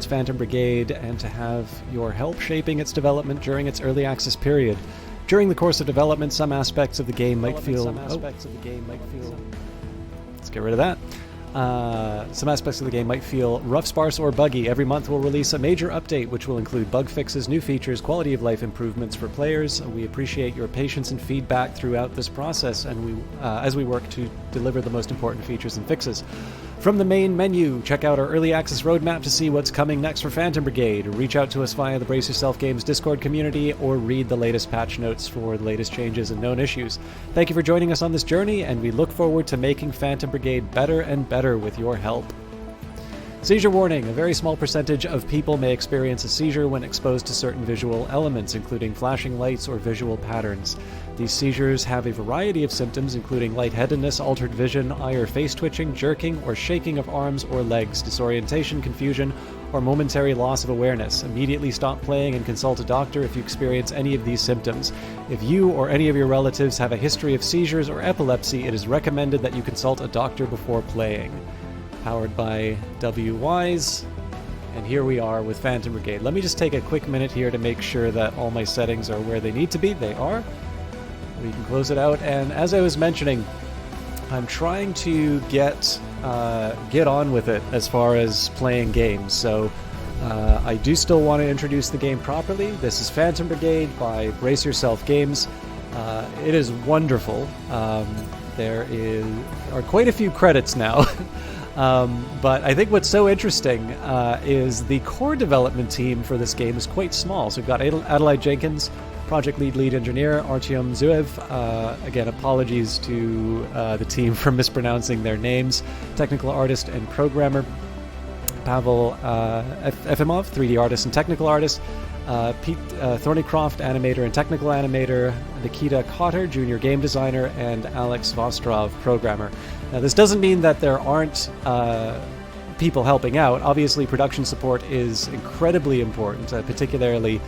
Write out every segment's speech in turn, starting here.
Phantom Brigade and to have your help shaping its development during its early access period. During the course of development, some aspects of the game might feel... Let's get rid of that. Some aspects of the game might feel rough, sparse, or buggy. Every month we'll release a major update which will include bug fixes, new features, quality of life improvements for players. We appreciate your patience and feedback throughout this process, and as we work to deliver the most important features and fixes. From the main menu, check out our early access roadmap to see what's coming next for Phantom Brigade. Reach out to us via the Brace Yourself Games Discord community, or read the latest patch notes for the latest changes and known issues. Thank you for joining us on this journey, and we look forward to making Phantom Brigade better and better with your help. Seizure warning. A very small percentage of people may experience a seizure when exposed to certain visual elements, including flashing lights or visual patterns. These seizures have a variety of symptoms, including lightheadedness, altered vision, eye or face twitching, jerking or shaking of arms or legs, disorientation, confusion, or momentary loss of awareness. Immediately stop playing and consult a doctor if you experience any of these symptoms. If you or any of your relatives have a history of seizures or epilepsy, it is recommended that you consult a doctor before playing. Powered by WWise, and here we are with Phantom Brigade. Let me just take a quick minute here to make sure that all my settings are where they need to be. They are. We can close it out, and as I was mentioning, I'm trying to get on with it as far as playing games, so I do still want to introduce the game properly. This is Phantom Brigade by Brace Yourself Games. It is wonderful. There are quite a few credits now. But I think what's so interesting is the core development team for this game is quite small. So we've got Adelaide Jenkins, project lead engineer, Artyom Zuev. Again, apologies to the team for mispronouncing their names. Technical artist and programmer, Pavel Efimov, 3D artist and technical artist. Pete Thornycroft, animator and technical animator, Nikita Cotter, junior game designer, and Alex Vostrov, programmer. Now, this doesn't mean that there aren't people helping out. Obviously, production support is incredibly important, particularly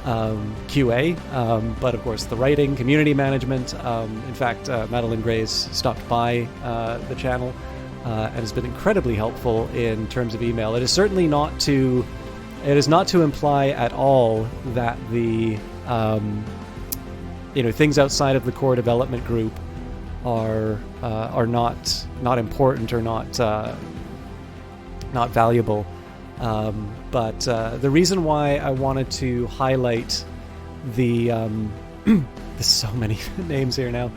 QA, but of course the writing, community management. In fact, Madeline Grays stopped by the channel and has been incredibly helpful in terms of email. It is certainly not to... It is not to imply at all that the things outside of the core development group are not important or not valuable. But the reason why I wanted to highlight the there's so many names here now.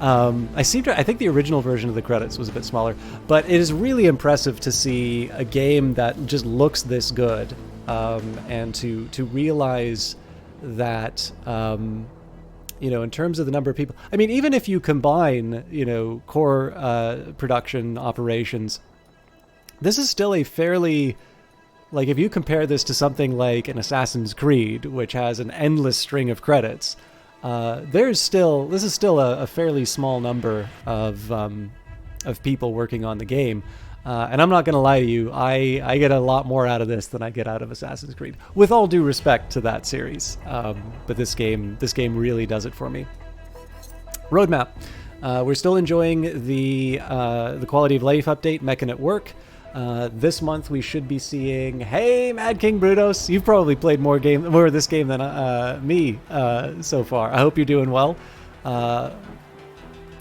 I think the original version of the credits was a bit smaller, but it is really impressive to see a game that just looks this good. And to realize that, in terms of the number of people, I mean, even if you combine, core production operations, this is still a fairly, like, if you compare this to something like an Assassin's Creed, which has an endless string of credits, this is still a fairly small number of people working on the game. And I'm not going to lie to you, I get a lot more out of this than I get out of Assassin's Creed. With all due respect to that series, but this game really does it for me. Roadmap. We're still enjoying the quality of life update, Mechan at Work. This month we should be seeing, hey, Mad King Brutos, you've probably played more of this game than me so far. I hope you're doing well. I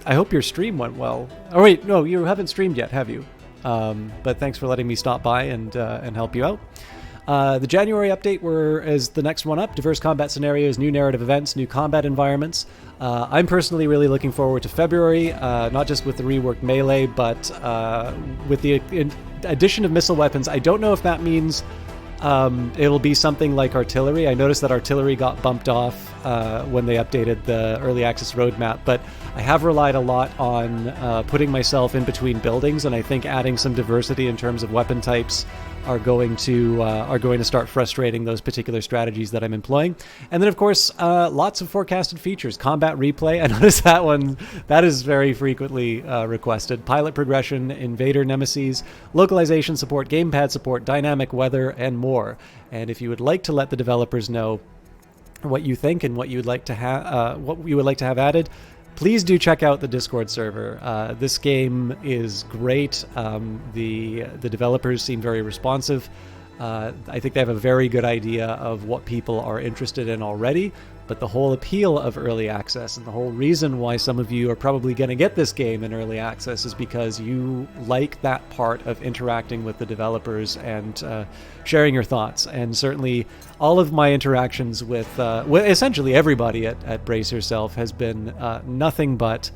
hope your stream went well. Oh wait, no, you haven't streamed yet, have you? But thanks for letting me stop by and help you out. The January update is the next one up. Diverse combat scenarios, new narrative events, new combat environments. I'm personally really looking forward to February, not just with the reworked melee, but with the addition of missile weapons. I don't know if that means it'll be something like artillery. I noticed that artillery got bumped off when they updated the early access roadmap, but I have relied a lot on putting myself in between buildings, and I think adding some diversity in terms of weapon types are going to start frustrating those particular strategies that I'm employing. And then, of course, lots of forecasted features. Combat replay, I noticed that is very frequently requested. Pilot progression, invader nemesis, localization support, gamepad support, dynamic weather, and more. And if you would like to let the developers know what you think and what you would like to have added, please do check out the Discord server. This game is great. The developers seem very responsive. I think they have a very good idea of what people are interested in already, but the whole appeal of early access and the whole reason why some of you are probably going to get this game in early access is because you like that part of interacting with the developers and sharing your thoughts. And certainly all of my interactions with essentially everybody at Brace Yourself has been nothing but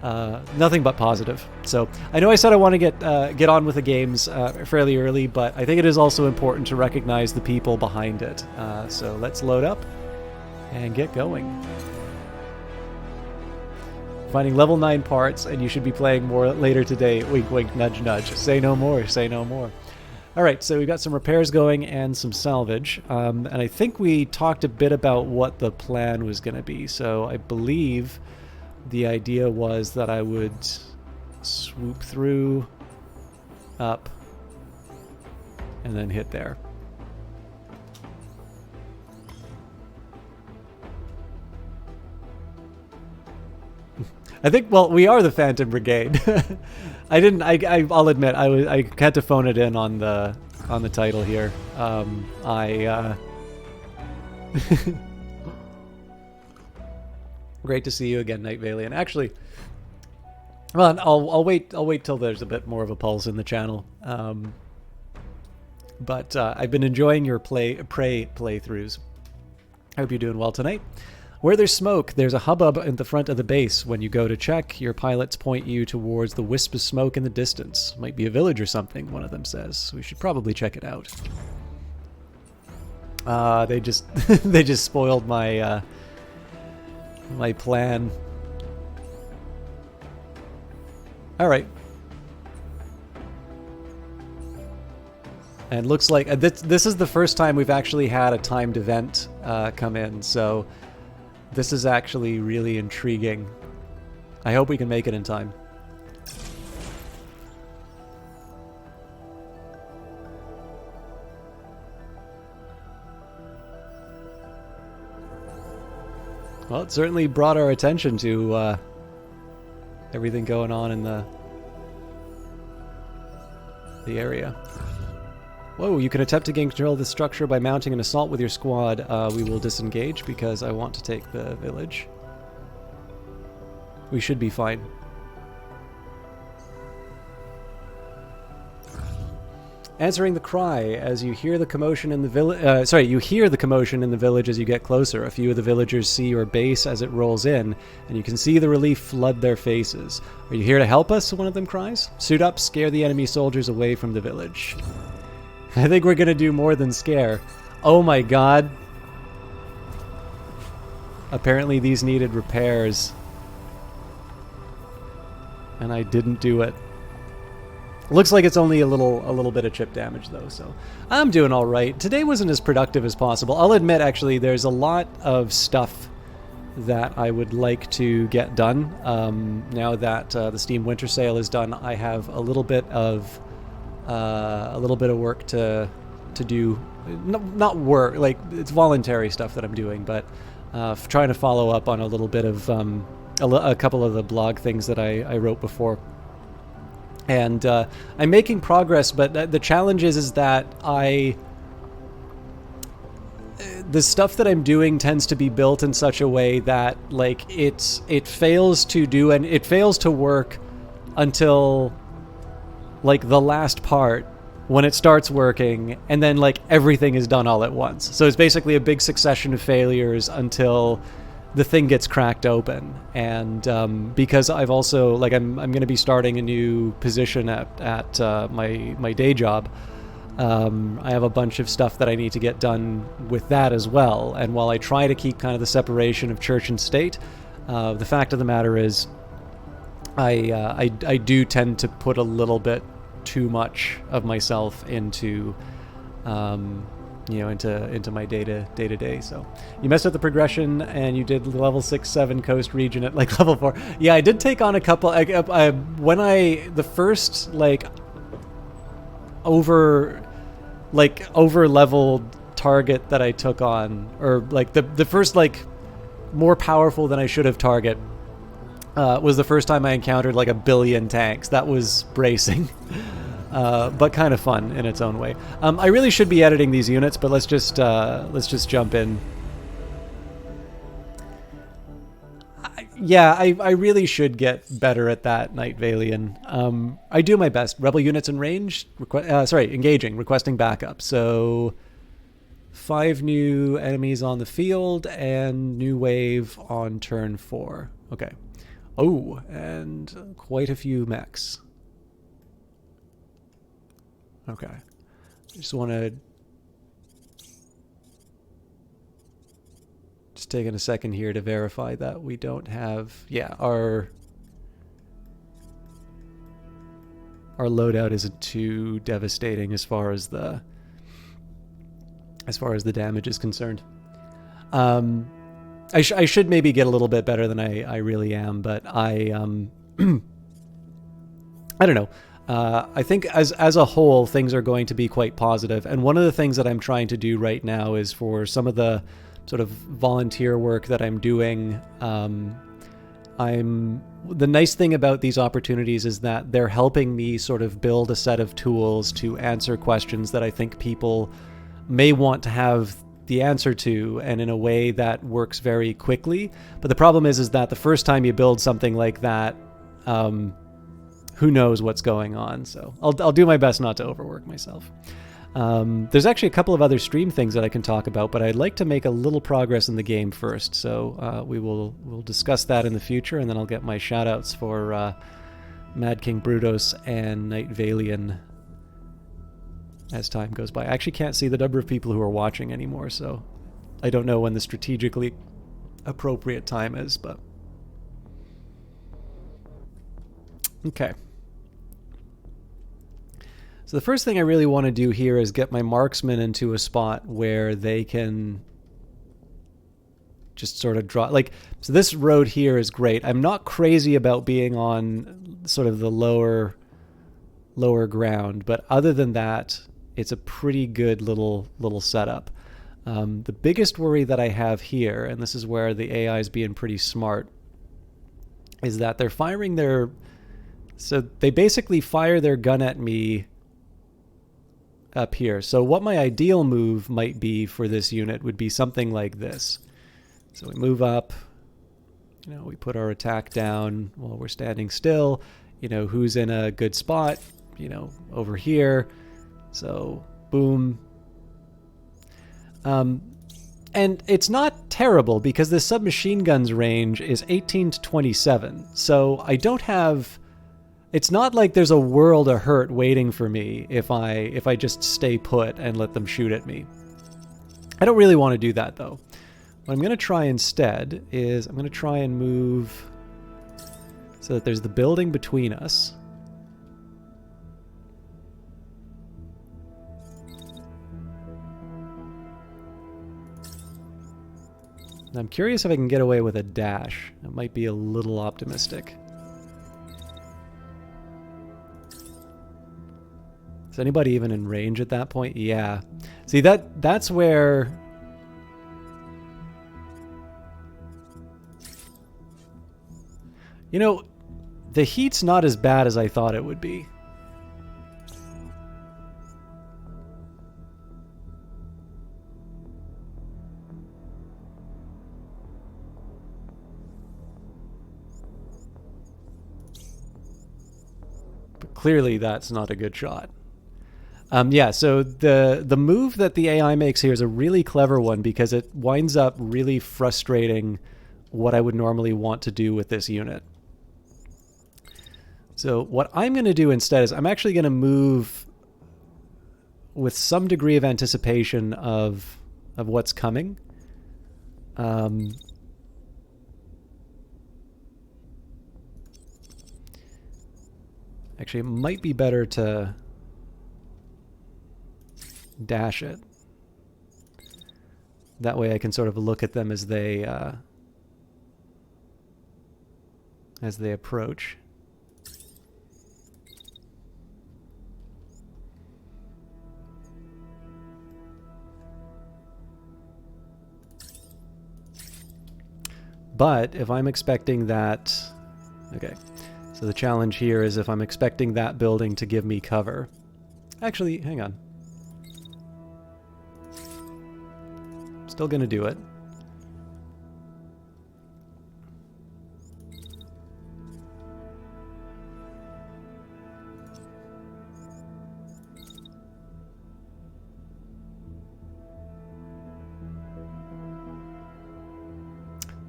positive. So I know I said I want to get on with the games fairly early, but I think it is also important to recognize the people behind it. So let's load up and get going. Finding level 9 parts, and you should be playing more later today. Wink, wink, nudge, nudge. Say no more, say no more. All right, so we've got some repairs going and some salvage. And I think we talked a bit about what the plan was going to be. So I believe the idea was that I would swoop through, up, and then hit there. I think, well, we are the Phantom Brigade. I'll admit, I had to phone it in on the title here. Great to see you again, Night Valiant. Actually, well, I'll wait till there's a bit more of a pulse in the channel. But I've been enjoying your Prey playthroughs. I hope you're doing well tonight. Where there's smoke, there's a hubbub in the front of the base. When you go to check, your pilots point you towards the wisp of smoke in the distance. Might be a village or something, one of them says. We should probably check it out. They just they just spoiled my my plan. All right. And looks like this is the first time we've actually had a timed event come in, so this is actually really intriguing. I hope we can make it in time. Well, it certainly brought our attention to everything going on in the area. Whoa, you can attempt to gain control of the structure by mounting an assault with your squad. We will disengage because I want to take the village. We should be fine. Answering the cry as you hear the commotion in the village. You hear the commotion in the village as you get closer. A few of the villagers see your base as it rolls in, and you can see the relief flood their faces. Are you here to help us? One of them cries. Suit up, scare the enemy soldiers away from the village. I think we're gonna do more than scare. Oh my god. Apparently these needed repairs. And I didn't do it. Looks like it's only a little bit of chip damage though, so I'm doing all right. Today wasn't as productive as possible. I'll admit, actually, there's a lot of stuff that I would like to get done. Now that the Steam Winter Sale is done, I have a little bit of work to do. Not work, like it's voluntary stuff that I'm doing, but trying to follow up on a little bit of a couple of the blog things that I wrote before. And I'm making progress, but the challenge is that the stuff that I'm doing tends to be built in such a way that like it fails to do, and it fails to work until like the last part, when it starts working, and then like everything is done all at once. So it's basically a big succession of failures until the thing gets cracked open. And because I've also, like, I'm going to be starting a new position at my day job. I have a bunch of stuff that I need to get done with that as well. And while I try to keep kind of the separation of church and state, the fact of the matter is I do tend to put a little bit too much of myself into into my day to day. So you messed up the progression and you did level 6-7 coast region at like level 4. Yeah, I did take on a couple. The first over leveled target that I took on, or like the first like more powerful than I should have target, was the first time I encountered like 1 billion tanks. That was bracing. but kind of fun in its own way. I really should be editing these units, but let's just jump in. Yeah, I really should get better at that, Night Valian. I do my best. Rebel units in range, engaging, requesting backup. So 5 new enemies on the field and new wave on turn 4. Okay. Oh, and quite a few mechs. Okay. Just want to... Just taking a second here to verify that we don't have... Yeah, our loadout isn't too devastating as far as the damage is concerned. I should maybe get a little bit better than I really am, but I don't know. I think as a whole, things are going to be quite positive. And one of the things that I'm trying to do right now is for some of the sort of volunteer work that I'm doing. The nice thing about these opportunities is that they're helping me sort of build a set of tools to answer questions that I think people may want to have the answer to, and in a way that works very quickly. But the problem is that the first time you build something like that, who knows what's going on. So I'll do my best not to overwork myself. There's actually a couple of other stream things that I can talk about, but I'd like to make a little progress in the game first. So we'll discuss that in the future, and then I'll get my shoutouts for Mad King Brutus and Night Valian as time goes by. I actually can't see the number of people who are watching anymore, so I don't know when the strategically appropriate time is, but... Okay. So the first thing I really want to do here is get my marksmen into a spot where they can just sort of draw... Like, so this road here is great. I'm not crazy about being on sort of the lower ground, but other than that, it's a pretty good little setup. The biggest worry that I have here, and this is where the AI is being pretty smart, is that they're firing their... So they basically fire their gun at me up here. So what my ideal move might be for this unit would be something like this. So we move up, we put our attack down while we're standing still. Who's in a good spot? Over here. So, boom. And it's not terrible because the submachine gun's range is 18 to 27. So I don't have... It's not like there's a world of hurt waiting for me if I just stay put and let them shoot at me. I don't really want to do that, though. What I'm going to try instead is I'm going to try and move so that there's the building between us. I'm curious if I can get away with a dash. It might be a little optimistic. Is anybody even in range at that point? Yeah. See, that's where... the heat's not as bad as I thought it would be. But clearly that's not a good shot. Yeah, so the move that the AI makes here is a really clever one because it winds up really frustrating what I would normally want to do with this unit. So what I'm going to do instead is I'm actually going to move with some degree of anticipation of what's coming. Actually, it might be better to dash it. That way I can sort of look at them as they approach. But if I'm expecting that... Okay, so the challenge here is if I'm expecting that building to give me cover. Actually, hang on. Still gonna do it.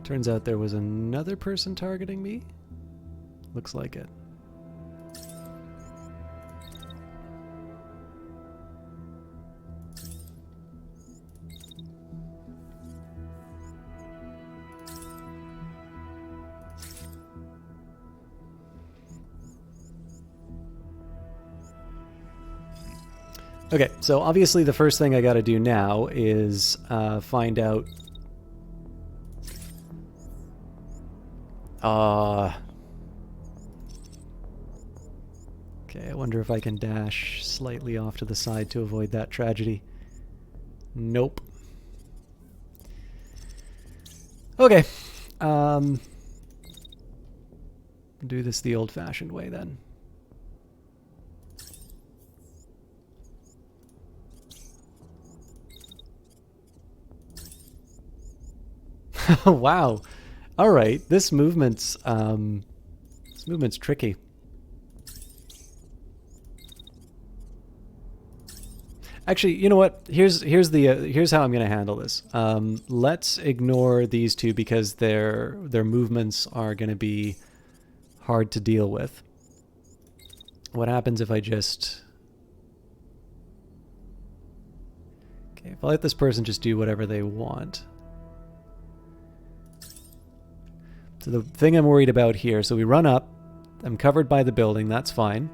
Turns out there was another person targeting me. Looks like it. Okay, so obviously the first thing I gotta do now is find out... Okay, I wonder if I can dash slightly off to the side to avoid that tragedy. Nope. Okay. Do this the old-fashioned way then. Wow. All right, this movement's tricky. Actually, you know what? Here's how I'm going to handle this. Let's ignore these two because their movements are going to be hard to deal with. What happens if I just... Okay, if I let this person just do whatever they want. So the thing I'm worried about here, so we run up, I'm covered by the building, that's fine.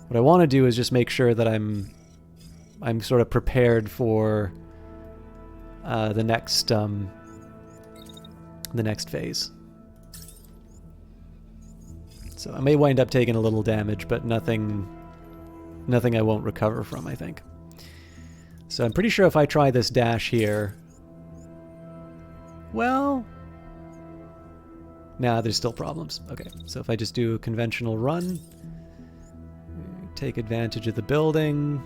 What I want to do is just make sure that I'm sort of prepared for the next phase. So I may wind up taking a little damage, but nothing I won't recover from, I think. So I'm pretty sure if I try this dash here... Well... Nah, there's still problems. Okay, so if I just do a conventional run, take advantage of the building...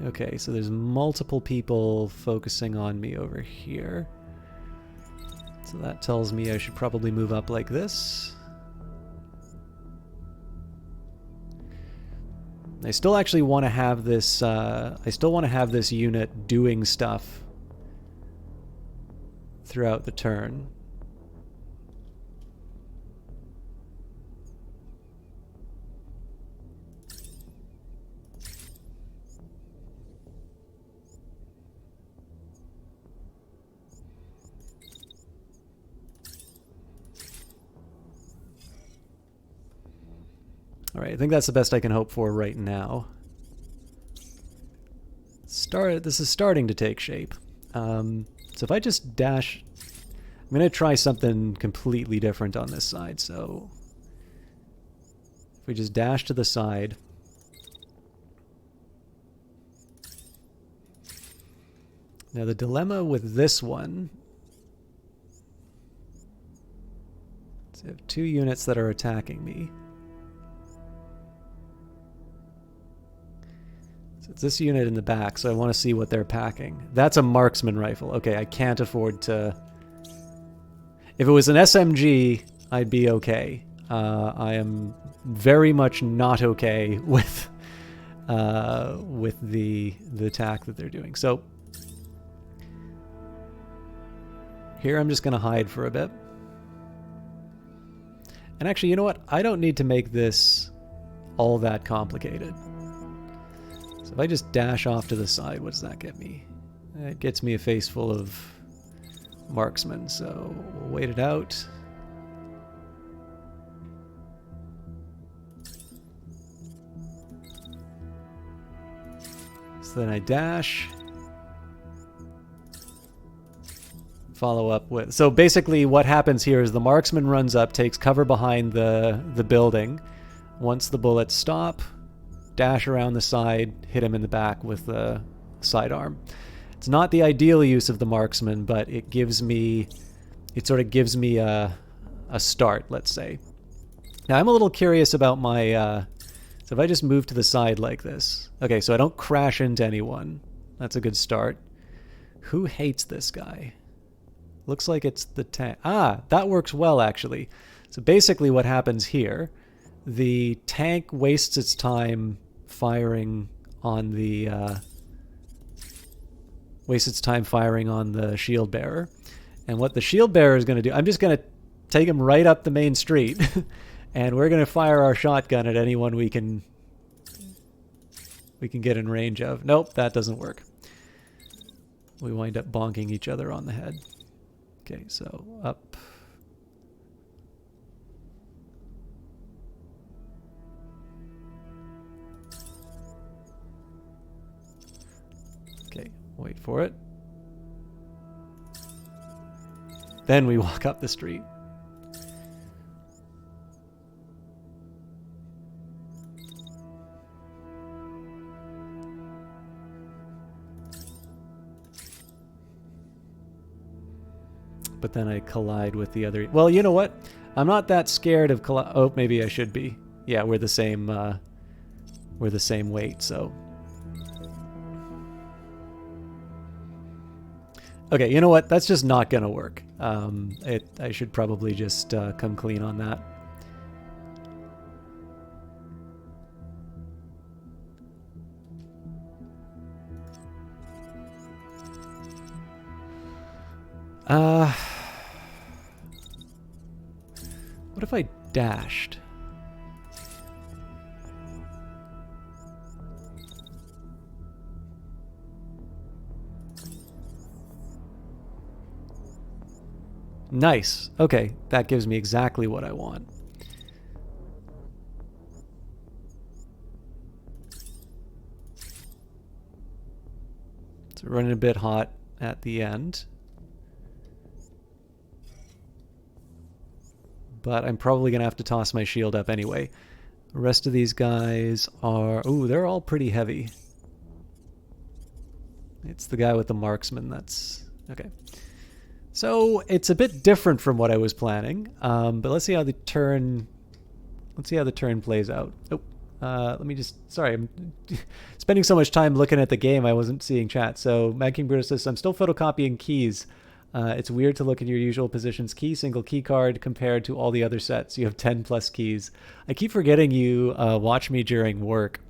Okay, so there's multiple people focusing on me over here. So that tells me I should probably move up like this. I still actually want to have this, unit doing stuff throughout the turn. Alright, I think that's the best I can hope for right now. This is starting to take shape. So if I just dash... I'm going to try something completely different on this side, so... If we just dash to the side... Now the dilemma with this one... is I have two units that are attacking me. It's this unit in the back, so I want to see what they're packing. That's a marksman rifle. Okay, I can't afford to... If it was an SMG, I'd be okay. I am very much not okay with the attack that they're doing. So here I'm just going to hide for a bit. And actually, you know what? I don't need to make this all that complicated. So if I just dash off to the side, what does that get me? It gets me a face full of marksmen, so we'll wait it out. So then I dash. Follow up with... So basically what happens here is the marksman runs up, takes cover behind the building. Once the bullets stop... dash around the side, hit him in the back with the sidearm. It's not the ideal use of the marksman, but it sort of gives me a start, let's say. Now I'm a little curious about my, so if I just move to the side like this. Okay, so I don't crash into anyone. That's a good start. Who hates this guy? Looks like it's the tank. Ah, that works well, actually. So basically what happens here, the tank wastes its time firing on the shield bearer. And what the shield bearer is going to do, I'm just going to take him right up the main street, and we're going to fire our shotgun at anyone we can get in range of. Nope, that doesn't work. We wind up bonking each other on the head. Okay, so up. Okay, wait for it. Then we walk up the street. But then I collide with the other. Well, you know what? I'm not that scared of oh, maybe I should be. Yeah, we're the same weight, so. Okay, you know what? That's just not gonna work. I should probably just come clean on that. What if I dashed? Nice. Okay, that gives me exactly what I want. So running a bit hot at the end. But I'm probably going to have to toss my shield up anyway. The rest of these guys are... Ooh, they're all pretty heavy. It's the guy with the marksman that's... Okay. So it's a bit different from what I was planning, but let's see how the turn plays out. Oh, let me just, sorry, I'm spending so much time looking at the game I wasn't seeing chat. So Mad King Brutus says, I'm still photocopying keys. It's weird to look at your usual positions key, single key card compared to all the other sets. You have 10 plus keys. I keep forgetting you watch me during work.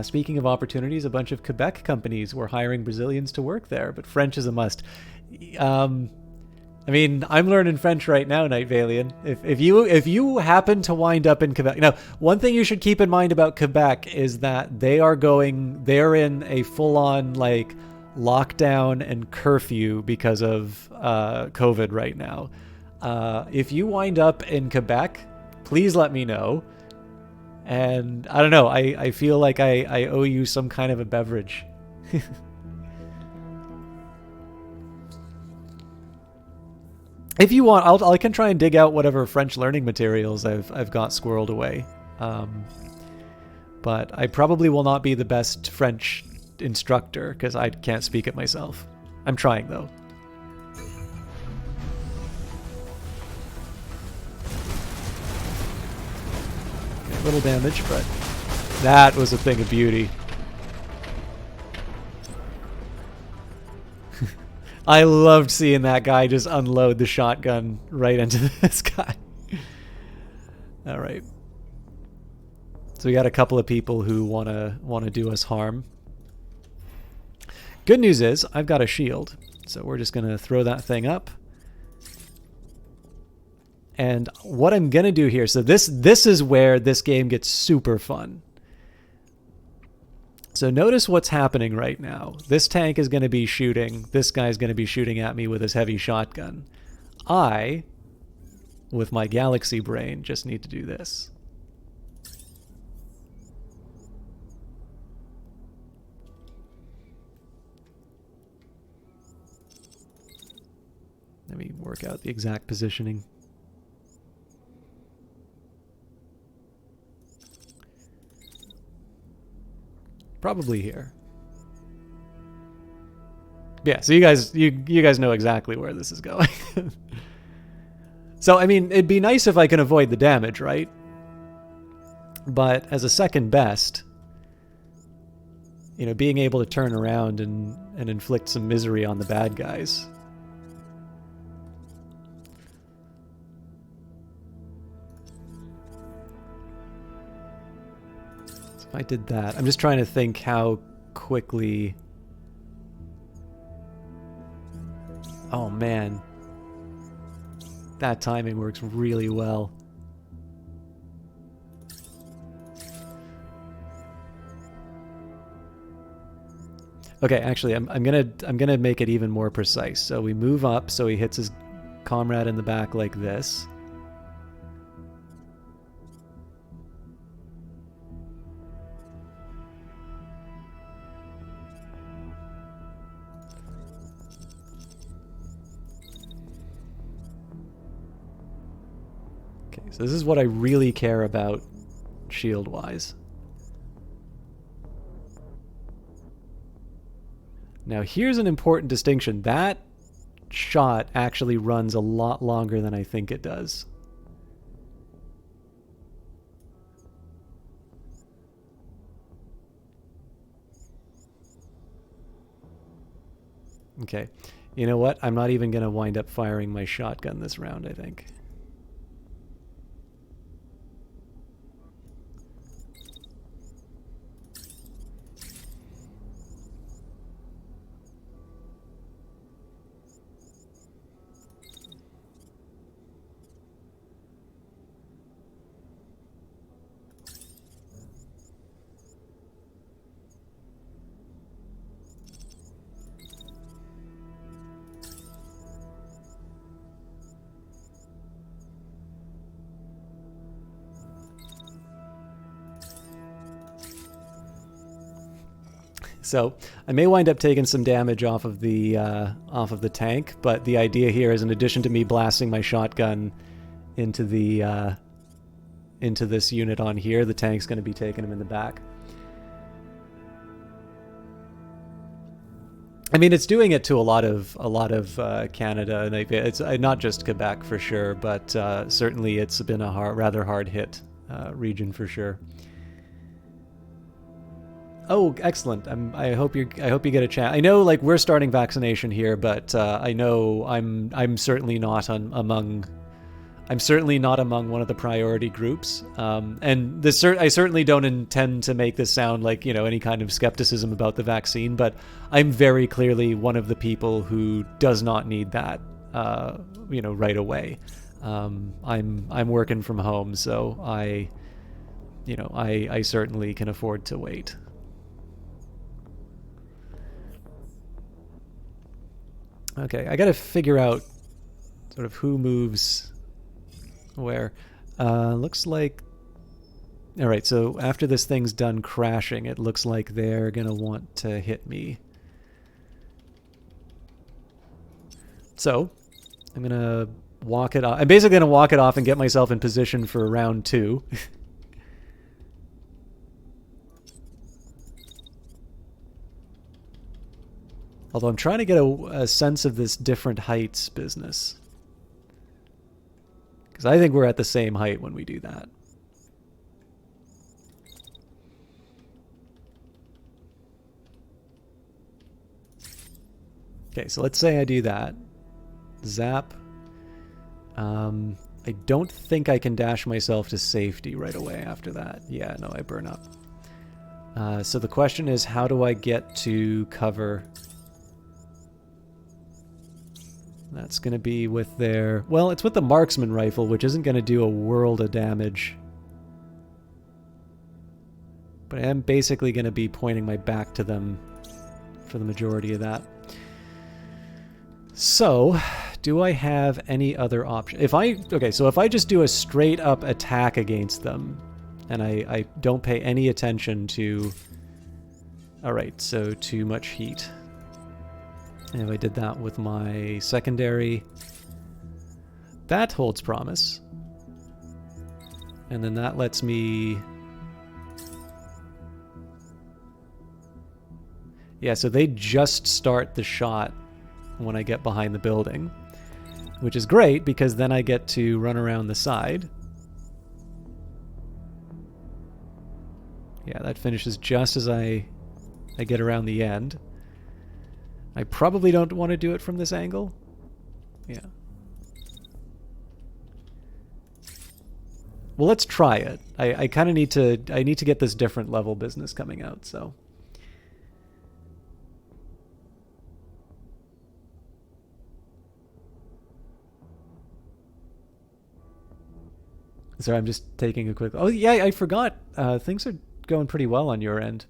Speaking of opportunities, a bunch of Quebec companies were hiring Brazilians to work there, but French is a must. I mean, I'm learning French right now, Night Valian. If you happen to wind up in Quebec, now one thing you should keep in mind about Quebec is that they're in a full-on like lockdown and curfew because of COVID right now. If you wind up in Quebec, please let me know. And I don't know, I feel like I owe you some kind of a beverage. If you want, I can try and dig out whatever French learning materials I've got squirreled away. But I probably will not be the best French instructor because I can't speak it myself. I'm trying though. Okay, little damage, but that was a thing of beauty. I loved seeing that guy just unload the shotgun right into this guy. All right. So we got a couple of people who want to do us harm. Good news is I've got a shield. So we're just going to throw that thing up. And what I'm going to do here, so this is where this game gets super fun. So notice what's happening right now. This tank is going to be shooting. This guy's going to be shooting at me with his heavy shotgun. I, with my galaxy brain, just need to do this. Let me work out the exact positioning. Probably here. Yeah, so you guys know exactly where this is going. So, I mean, it'd be nice if I can avoid the damage, right? But as a second best, you know, being able to turn around and inflict some misery on the bad guys. So if I did that, I'm just trying to think how quickly... Oh, man. That timing works really well. Okay, actually, I'm gonna make it even more precise. So we move up, so he hits his comrade in the back like this. Okay, so this is what I really care about shield-wise. Now here's an important distinction. That shot actually runs a lot longer than I think it does. Okay, you know what? I'm not even going to wind up firing my shotgun this round, I think. So I may wind up taking some damage off of the tank, but the idea here is, in addition to me blasting my shotgun into the into this unit on here, the tank's going to be taking him in the back. I mean, it's doing it to a lot of Canada, and it's not just Quebec for sure, but certainly it's been a rather hard hit region for sure. Oh, excellent! I hope you get a chance. I know, like, we're starting vaccination here, but I know I'm certainly not among one of the priority groups. And this I certainly don't intend to make this sound like, you know, any kind of skepticism about the vaccine, but I'm very clearly one of the people who does not need that, you know, right away. I'm working from home, so I certainly can afford to wait. Okay, I gotta figure out sort of who moves where. Looks like... Alright, so after this thing's done crashing, it looks like they're gonna want to hit me. So, I'm gonna walk it off. I'm basically gonna walk it off and get myself in position for round 2. Although I'm trying to get a sense of this different heights business. Because I think we're at the same height when we do that. Okay, so let's say I do that. Zap. I don't think I can dash myself to safety right away after that. Yeah, no, I burn up. So the question is, how do I get to cover... That's going to be with their... Well, it's with the marksman rifle, which isn't going to do a world of damage. But I am basically going to be pointing my back to them for the majority of that. So, do I have any other option? Okay, so if I just do a straight up attack against them, and I don't pay any attention to... Alright, so too much heat. And if I did that with my secondary, that holds promise. And then that lets me... Yeah, so they just start the shot when I get behind the building, which is great because then I get to run around the side. Yeah, that finishes just as I get around the end. I probably don't want to do it from this angle. Yeah. Well, let's try it. I kind of need to get this different level business coming out, so. Sorry, I'm just taking a quick... Oh, yeah, I forgot. Things are going pretty well on your end.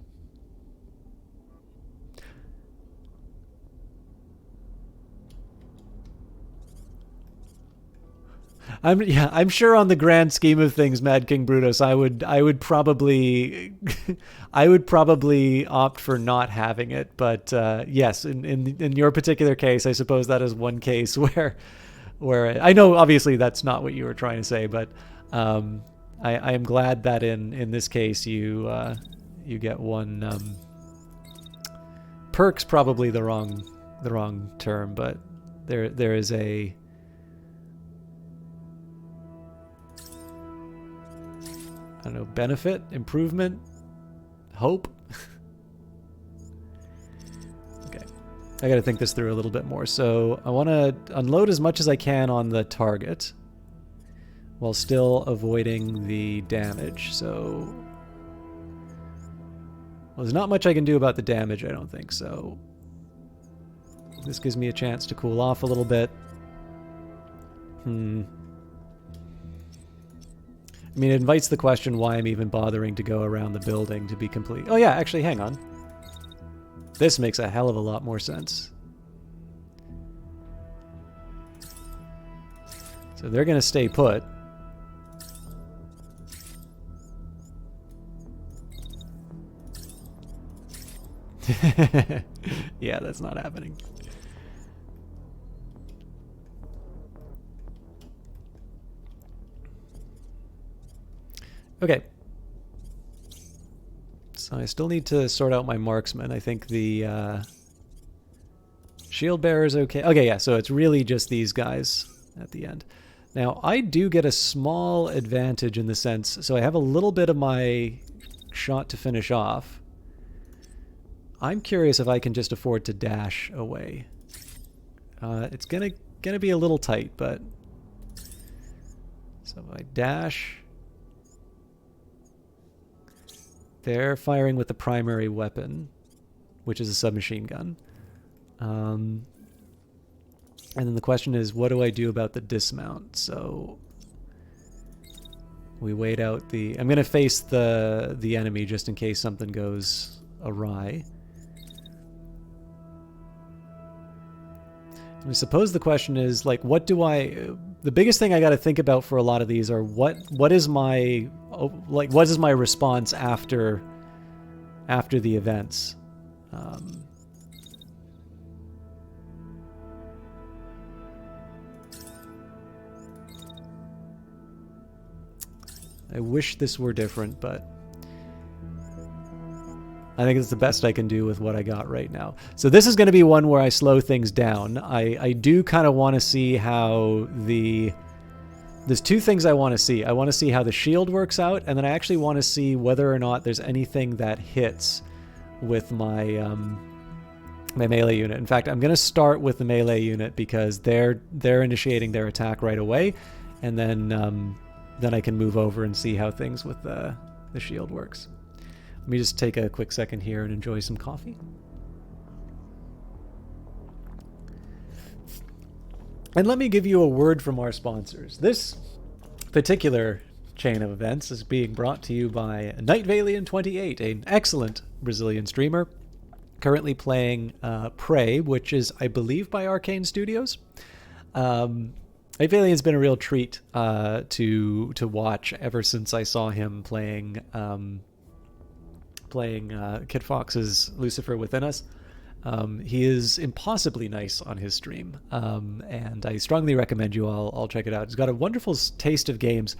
I'm sure on the grand scheme of things, Mad King Brutus, I would probably opt for not having it. But yes, in your particular case, I suppose that is one case where I know obviously that's not what you were trying to say, but I am glad that in this case you get one. Perk's probably the wrong term, but there is a... I don't know, benefit, improvement, hope. Okay, I gotta think this through a little bit more. So I want to unload as much as I can on the target while still avoiding the damage. So, well, there's not much I can do about the damage, I don't think. So this gives me a chance to cool off a little bit. I mean, it invites the question why I'm even bothering to go around the building to be complete. Oh yeah, actually, hang on. This makes a hell of a lot more sense. So they're going to stay put. Yeah, that's not happening. Okay. So I still need to sort out my marksman. I think the shield bearer is okay. Okay, yeah, so it's really just these guys at the end. Now, I do get a small advantage in the sense, so I have a little bit of my shot to finish off. I'm curious if I can just afford to dash away. It's gonna be a little tight, but... So if I dash... They're firing with the primary weapon, which is a submachine gun. And then the question is, what do I do about the dismount? So we wait out the... I'm going to face the enemy just in case something goes awry. I suppose the question is, like, what do I... The biggest thing I got to think about for a lot of these are what is my... Like, what is my response after the events? I wish this were different, but I think it's the best I can do with what I got right now. So this is going to be one where I slow things down. I do kind of want to see how the... There's two things I want to see. I want to see how the shield works out, and then I actually want to see whether or not there's anything that hits with my my melee unit. In fact, I'm going to start with the melee unit because they're initiating their attack right away, and then I can move over and see how things with the shield works. Let me just take a quick second here and enjoy some coffee. And let me give you a word from our sponsors. This particular chain of events is being brought to you by NightValian28, an excellent Brazilian streamer, currently playing Prey, which is, I believe, by Arcane Studios. NightValian's been a real treat to watch ever since I saw him playing Kit Fox's Lucifer Within Us. He is impossibly nice on his stream, and I strongly recommend you all check it out. He's got a wonderful taste of games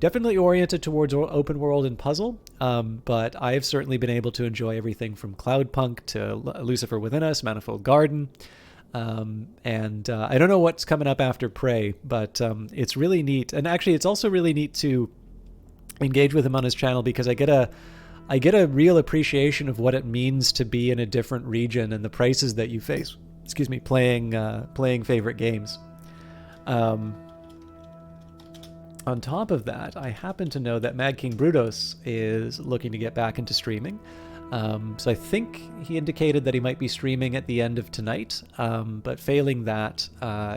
definitely oriented towards open world and puzzle, but I've certainly been able to enjoy everything from Cloudpunk to Lucifer Within Us, Manifold Garden, and I don't know what's coming up after Prey, but it's really neat. And actually, it's also really neat to engage with him on his channel because I get a real appreciation of what it means to be in a different region and the prices that you face. Excuse me, playing favorite games. On top of that, I happen to know that Mad King Brutus is looking to get back into streaming. So I think he indicated that he might be streaming at the end of tonight. But failing that,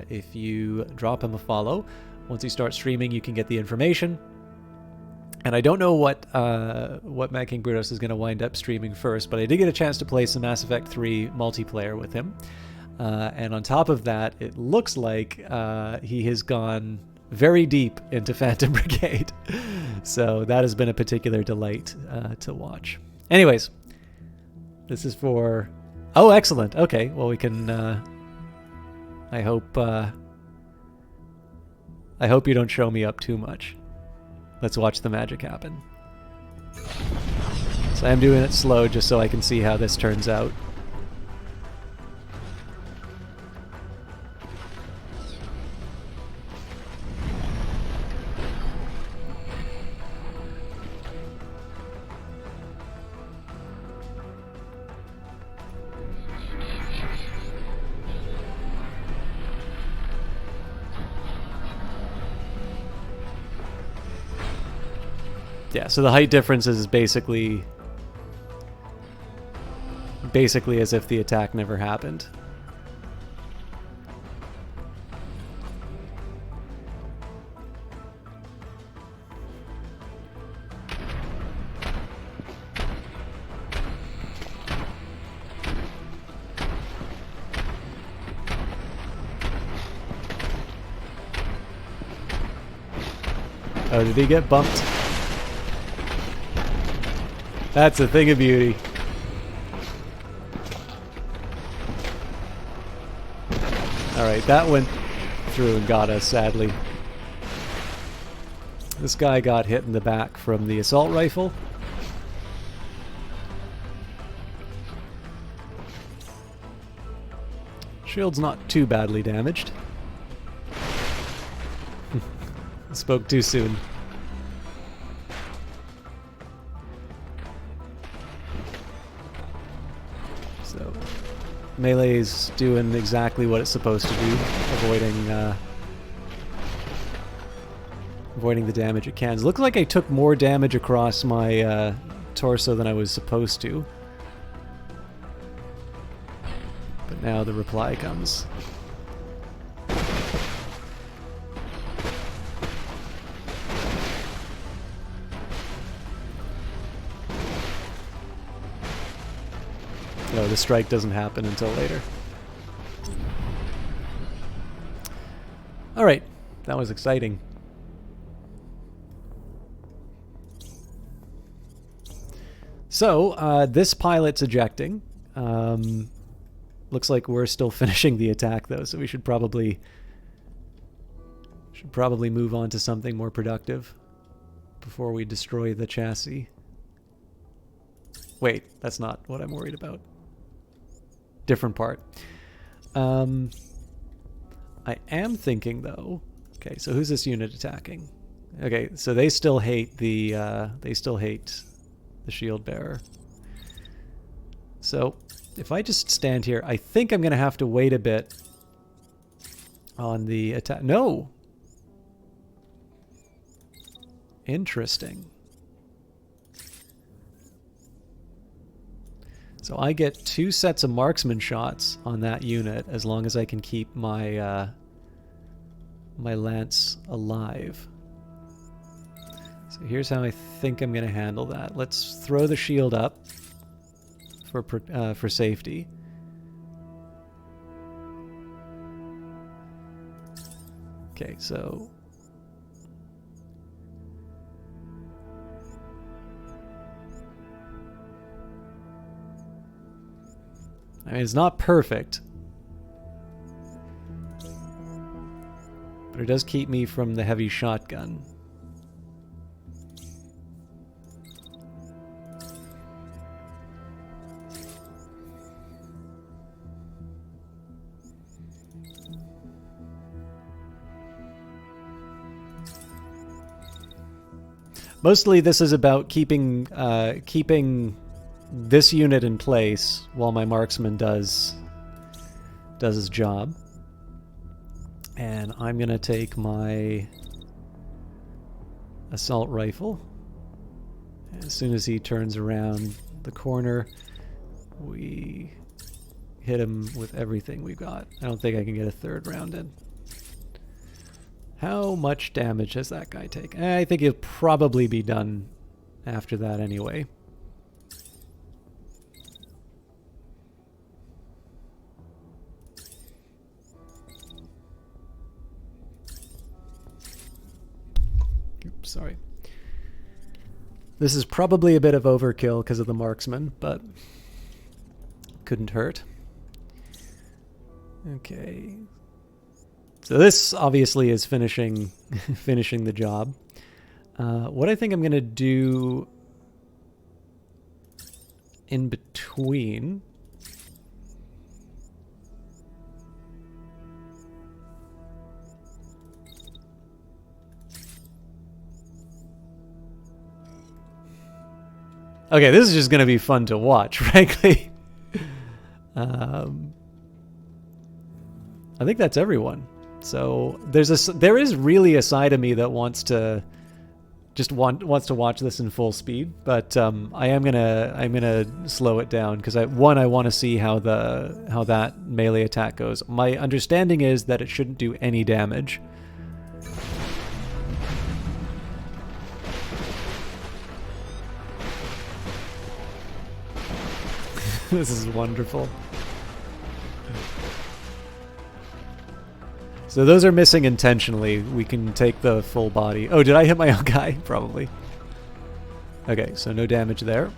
if you drop him a follow, once he starts streaming, you can get the information. And I don't know what Mad King Brutus is going to wind up streaming first, but I did get a chance to play some Mass Effect 3 multiplayer with him. And on top of that, it looks like he has gone very deep into Phantom Brigade. So that has been a particular delight to watch. Anyways, this is for... Oh, excellent. Okay, well, we can... I hope you don't show me up too much. Let's watch the magic happen. So I'm doing it slow just so I can see how this turns out. Yeah, so the height difference is basically as if the attack never happened. Oh, did he get bumped? That's a thing of beauty. Alright, that went through and got us, sadly. This guy got hit in the back from the assault rifle. Shield's not too badly damaged. Spoke too soon. So, melee's doing exactly what it's supposed to do, avoiding the damage it can. It looks like I took more damage across my torso than I was supposed to. But now the reply comes. No, the strike doesn't happen until later. Alright, that was exciting. So, this pilot's ejecting. Looks like we're still finishing the attack though, so we should probably move on to something more productive before we destroy the chassis. Wait, that's not what I'm worried about. Different part. I am thinking though. Okay, so who's this unit attacking? Okay, so they still hate the shield bearer. So if I just stand here, I think I'm gonna have to wait a bit on the attack. No. Interesting. So I get 2 sets of marksman shots on that unit as long as I can keep my my lance alive. So here's how I think I'm going to handle that. Let's throw the shield up for safety. Okay, so I mean, it's not perfect, but it does keep me from the heavy shotgun. Mostly this is about keeping this unit in place while my marksman does his job. And I'm gonna take my assault rifle. As soon as he turns around the corner, we hit him with everything we've got. I don't think I can get a third round in. How much damage has that guy taken? I think he'll probably be done after that anyway. Oops, sorry. This is probably a bit of overkill because of the marksman, but couldn't hurt. Okay. So this obviously is finishing the job. What I think I'm going to do in between okay, this is just going to be fun to watch, frankly. I think that's everyone. So there is really a side of me that wants to watch this in full speed, but I'm gonna slow it down because I want to see how that melee attack goes. My understanding is that it shouldn't do any damage. This is wonderful. So those are missing intentionally. We can take the full body. Oh, did I hit my own guy? Probably. Okay, so no damage there.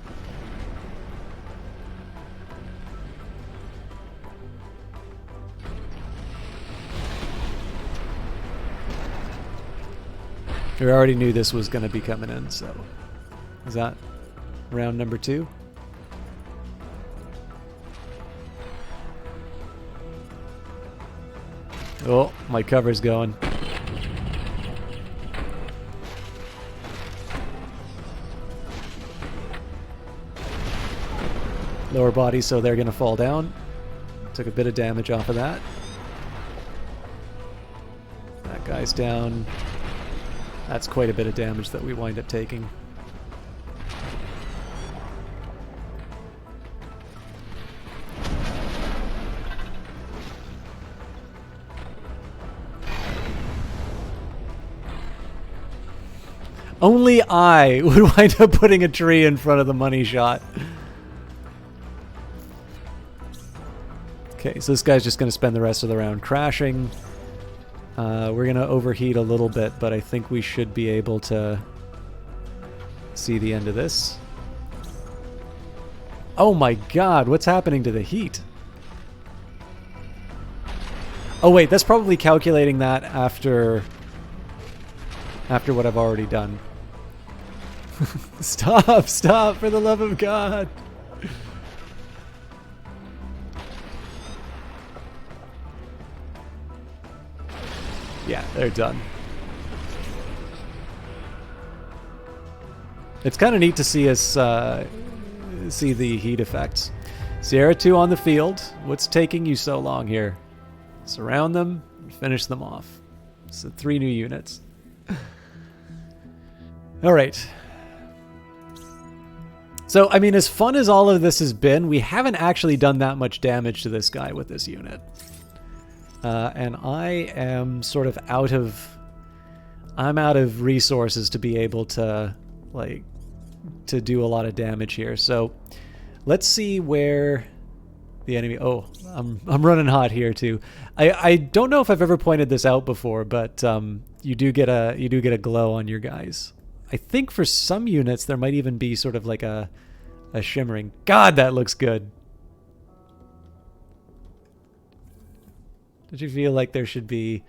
We already knew this was going to be coming in, so... Is that round number 2? Oh, my cover's going. Lower body, so they're going to fall down. Took a bit of damage off of that. That guy's down. That's quite a bit of damage that we wind up taking. Only I would wind up putting a tree in front of the money shot. Okay, so this guy's just going to spend the rest of the round crashing. We're going to overheat a little bit, but I think we should be able to see the end of this. Oh my god, what's happening to the heat? Oh wait, that's probably calculating that after what I've already done. Stop, for the love of God. Yeah, they're done. It's kind of neat to see us see the heat effects. Sierra 2 on the field. What's taking you so long here? Surround them and finish them off. So 3 new units. All right. So, I mean, as fun as all of this has been, we haven't actually done that much damage to this guy with this unit. And I am sort of out of resources to be able to, like, to do a lot of damage here. So, let's see where the enemy... Oh, I'm running hot here, too. I don't know if I've ever pointed this out before, but you do get a glow on your guys. I think for some units there might even be sort of like a shimmering. God, that looks good. Did you feel like there should be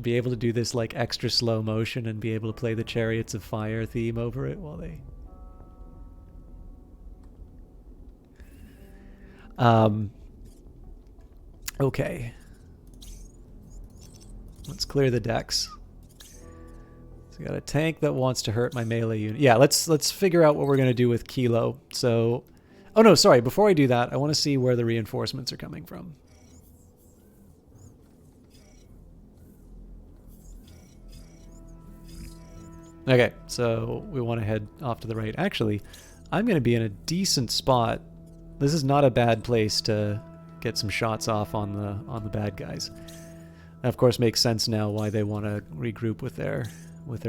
able to do this like extra slow motion and be able to play the Chariots of Fire theme over it while they... Okay. Let's clear the decks. So We got a tank that wants to hurt my melee unit. Yeah, let's figure out what we're going to do with Kilo. So, oh no, sorry. Before I do that, I want to see where the reinforcements are coming from. Okay, so we want to head off to the right. Actually, I'm going to be in a decent spot. This is not a bad place to get some shots off on the bad guys. That of course makes sense now why they want to regroup with their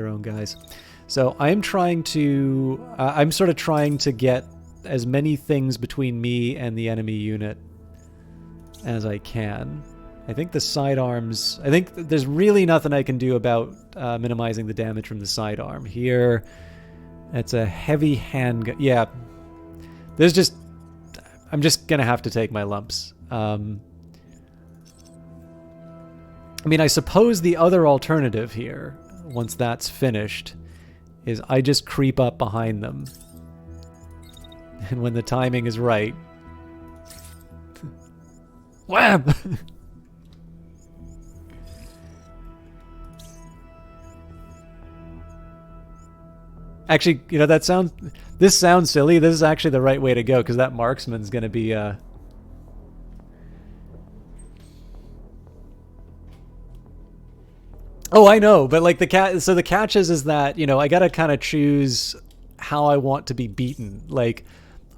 own guys. So I'm trying to I'm sort of trying to get as many things between me and the enemy unit as I can. I think the sidearms, I think there's really nothing I can do about minimizing the damage from the sidearm. Here, it's a heavy handgun. Yeah, there's just, I'm just going to have to take my lumps. I mean, I suppose the other alternative here, once that's finished, is I just creep up behind them. And when the timing is right, wham! Actually, you know, this sounds silly. This is actually the right way to go, because that marksman's going to be... Oh, I know, but like the catch is that, you know, I got to kind of choose how I want to be beaten. Like,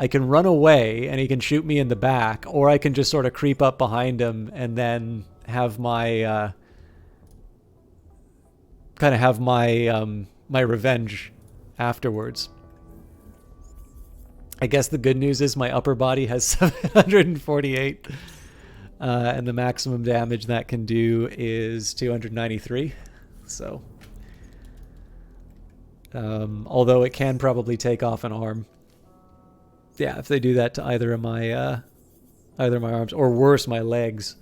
I can run away and he can shoot me in the back, or I can just sort of creep up behind him and then have my my revenge afterwards. I guess the good news is my upper body has 748, and the maximum damage that can do is 293. So, although it can probably take off an arm. Yeah, if they do that to either of my arms, or worse, my legs,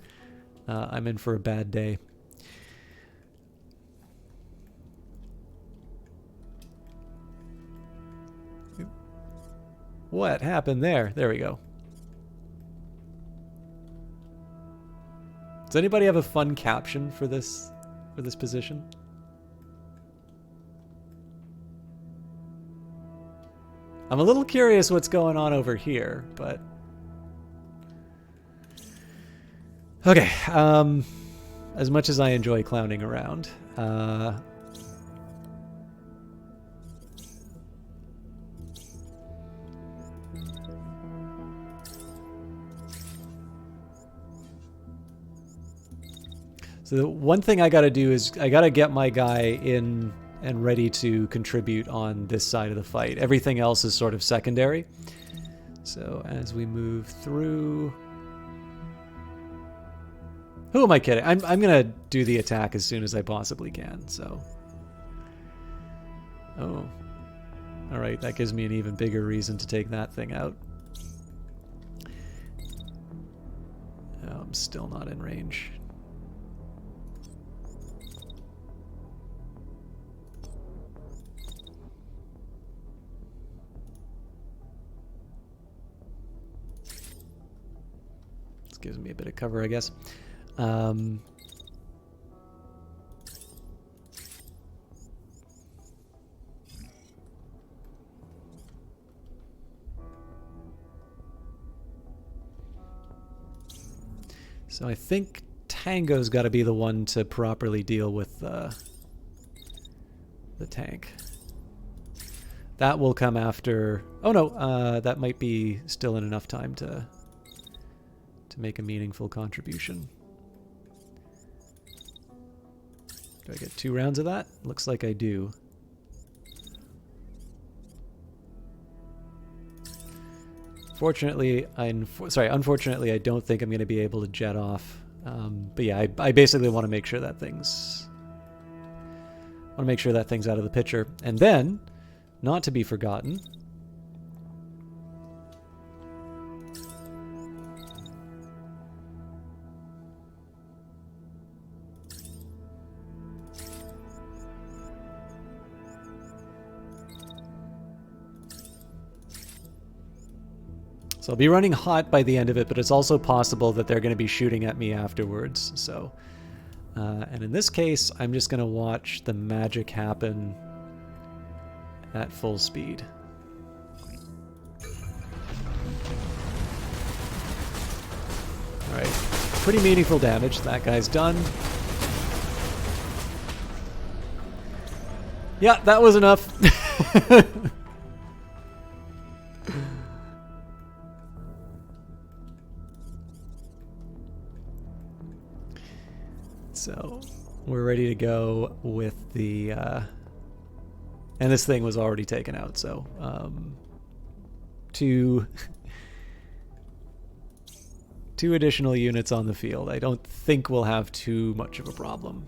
I'm in for a bad day. What happened there? There we go. Does anybody have a fun caption for this position? I'm a little curious what's going on over here, but okay. As much as I enjoy clowning around, so the one thing I got to do is I got to get my guy in and ready to contribute on this side of the fight. Everything else is sort of secondary. So as we move through... Who am I kidding? I'm going to do the attack as soon as I possibly can, so... Oh. Alright, that gives me an even bigger reason to take that thing out. Oh, I'm still not in range. Gives me a bit of cover, I guess. So I think Tango's got to be the one to properly deal with the tank. That will come after... Oh no, that might be still in enough time to make a meaningful contribution. Do I get 2 rounds of that? Looks like I do. Unfortunately, I don't think I'm going to be able to jet off. But yeah, I basically want to make sure that thing's out of the picture. And then, not to be forgotten, so I'll be running hot by the end of it, but it's also possible that they're going to be shooting at me afterwards. So And in this case, I'm just going to watch the magic happen at full speed. Alright, pretty meaningful damage. That guy's done. Yeah, that was enough. So, we're ready to go with the... and this thing was already taken out, so... two additional units on the field. I don't think we'll have too much of a problem.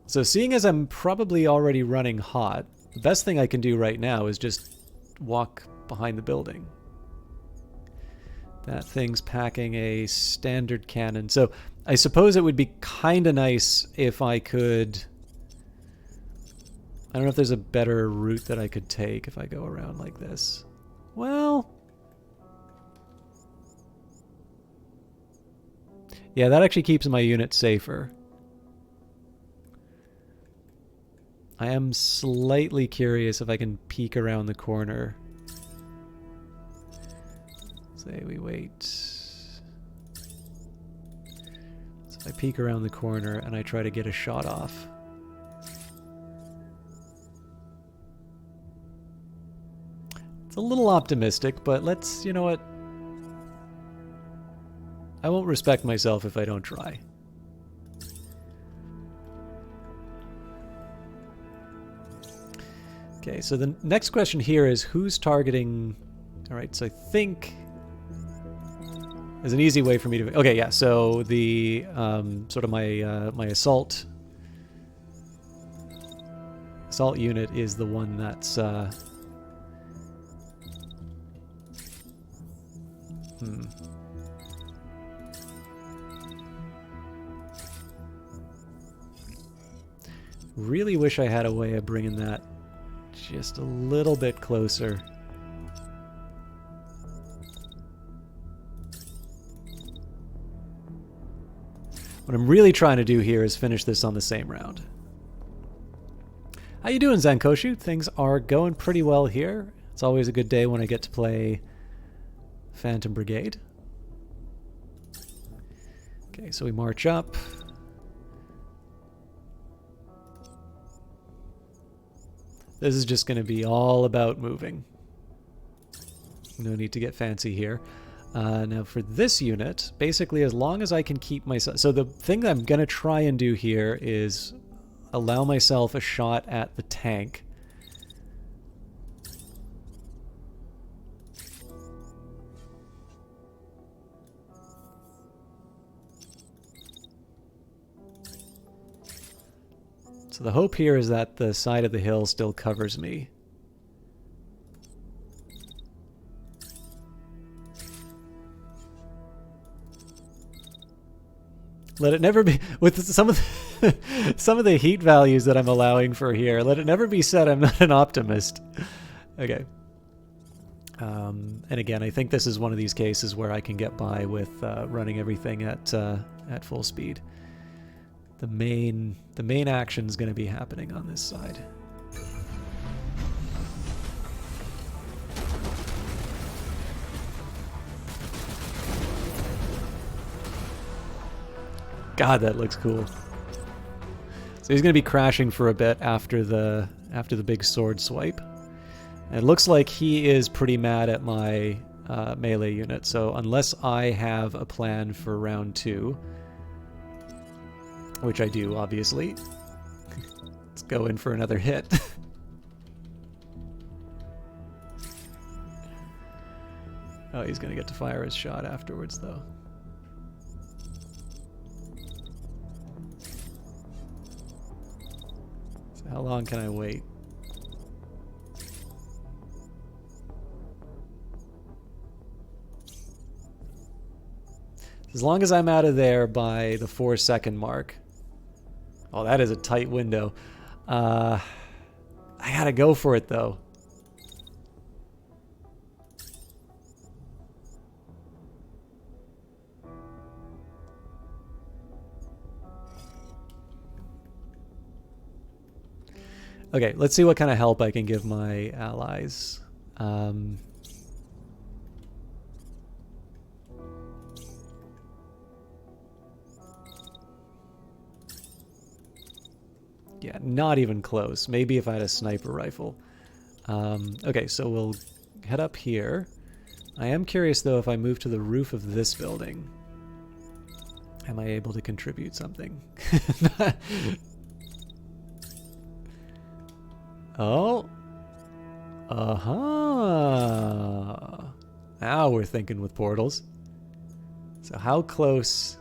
So seeing as I'm probably already running hot, the best thing I can do right now is just walk behind the building. That thing's packing a standard cannon. So I suppose it would be kind of nice if I could... I don't know if there's a better route that I could take if I go around like this. Well... yeah, that actually keeps my unit safer. I am slightly curious if I can peek around the corner. Say we wait. So I peek around the corner and I try to get a shot off. It's a little optimistic, but let's, you know what? I won't respect myself if I don't try. Okay, so the next question here is who's targeting... Alright, so I think there's an easy way for me to... Okay, yeah, so the sort of my assault unit is the one that's really wish I had a way of bringing that just a little bit closer. What I'm really trying to do here is finish this on the same round. How you doing, Zankoshu? Things are going pretty well here. It's always a good day when I get to play Phantom Brigade. Okay, so we march up. This is just going to be all about moving. No need to get fancy here. Now for this unit, basically as long as I can keep myself... So the thing that I'm going to try and do here is allow myself a shot at the tank. So the hope here is that the side of the hill still covers me. Let it never be, with some of the heat values that I'm allowing for here, let it never be said I'm not an optimist. Okay. And again, I think this is one of these cases where I can get by with running everything at full speed. The main action is going to be happening on this side. God, that looks cool. So he's going to be crashing for a bit after the big sword swipe. And it looks like he is pretty mad at my melee unit. So unless I have a plan for round 2, which I do, obviously, let's go in for another hit. Oh, he's going to get to fire his shot afterwards, though. How long can I wait? As long as I'm out of there by the 4-second mark. Oh, that is a tight window. I gotta go for it, though. Okay, let's see what kind of help I can give my allies. Yeah, not even close. Maybe if I had a sniper rifle. Okay, so we'll head up here. I am curious, though, if I move to the roof of this building, am I able to contribute something? Oh. Uh-huh. Now we're thinking with portals. So how close?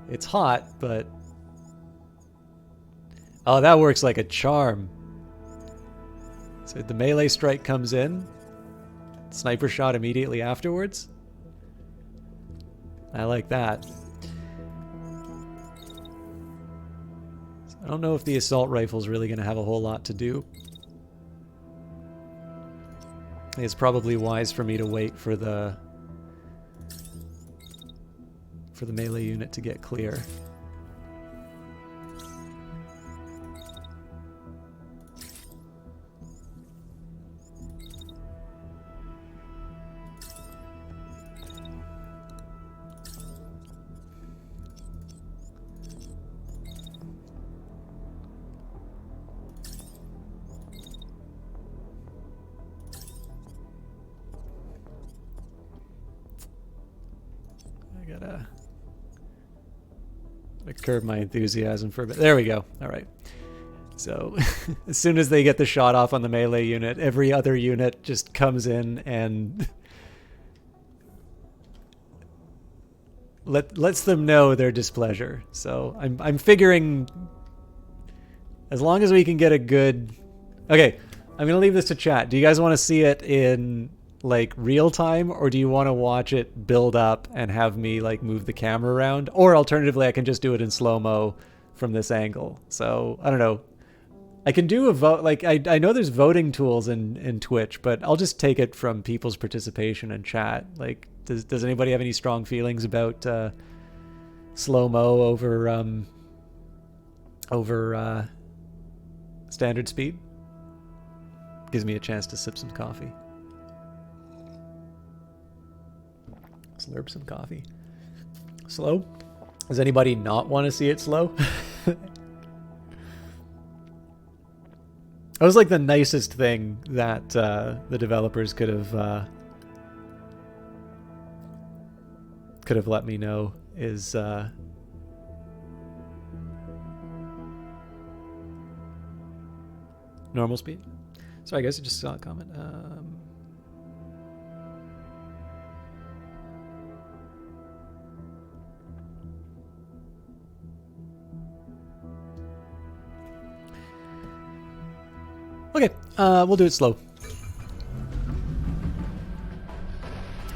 It's hot, but... Oh, that works like a charm. So the melee strike comes in. Sniper shot immediately afterwards. I like that. So I don't know if the assault rifle's really going to have a whole lot to do. It's probably wise for me to wait for the melee unit to get clear. I curb my enthusiasm for a bit. There we go. All right. So as soon as they get the shot off on the melee unit, every other unit just comes in and lets them know their displeasure. So I'm figuring as long as we can get a good... Okay, I'm going to leave this to chat. Do you guys want to see it in like real time, or do you want to watch it build up and have me like move the camera around? Or alternatively, I can just do it in slow-mo from this angle. So I don't know. I can do a vote. Like I know there's voting tools in Twitch, but I'll just take it from people's participation and chat. Like, does anybody have any strong feelings about slow-mo over standard speed? Gives me a chance to sip some coffee. Slurp some coffee. Slow? Does anybody not want to see it slow? That was like the nicest thing that the developers could have let me know is normal speed. Sorry guys, I just saw a comment. Okay, we'll do it slow.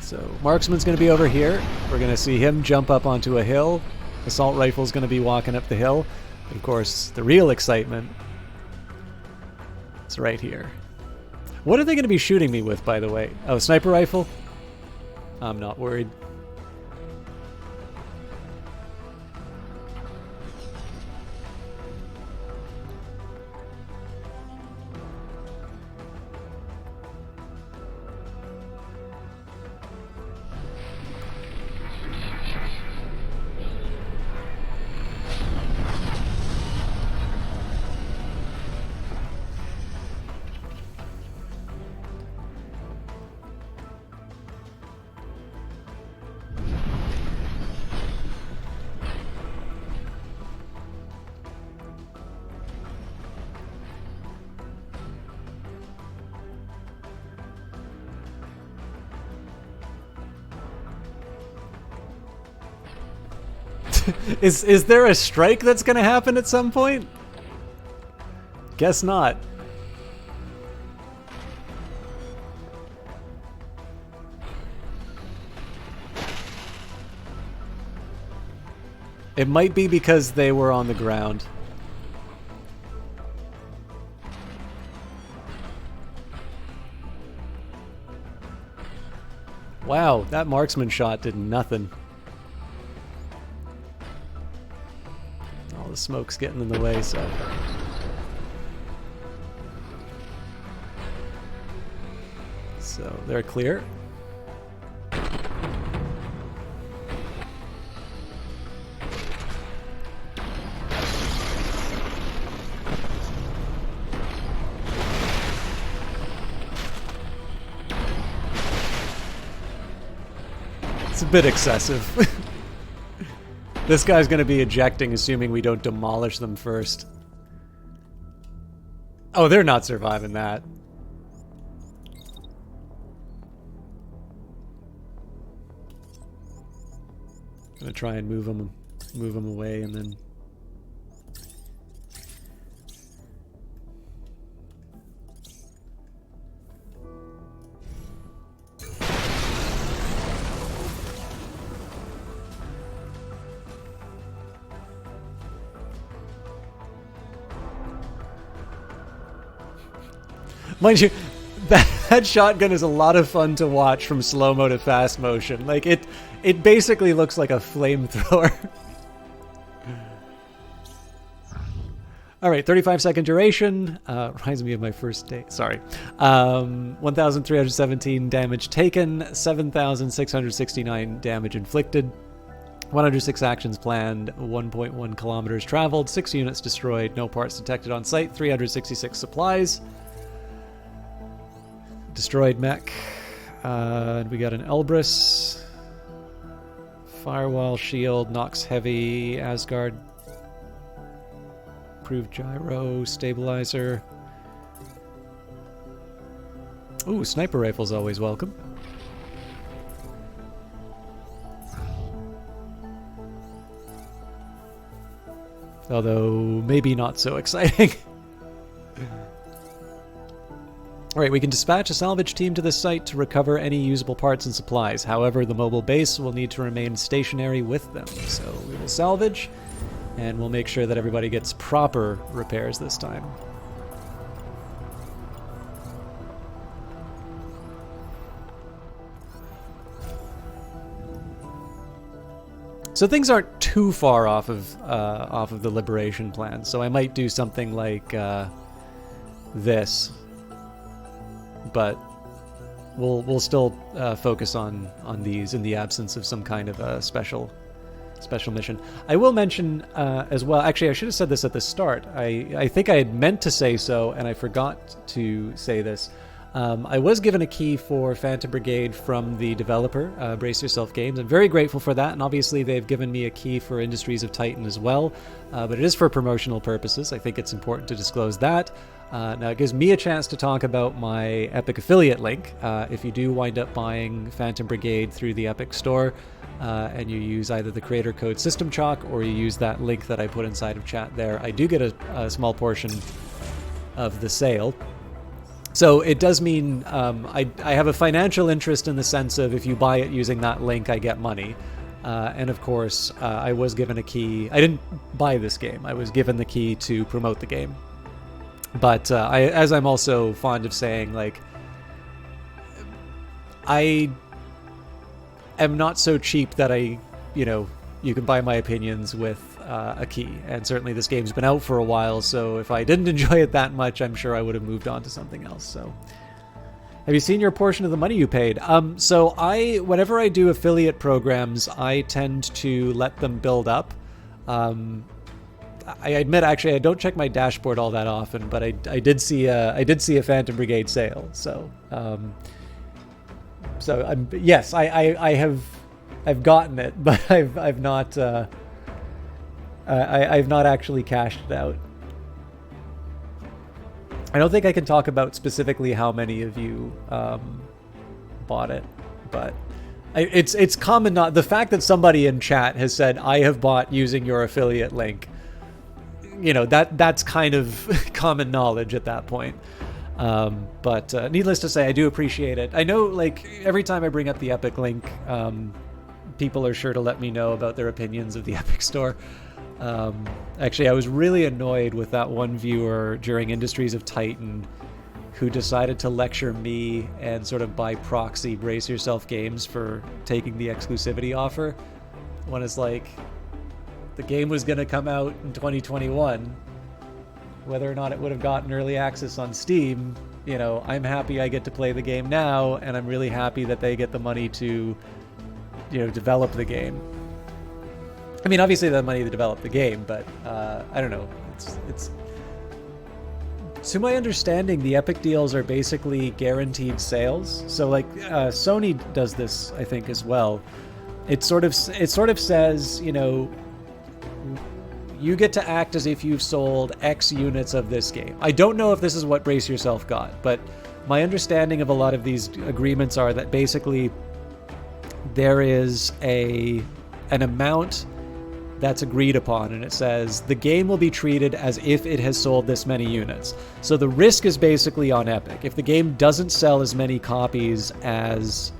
So marksman's going to be over here. We're going to see him jump up onto a hill. Assault rifle's going to be walking up the hill. But of course, the real excitement is right here. What are they going to be shooting me with, by the way? Oh, sniper rifle? I'm not worried. Is there a strike that's going to happen at some point? Guess not. It might be because they were on the ground. Wow, that marksman shot did nothing. All the smoke's getting in the way, so... So they're clear. It's a bit excessive. This guy's going to be ejecting, assuming we don't demolish them first. Oh, they're not surviving that. Gonna try and move them away, and then. Mind you, that shotgun is a lot of fun to watch from slow-mo to fast motion. Like, it basically looks like a flamethrower. Alright, 35-second duration. Reminds me of my first day. Sorry. 1,317 damage taken, 7,669 damage inflicted, 106 actions planned, 1.1 kilometers traveled, 6 units destroyed, no parts detected on site, 366 supplies. Destroyed mech. We got an Elbrus. Firewall shield, Nox heavy, Asgard. Improved gyro, stabilizer. Ooh, sniper rifle's always welcome. Although, maybe not so exciting. Alright, we can dispatch a salvage team to this site to recover any usable parts and supplies. However, the mobile base will need to remain stationary with them. So we will salvage, and we'll make sure that everybody gets proper repairs this time. So things aren't too far off of the liberation plan. So I might do something like this. But we'll still focus on these in the absence of some kind of a special mission. I will mention as well. Actually, I should have said this at the start. I think I had meant to say so, and I forgot to say this. I was given a key for Phantom Brigade from the developer, Brace Yourself Games. I'm very grateful for that, and obviously they've given me a key for Industries of Titan as well. But it is for promotional purposes. I think it's important to disclose that. Now, it gives me a chance to talk about my Epic affiliate link. If you do wind up buying Phantom Brigade through the Epic store, and you use either the creator code SystemChalk or you use that link that I put inside of chat there, I do get a small portion of the sale. So it does mean I have a financial interest in the sense of if you buy it using that link, I get money. And of course, I was given a key. I didn't buy this game. I was given the key to promote the game. But as I'm also fond of saying, like, I am not so cheap that you can buy my opinions with a key. And certainly this game's been out for a while, so if I didn't enjoy it that much, I'm sure I would have moved on to something else. So, have you seen your portion of the money you paid? So whenever I do affiliate programs, I tend to let them build up. I admit, actually, I don't check my dashboard all that often, but I did see a Phantom Brigade sale. So, yes, I've gotten it, but I've not actually cashed it out. I don't think I can talk about specifically how many of you bought it, but it's common. Not the fact that somebody in chat has said I have bought using your affiliate link. That's kind of common knowledge at that point. But needless to say, I do appreciate it. I know, like, every time I bring up the Epic link, people are sure to let me know about their opinions of the Epic Store. Actually, I was really annoyed with that one viewer during Industries of Titan who decided to lecture me and sort of by proxy Brace Yourself Games for taking the exclusivity offer, when it's like, the game was going to come out in 2021. Whether or not it would have gotten early access on Steam you know, I'm happy I get to play the game now, and I'm really happy that they get the money to, you know, develop the game. I mean, obviously they have money to develop the game, but I don't know. It's to my understanding, the Epic deals are basically guaranteed sales. So like Sony does this, I think, as well. It sort of says, you know, you get to act as if you've sold X units of this game. I don't know if this is what Brace Yourself got, but my understanding of a lot of these agreements are that basically there is an amount that's agreed upon, and it says the game will be treated as if it has sold this many units. So the risk is basically on Epic. If the game doesn't sell as many copies as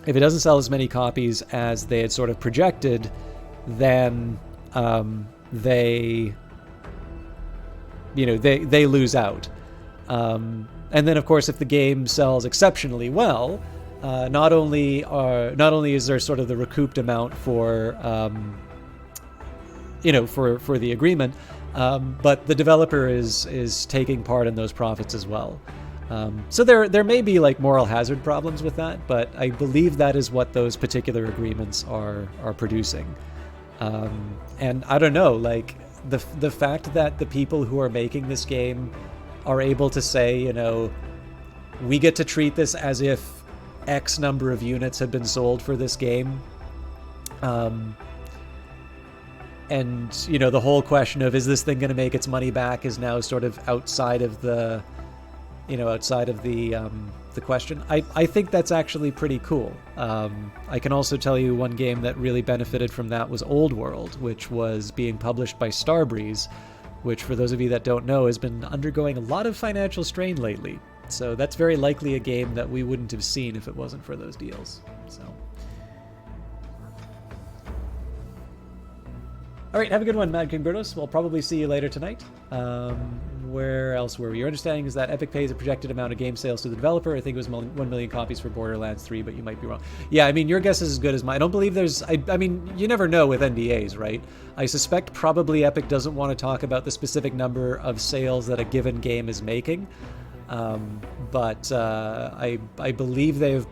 if it doesn't sell as many copies as they had sort of projected, then they lose out. And then, of course, if the game sells exceptionally well, not only is there sort of the recouped amount for for the agreement, but the developer is taking part in those profits as well. So there may be like moral hazard problems with that, but I believe that is what those particular agreements are producing. And I don't know, like the fact that the people who are making this game are able to say, you know, we get to treat this as if X number of units have been sold for this game. And, you know, the whole question of, is this thing going to make its money back, is now sort of outside of the question. I think that's actually pretty cool. I can also tell you one game that really benefited from that was Old World, which was being published by Starbreeze, which, for those of you that don't know, has been undergoing a lot of financial strain lately. So that's very likely a game that we wouldn't have seen if it wasn't for those deals. So, all right, have a good one, Mad King Brutus. We'll probably see you later tonight. Where else were we? Your understanding is that Epic pays a projected amount of game sales to the developer. I think it was 1 million copies for Borderlands 3, but you might be wrong. Yeah, I mean, your guess is as good as mine. I don't believe there's... I mean, you never know with NDAs, right? I suspect probably Epic doesn't want to talk about the specific number of sales that a given game is making. But I believe the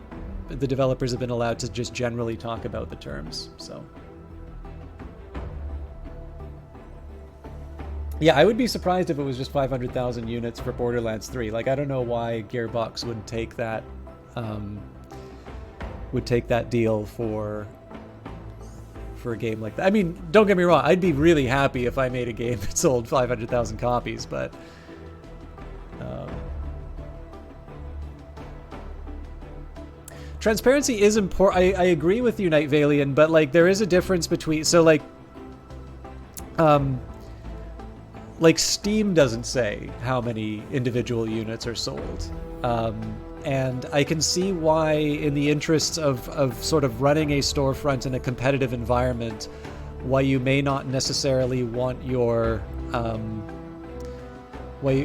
developers have been allowed to just generally talk about the terms, so... Yeah, I would be surprised if it was just 500,000 units for Borderlands 3. Like, I don't know why Gearbox would take that deal for a game like that. I mean, don't get me wrong, I'd be really happy if I made a game that sold 500,000 copies, but transparency is important. I agree with you, Night Valian, but like there is a difference between, so like Steam doesn't say how many individual units are sold. And I can see why, in the interests of sort of running a storefront in a competitive environment, why you may not necessarily want your...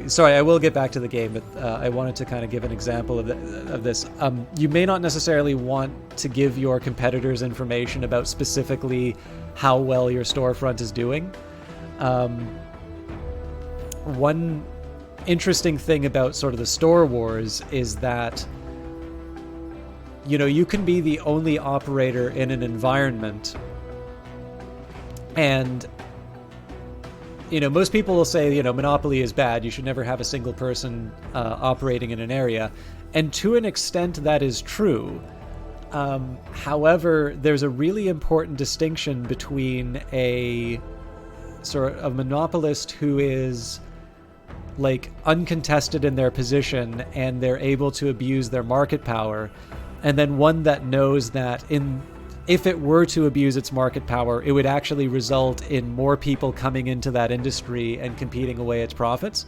sorry, I will get back to the game, but I wanted to kind of give an example of this. You may not necessarily want to give your competitors information about specifically how well your storefront is doing. One interesting thing about sort of the store wars is that, you know, you can be the only operator in an environment, and, you know, most people will say, you know, monopoly is bad, you should never have a single person operating in an area, and to an extent that is true. However, there's a really important distinction between a sort of monopolist who is like uncontested in their position and they're able to abuse their market power, and then one that knows that if it were to abuse its market power, it would actually result in more people coming into that industry and competing away its profits.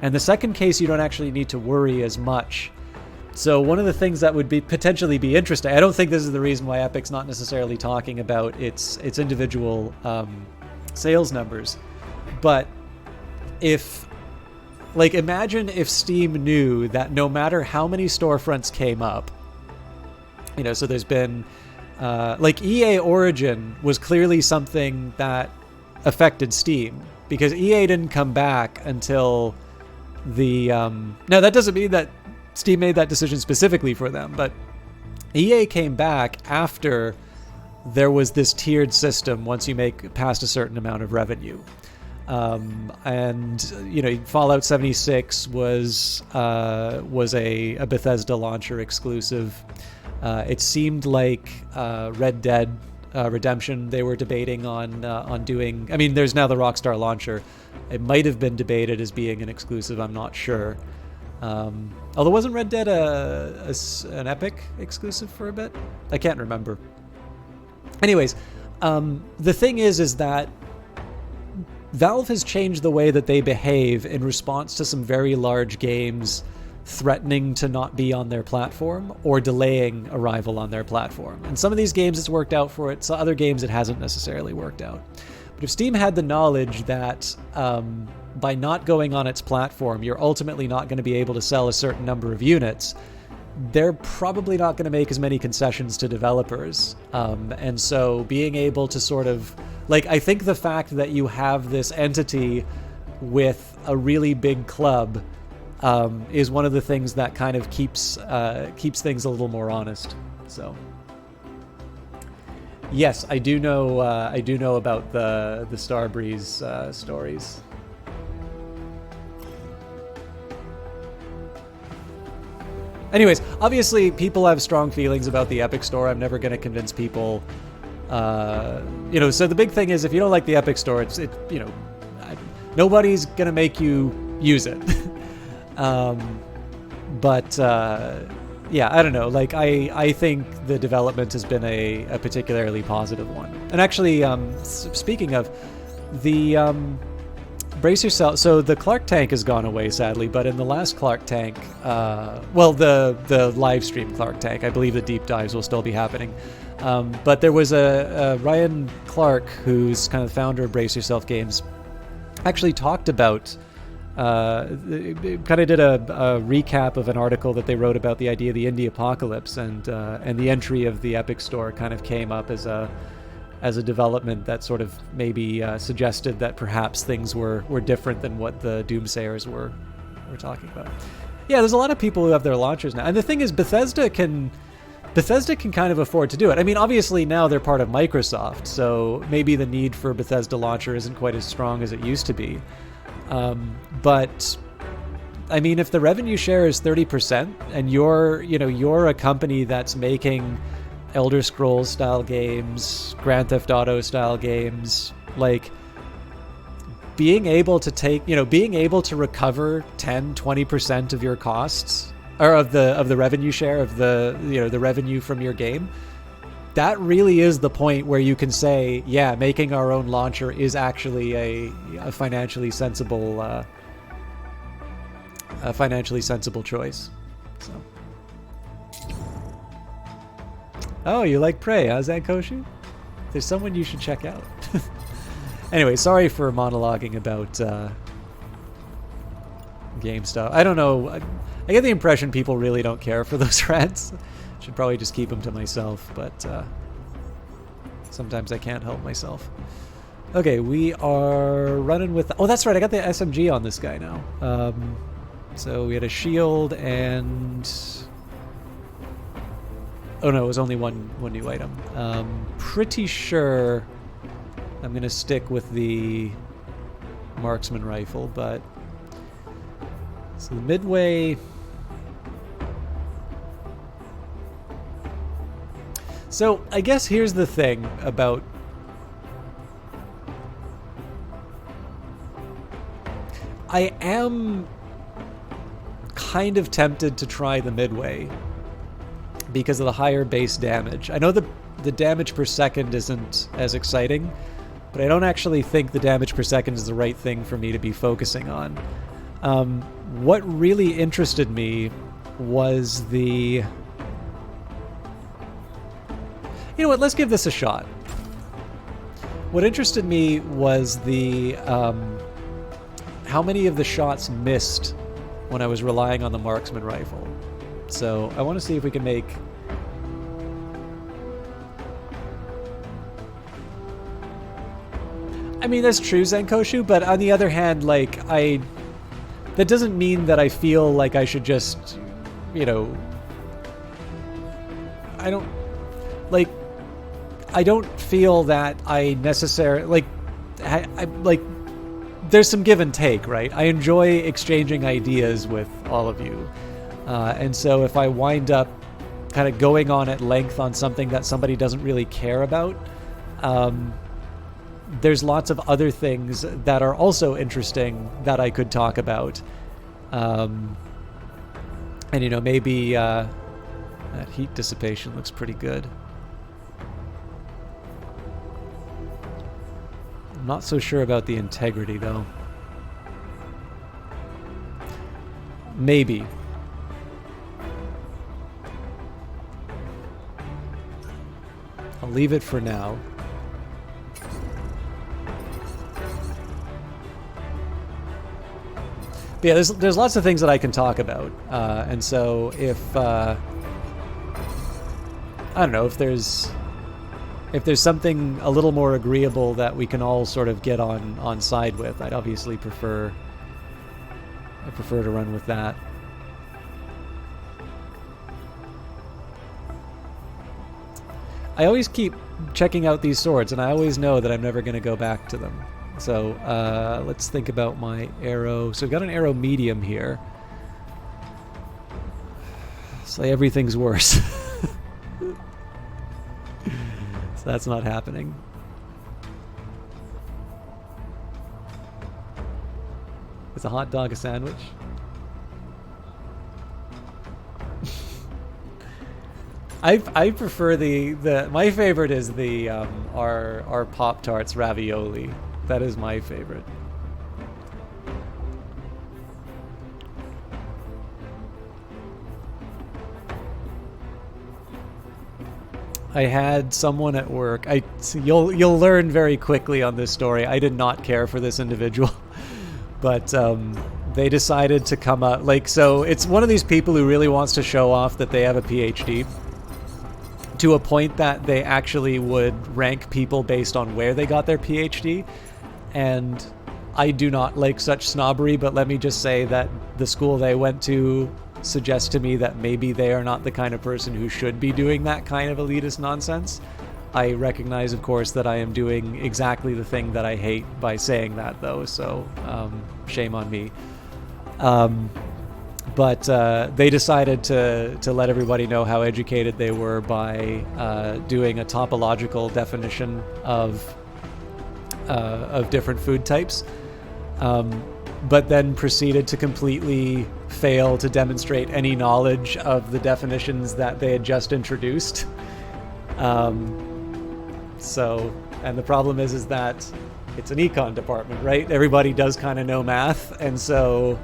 And the second case, you don't actually need to worry as much. So one of the things that would be potentially be interesting, I don't think this is the reason why Epic's not necessarily talking about its individual sales numbers, but imagine if Steam knew that no matter how many storefronts came up, you know, so there's been, EA Origin was clearly something that affected Steam, because EA didn't come back until the now that doesn't mean that Steam made that decision specifically for them, but EA came back after there was this tiered system once you make past a certain amount of revenue. And you know, Fallout 76 was a Bethesda launcher exclusive. It seemed like Red Dead Redemption they were debating on doing. I mean, there's now the Rockstar launcher. It might have been debated as being an exclusive. I'm not sure. Although wasn't Red Dead an Epic exclusive for a bit? I can't remember. Anyways, the thing is that Valve has changed the way that they behave in response to some very large games threatening to not be on their platform or delaying arrival on their platform. And some of these games it's worked out for it, so other games it hasn't necessarily worked out. But if Steam had the knowledge that by not going on its platform, you're ultimately not going to be able to sell a certain number of units, they're probably not going to make as many concessions to developers. And so being able to sort of, like, I think the fact that you have this entity with a really big club is one of the things that kind of keeps things a little more honest. So yes, I do know about the Starbreeze stories. Anyways, obviously people have strong feelings about the Epic Store. I'm never going to convince people. You know, so the big thing is if you don't like the Epic Store, you know, nobody's going to make you use it. But yeah, I don't know. Like, I think the development has been a particularly positive one. And actually, speaking of the brace yourself. So the Clark tank has gone away, sadly. But in the last Clark tank, well, the live stream Clark tank, I believe the deep dives will still be happening. But there was a Ryan Clark, who's kind of the founder of Brace Yourself Games, actually talked about. Kind of did a recap of an article that they wrote about the idea of the indie apocalypse, and the entry of the Epic Store kind of came up as a development that sort of maybe suggested that perhaps things were different than what the doomsayers were talking about. Yeah, there's a lot of people who have their launchers now, and the thing is, Bethesda can kind of afford to do it. I mean, obviously now they're part of Microsoft, so maybe the need for a Bethesda launcher isn't quite as strong as it used to be. But I mean, if the revenue share is 30% and you're a company that's making Elder Scrolls style games, Grand Theft Auto style games, like being able to recover 10-20% of your costs, or of the revenue share of the revenue from your game, that really is the point where you can say, yeah, making our own launcher is actually a financially sensible choice. So. Oh, you like Prey, huh, Zankoshu? There's someone you should check out. Anyway, sorry for monologuing about game stuff. I don't know. I get the impression people really don't care for those rants. Should probably just keep them to myself, but sometimes I can't help myself. Okay, we are running with... Oh, that's right, I got the SMG on this guy now. So we had a shield and... Oh no, it was only one new item. Pretty sure I'm going to stick with the marksman rifle, but... So the midway... So, I guess here's the thing about... I am kind of tempted to try the midway because of the higher base damage. I know the damage per second isn't as exciting, but I don't actually think the damage per second is the right thing for me to be focusing on. What really interested me was the... You know what, let's give this a shot. What interested me was the how many of the shots missed when I was relying on the marksman rifle. So I want to see if we can make... I mean, that's true, Zenkoshu, but on the other hand, like, that doesn't mean that I feel like I should just, you know, I don't feel that I necessarily, like, like, there's some give and take, right? I enjoy exchanging ideas with all of you. And so if I wind up kind of going on at length on something that somebody doesn't really care about, there's lots of other things that are also interesting that I could talk about. And, you know, maybe that heat dissipation looks pretty good. I'm not so sure about the integrity, though. Maybe. I'll leave it for now. But yeah, there's lots of things that I can talk about, and so if I don't know, if there's something a little more agreeable that we can all sort of get on side with, I'd obviously prefer to run with that. I always keep checking out these swords, and I always know that I'm never going to go back to them. So let's think about my arrow. So we've got an arrow medium here. So everything's worse. So that's not happening. Is a hot dog a sandwich? I prefer my favorite is the our Pop-Tarts ravioli. That is my favorite. I had someone at work. You'll learn very quickly on this story. I did not care for this individual, but they decided to come up so it's one of these people who really wants to show off that they have a PhD to a point that they actually would rank people based on where they got their PhD. And I do not like such snobbery, but let me just say that the school they went to suggests to me that maybe they are not the kind of person who should be doing that kind of elitist nonsense. I recognize, of course, that I am doing exactly the thing that I hate by saying that, though, so shame on me. But they decided to let everybody know how educated they were by doing a topological definition of different food types, but then proceeded to completely fail to demonstrate any knowledge of the definitions that they had just introduced. So, and the problem is that it's an econ department, right? Everybody does kind of know math, and so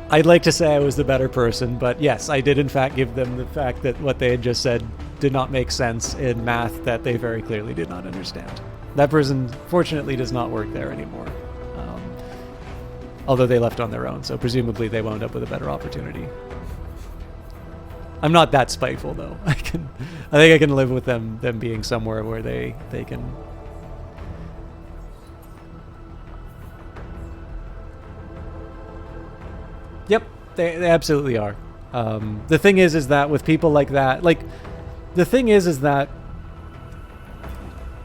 I'd like to say I was the better person, but yes, I did in fact give them the fact that what they had just said did not make sense in math that they very clearly did not understand. That person, fortunately, does not work there anymore. Although they left on their own, so presumably they wound up with a better opportunity. I'm not that spiteful, though. I think I can live with them being somewhere where they can. Yep, they absolutely are. The thing is that with people like that,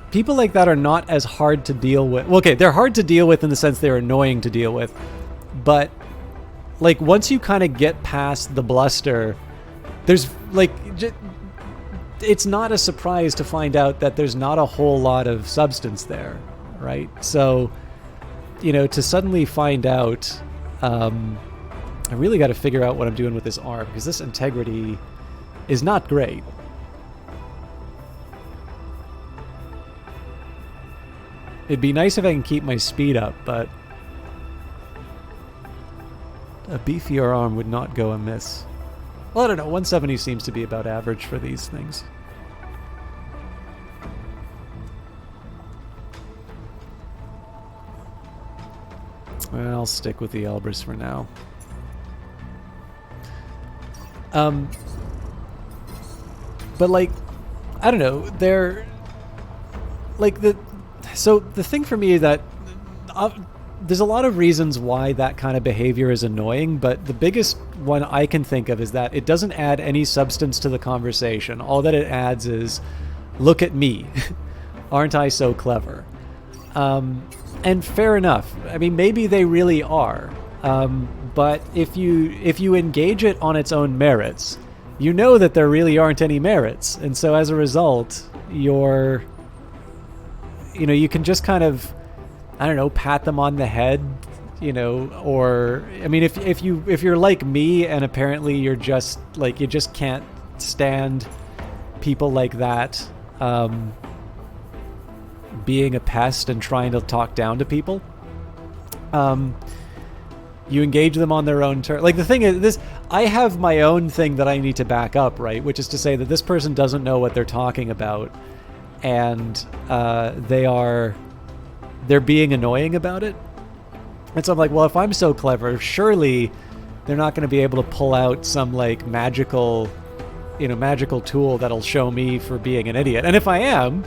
people like that are not as hard to deal with. Well, okay, they're hard to deal with in the sense they're annoying to deal with, but once you kind of get past the bluster, there's it's not a surprise to find out that there's not a whole lot of substance there, right? So, to suddenly find out, I really got to figure out what I'm doing with this arm, because this integrity is not great. It'd be nice if I can keep my speed up, but a beefier arm would not go amiss. Well, I don't know, 170 seems to be about average for these things. Well, I'll stick with the Elbrus for now. But I don't know, they're So the thing for me is that there's a lot of reasons why that kind of behavior is annoying, but the biggest one I can think of is that it doesn't add any substance to the conversation. All that it adds is, look at me. Aren't I so clever? And fair enough. I mean, maybe they really are. But if you engage it on its own merits, you know that there really aren't any merits. And so as a result, you can just kind of, I don't know, pat them on the head, or I mean, if you're like me and apparently you're just like, you just can't stand people like that, being a pest and trying to talk down to people, you engage them on their own terms. Like, the thing is, I have my own thing that I need to back up, right? Which is to say that this person doesn't know what they're talking about, and they're being annoying about it. And so I'm like, well, if I'm so clever, surely they're not going to be able to pull out some like magical tool that'll show me for being an idiot. And if I am,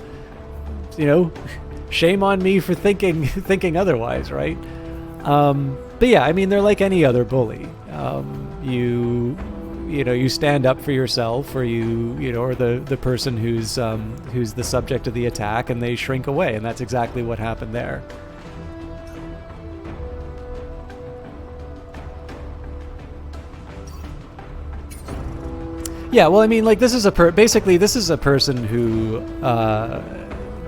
shame on me for thinking otherwise, right? But yeah, I mean, they're like any other bully. You stand up for yourself, or or the person who's the subject of the attack, and they shrink away, and that's exactly what happened there. Yeah, well, I mean, like, this is a person who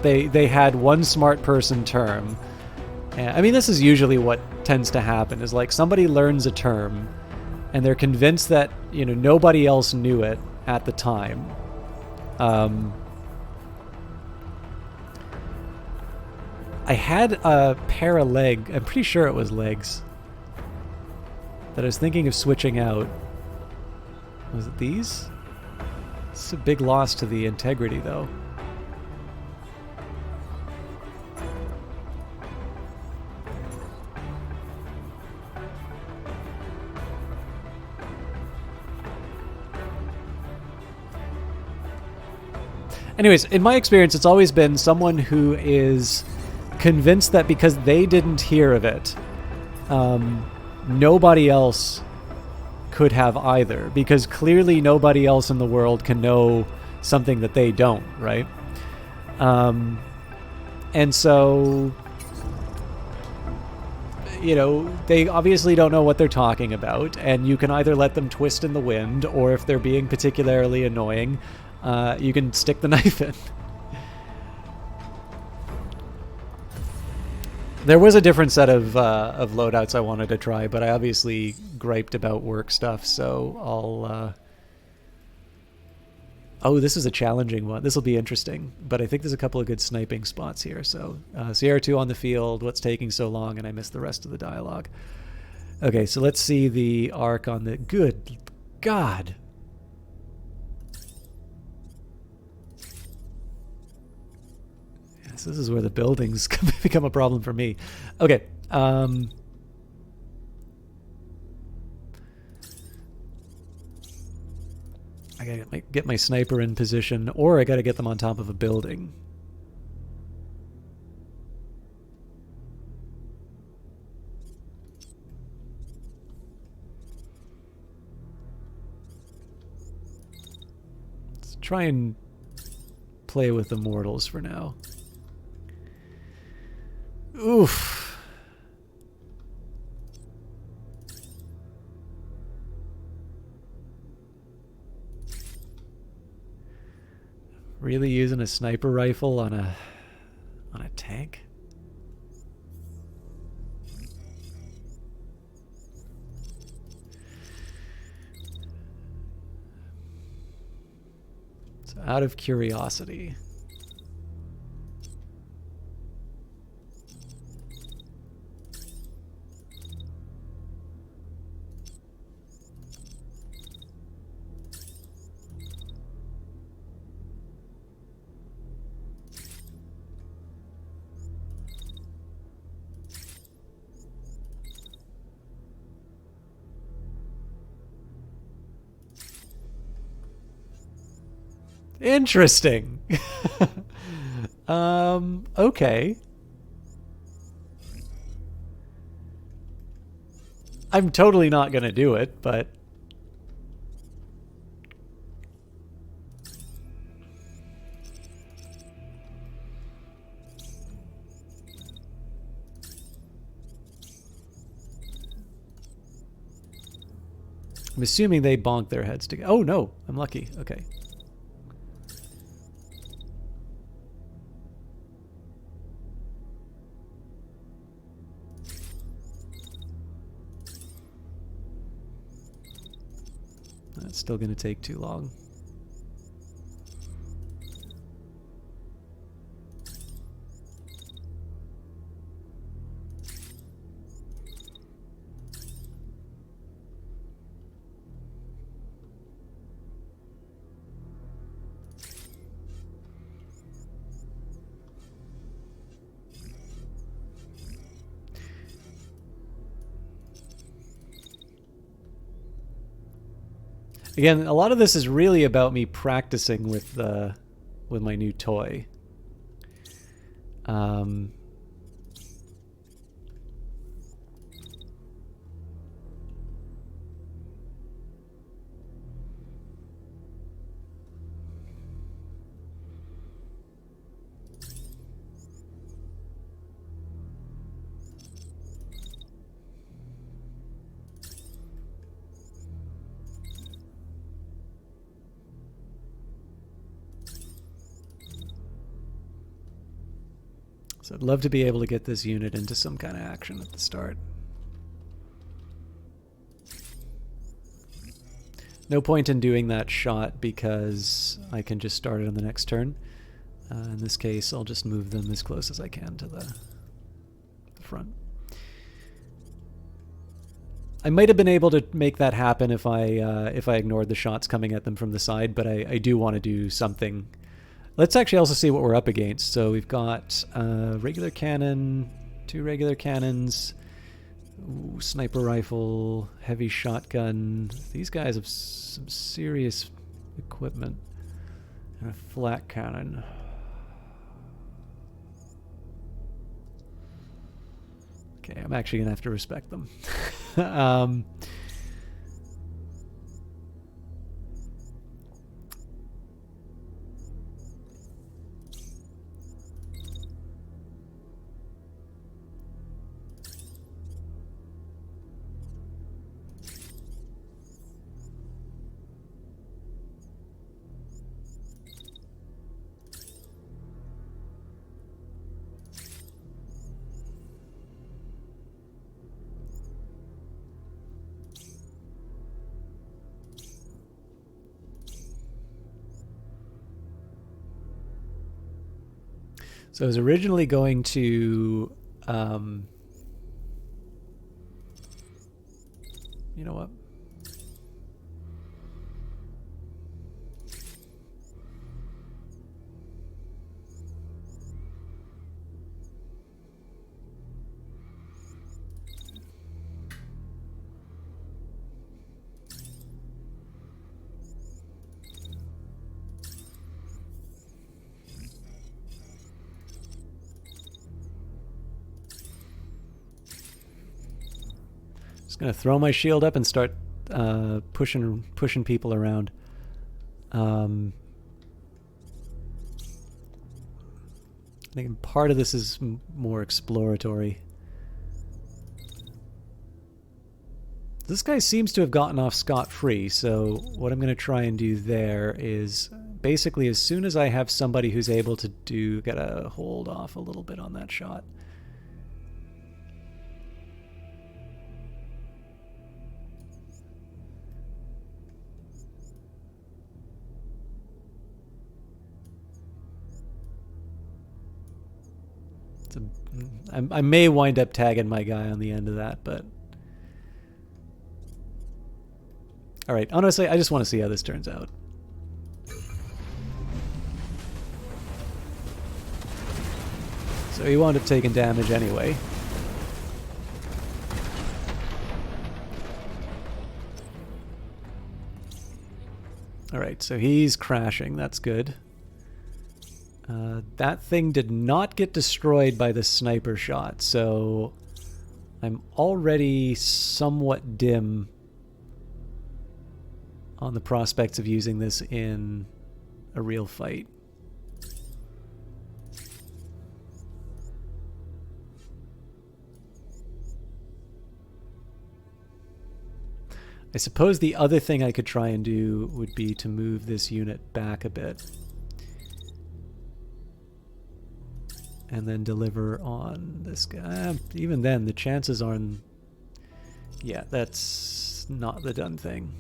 they had one smart person term. I mean, this is usually what tends to happen, is like somebody learns a term and they're convinced that, nobody else knew it at the time. I had a pair of legs, I'm pretty sure it was legs, that I was thinking of switching out. Was it these? It's a big loss to the integrity, though. Anyways, in my experience, it's always been someone who is convinced that because they didn't hear of it, nobody else could have either, because clearly nobody else in the world can know something that they don't, right? And so, they obviously don't know what they're talking about, and you can either let them twist in the wind, or if they're being particularly annoying, you can stick the knife in. There was a different set of loadouts I wanted to try, but I obviously griped about work stuff, so I'll... Oh, this is a challenging one. This will be interesting, but I think there's a couple of good sniping spots here. So, Sierra 2 on the field, what's taking so long, and I missed the rest of the dialogue. Okay, so let's see the arc on the... Good God! This is where the buildings become a problem for me. Okay. I gotta get my sniper in position, or I gotta get them on top of a building. Let's try and play with the mortals for now. Oof. Really using a sniper rifle on a tank? So out of curiosity, interesting. Okay. I'm totally not going to do it, but... I'm assuming they bonk their heads together. Oh, no. I'm lucky. Okay. That's still going to take too long. Again, a lot of this is really about me practicing with my new toy. So I'd love to be able to get this unit into some kind of action at the start. No point in doing that shot because I can just start it on the next turn. In this case, I'll just move them as close as I can to the front. I might have been able to make that happen if I ignored the shots coming at them from the side, but I do want to do something. Let's actually also see what we're up against. So we've got regular cannon, 2 regular cannons, sniper rifle, heavy shotgun. These guys have some serious equipment. And a flat cannon. Okay, I'm actually going to have to respect them. So I was originally going to, you know what? Just gonna throw my shield up and start pushing people around. I think part of this is more exploratory. This guy seems to have gotten off scot-free, so what I'm going to try and do there is basically as soon as I have somebody who's able to gotta hold off a little bit on that shot. I may wind up tagging my guy on the end of that, but... Alright, honestly, I just want to see how this turns out. So he wound up taking damage anyway. Alright, so he's crashing, that's good. That thing did not get destroyed by the sniper shot, so I'm already somewhat dim on the prospects of using this in a real fight. I suppose the other thing I could try and do would be to move this unit back a bit. And then deliver on this guy. Even then, the chances are... Yeah, that's not the done thing.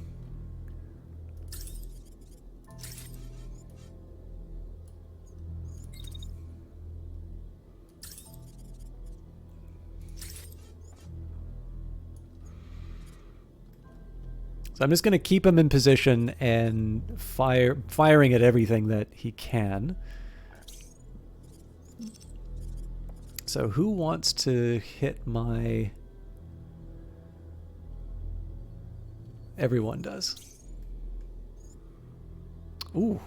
So I'm just going to keep him in position and firing at everything that he can. So who wants to hit my... Everyone does. Ooh,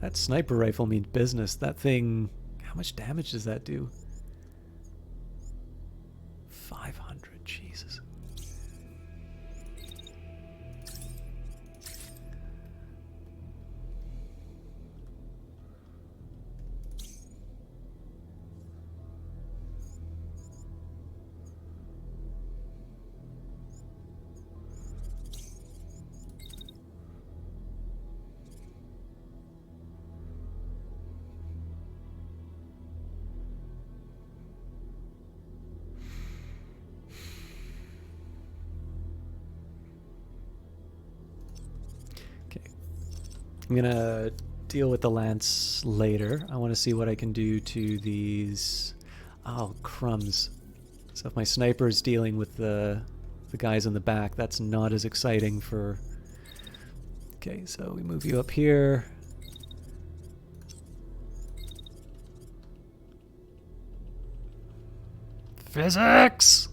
that sniper rifle means business. That thing... How much damage does that do? 500, Jesus. I'm going to deal with the lance later. I want to see what I can do to these... Oh, crumbs. So if my sniper is dealing with the guys in the back, that's not as exciting for... Okay, so we move you up here. Physics!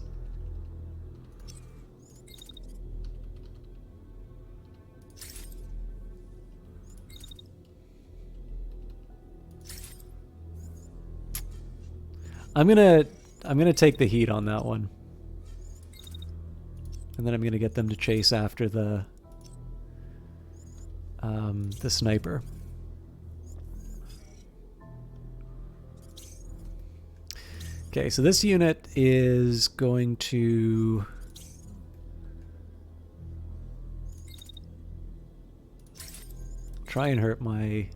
I'm gonna take the heat on that one. And then I'm gonna get them to chase after the sniper. Okay, so this unit is going to try and hurt my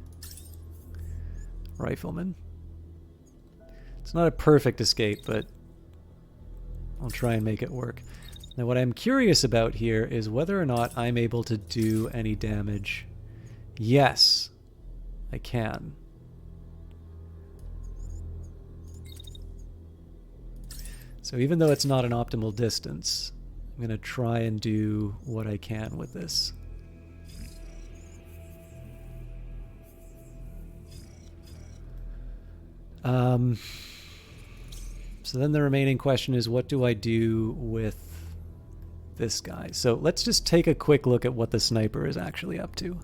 rifleman. It's not a perfect escape, but I'll try and make it work. Now what I'm curious about here is whether or not I'm able to do any damage. Yes, I can. So even though it's not an optimal distance, I'm going to try and do what I can with this. So then the remaining question is, what do I do with this guy? So let's just take a quick look at what the sniper is actually up to.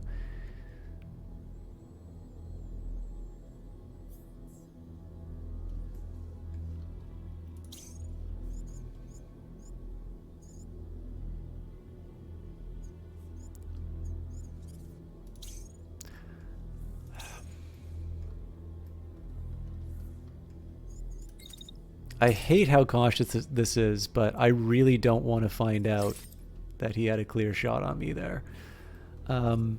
I hate how cautious this is, but I really don't want to find out that he had a clear shot on me there. Now,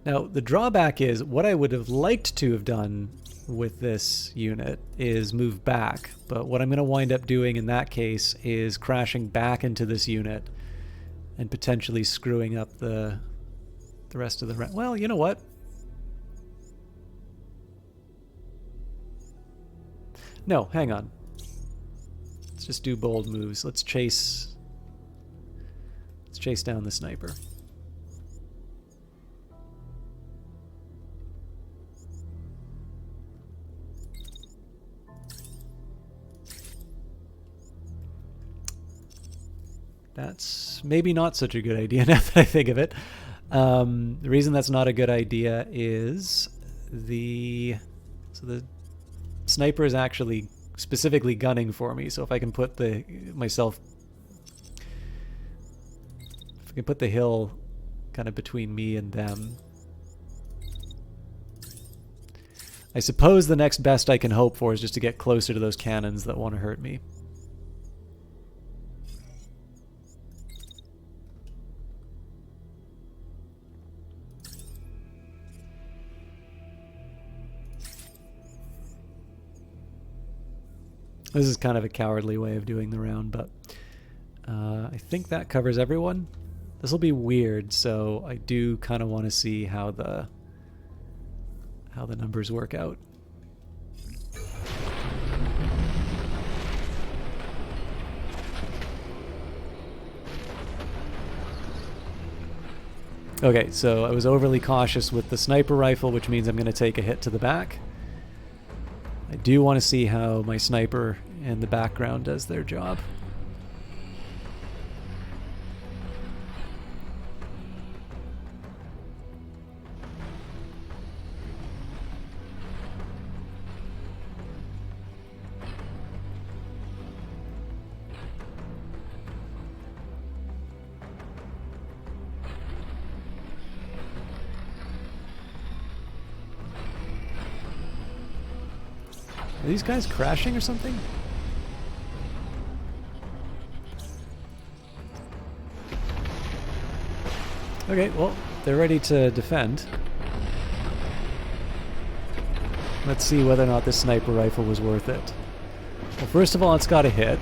the drawback is what I would have liked to have done with this unit is move back, but what I'm going to wind up doing in that case is crashing back into this unit and potentially screwing up the rest of the... Well, you know what? No, hang on. Let's just do bold moves. Let's chase down the sniper. That's maybe not such a good idea now that I think of it. The reason that's not a good idea is the sniper is actually specifically gunning for me. So if I can put the hill kind of between me and them. I suppose the next best I can hope for is just to get closer to those cannons that want to hurt me. This is kind of a cowardly way of doing the round, but I think that covers everyone. This will be weird, so I do kind of want to see how the numbers work out. Okay, so I was overly cautious with the sniper rifle, which means I'm going to take a hit to the back. I do want to see how my sniper in the background does their job. Are these guys crashing or something? Okay, well, they're ready to defend. Let's see whether or not this sniper rifle was worth it. Well, first of all, it's got a hit.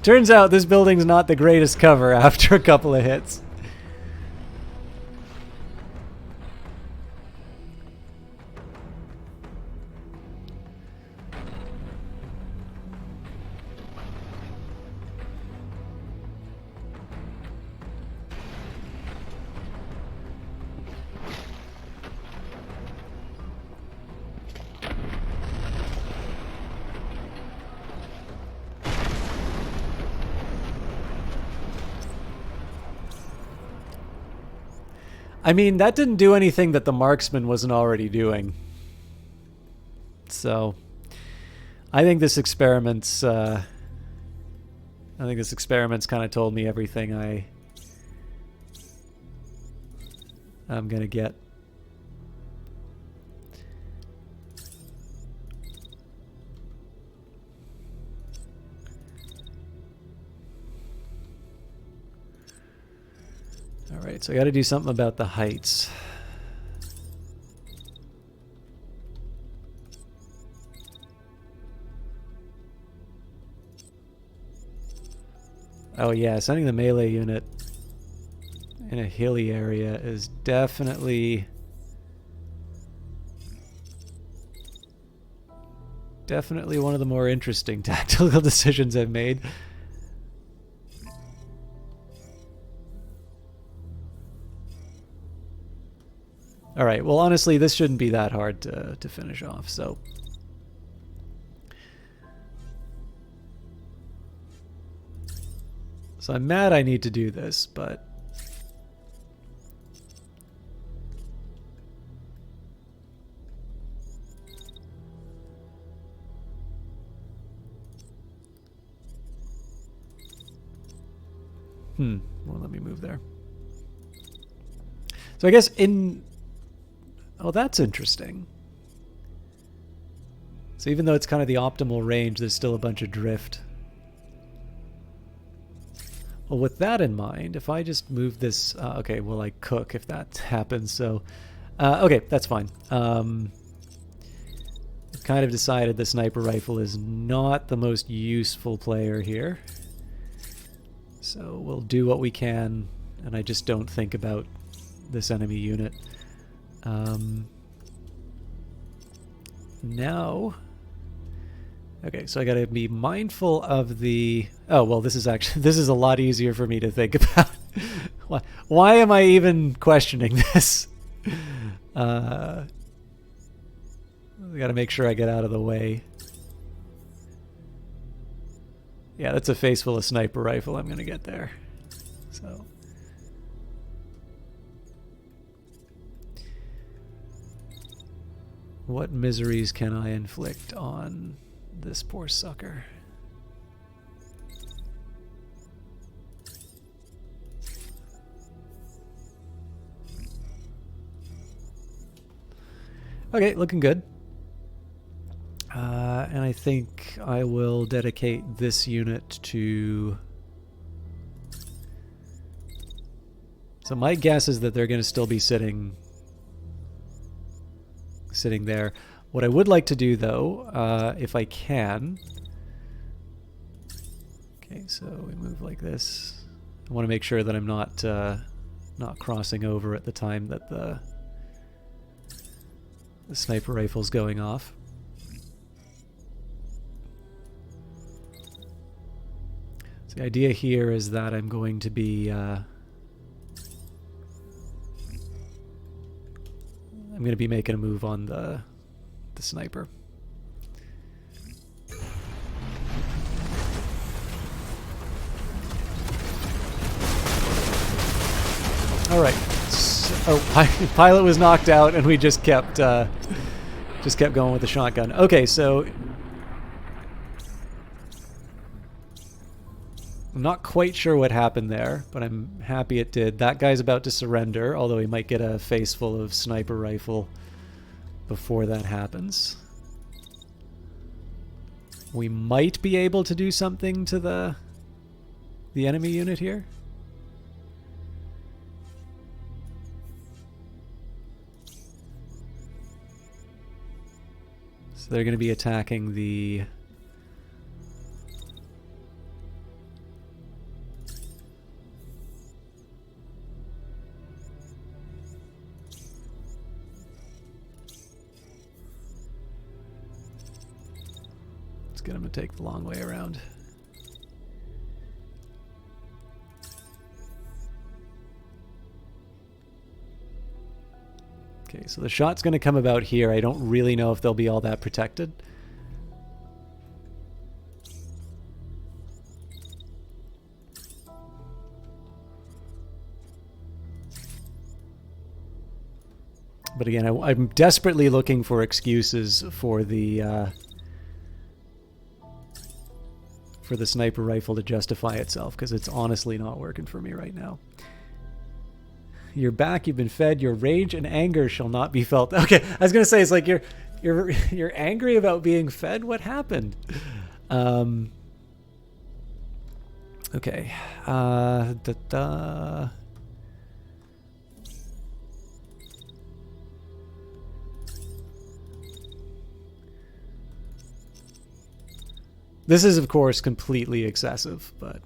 Turns out this building's not the greatest cover after a couple of hits. I mean, that didn't do anything that the marksman wasn't already doing. So, I think this experiment's kind of told me everything I'm gonna get. Alright, so I gotta do something about the heights. Oh yeah, sending the melee unit in a hilly area is definitely one of the more interesting tactical decisions I've made. Alright, well honestly this shouldn't be that hard to finish off, so... So I'm mad I need to do this, but... Well, let me move there. So I guess in... Oh, that's interesting. So even though it's kind of the optimal range, there's still a bunch of drift. Well, with that in mind, if I just move this... okay, well, I cook if that happens, so... okay, that's fine. I've kind of decided the sniper rifle is not the most useful player here. So we'll do what we can, and I just don't think about this enemy unit. Now, Okay, so I got to be mindful of the... Oh, well, this is actually... This is a lot easier for me to think about. Why am I even questioning this? I got to make sure I get out of the way. Yeah, that's a face full of sniper rifle. I'm going to get there. So... What miseries can I inflict on this poor sucker? Okay, looking good. And I think I will dedicate this unit to... So my guess is that they're going to still be sitting there. What I would like to do, though, if I can... Okay, so we move like this. I want to make sure that I'm not crossing over at the time that the sniper rifle's going off. So the idea here is that I'm going to be... I'm going to be making a move on the sniper. All right. So, pilot was knocked out, and we just kept going with the shotgun. Okay, so I'm not quite sure what happened there, but I'm happy it did. That guy's about to surrender, although he might get a face full of sniper rifle before that happens. We might be able to do something to the enemy unit here. So they're going to be attacking the... Let's get them to take the long way around. Okay, so the shot's going to come about here. I don't really know if they'll be all that protected. But again, I'm desperately looking for excuses for the sniper rifle to justify itself, because it's honestly not working for me right now. You're back, you've been fed, your rage and anger shall not be felt. Okay, I was gonna say, it's like you're angry about being fed? What happened? Okay. This is, of course, completely excessive, but...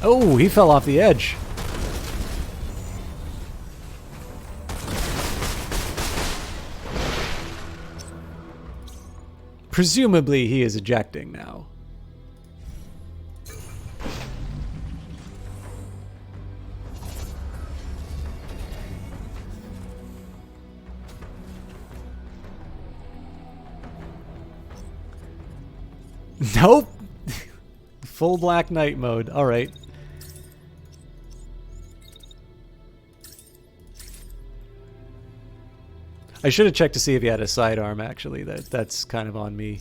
Oh, he fell off the edge. Presumably he is ejecting now. Nope. Full Black Knight mode. All right. I should have checked to see if he had a sidearm, actually. That's kind of on me.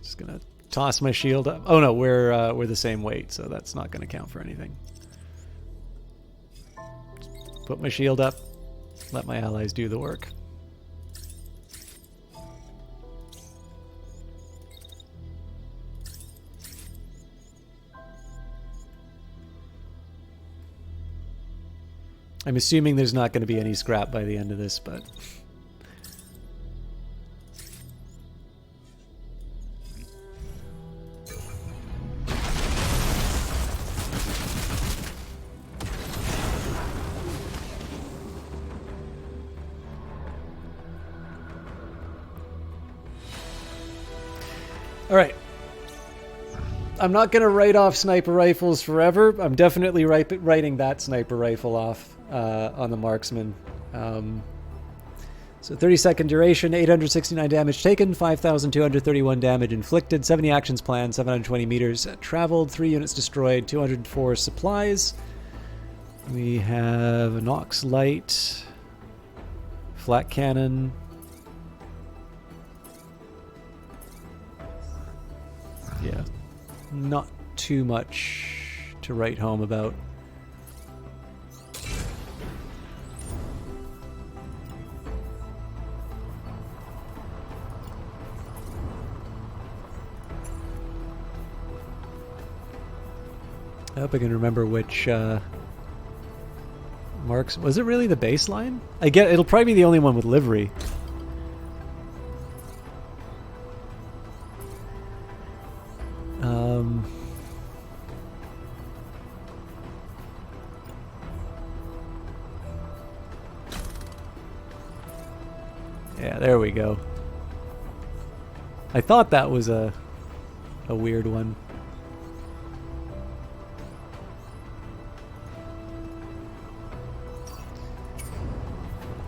Just gonna toss my shield up. Oh no, we're the same weight, so that's not gonna count for anything. Put my shield up. let my allies do the work. I'm assuming there's not going to be any scrap by the end of this, but... Alright. I'm not going to write off sniper rifles forever. I'm definitely writing that sniper rifle off on the marksman. So 30-second duration, 869 damage taken, 5,231 damage inflicted, 70 actions planned, 720 meters traveled, 3 units destroyed, 204 supplies. We have an Nox light, flat cannon. Yeah, not too much to write home about. I hope I can remember which marks. Was it really the baseline? I get it'll probably be the only one with livery. Yeah, there we go. I thought that was a weird one.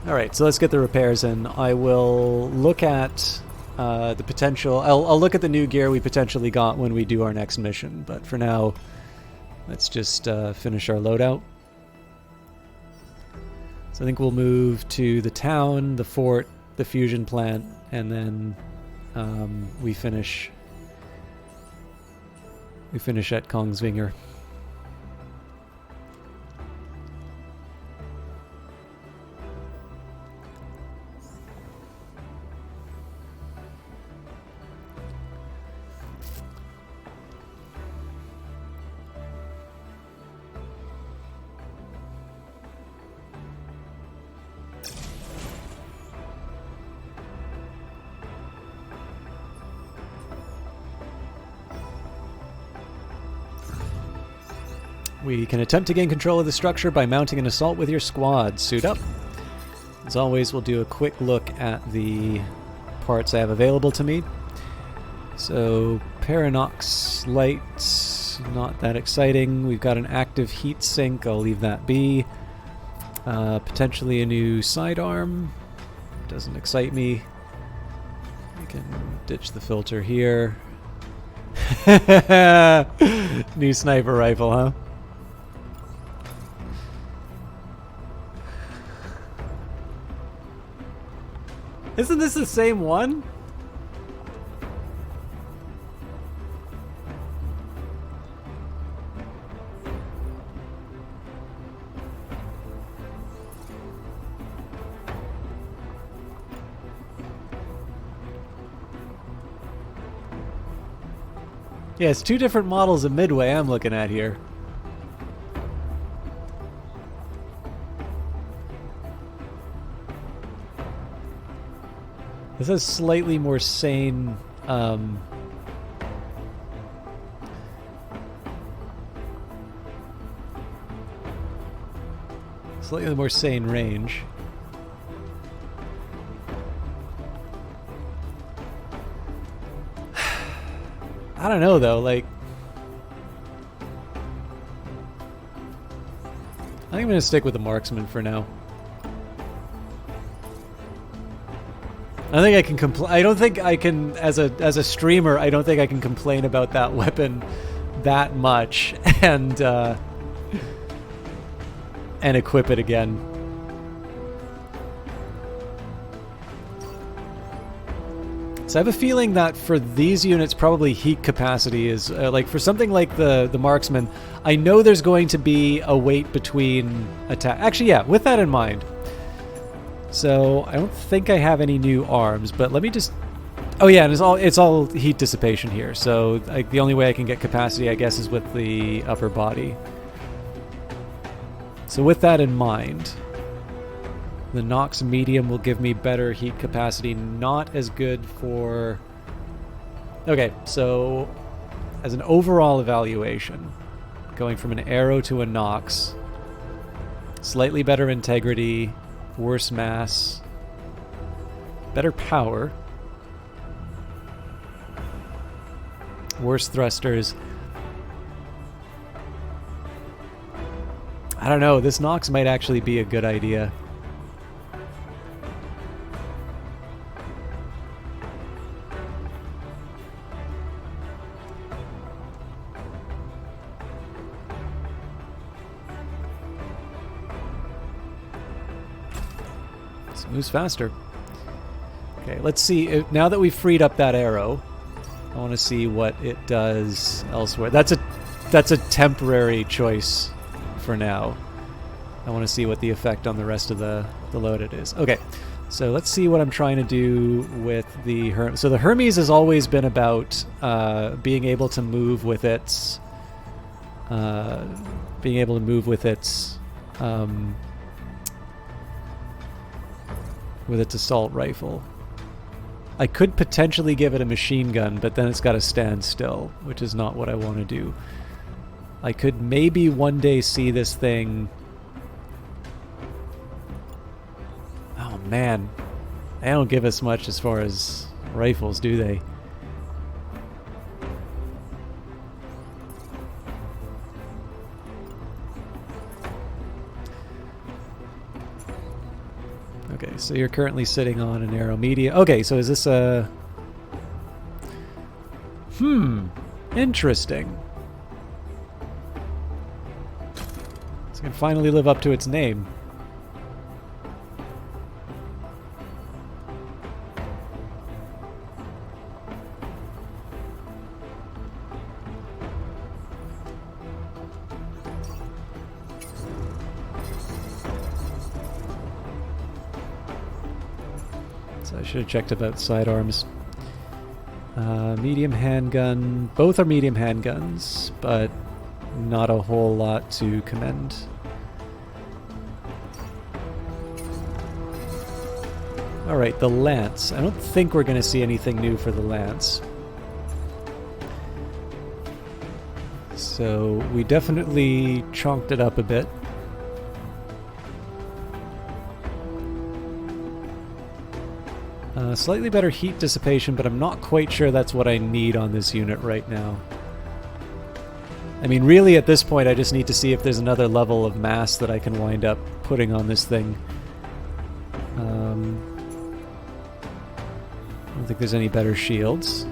Alright, so let's get the repairs in. I will look at the potential... I'll look at the new gear we potentially got when we do our next mission, but for now, let's just finish our loadout. So I think we'll move to the town, the fort, the fusion plant, and then we finish at Kongsvinger. We can attempt to gain control of the structure by mounting an assault with your squad. Suit up. As always, we'll do a quick look at the parts I have available to me. So, Paranox light, not that exciting. We've got an active heat sink, I'll leave that be. Potentially a new sidearm, doesn't excite me. We can ditch the filter here. New sniper rifle, huh? Isn't this the same one? Yeah, it's two different models of Midway I'm looking at here. This is slightly more sane, slightly more sane range. I don't know though, like, I think I'm gonna stick with the marksman for now. I think I can I don't think I can, as a streamer, I don't think I can complain about that weapon that much and equip it again. So I have a feeling that for these units, probably heat capacity is like for something like the marksman. I know there's going to be a wait between attack. Actually, yeah. With that in mind, So I don't think I have any new arms, but let me just... Oh yeah, and it's all heat dissipation here. So the only way I can get capacity, I guess, is with the upper body. So with that in mind, the Nox medium will give me better heat capacity, not as good for... Okay, so as an overall evaluation, going from an Aero to a Nox, slightly better integrity, worse mass, better power, worse thrusters. I don't know, this Nox might actually be a good idea. This moves faster. Okay, let's see. Now that we've freed up that arrow, I want to see what it does elsewhere. That's a temporary choice for now. I want to see what the effect on the rest of the loaded is. Okay, so let's see what I'm trying to do with the Hermes. So the Hermes has always been about being able to move with its assault rifle. I could potentially give it a machine gun, but then it's got to stand still, which is not what I want to do. I could maybe one day see this thing... Oh man, they don't give us much as far as rifles, do they? Okay, so you're currently sitting on an Aero Media. Okay, so is this a... Interesting. It's going to finally live up to its name. So I should have checked about sidearms. Medium handgun. Both are medium handguns, but not a whole lot to commend. Alright, the Lance. I don't think we're going to see anything new for the Lance. So we definitely chonked it up a bit. Slightly better heat dissipation, but I'm not quite sure that's what I need on this unit right now. I mean, really at this point I just need to see if there's another level of mass that I can wind up putting on this thing. I don't think there's any better shields.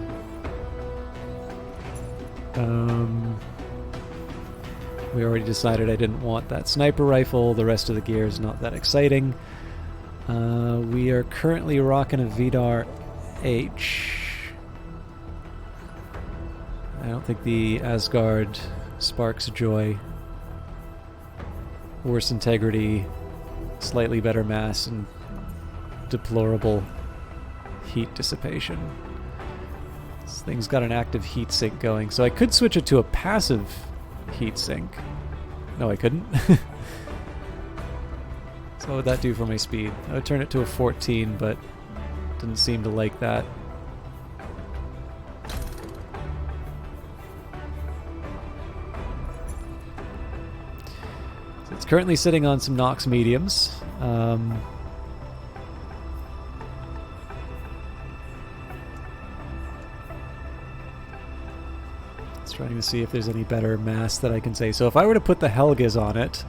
We already decided I didn't want that sniper rifle. The rest of the gear is not that exciting. We are currently rocking a Vidar H. I don't think the Asgard sparks joy. Worse integrity, slightly better mass, and deplorable heat dissipation. This thing's got an active heat sink going, so I could switch it to a passive heat sink. No, I couldn't. So what would that do for my speed? I would turn it to a 14, but didn't seem to like that. So it's currently sitting on some Nox mediums. It's trying to see if there's any better mass that I can say. So if I were to put the Helgas on it,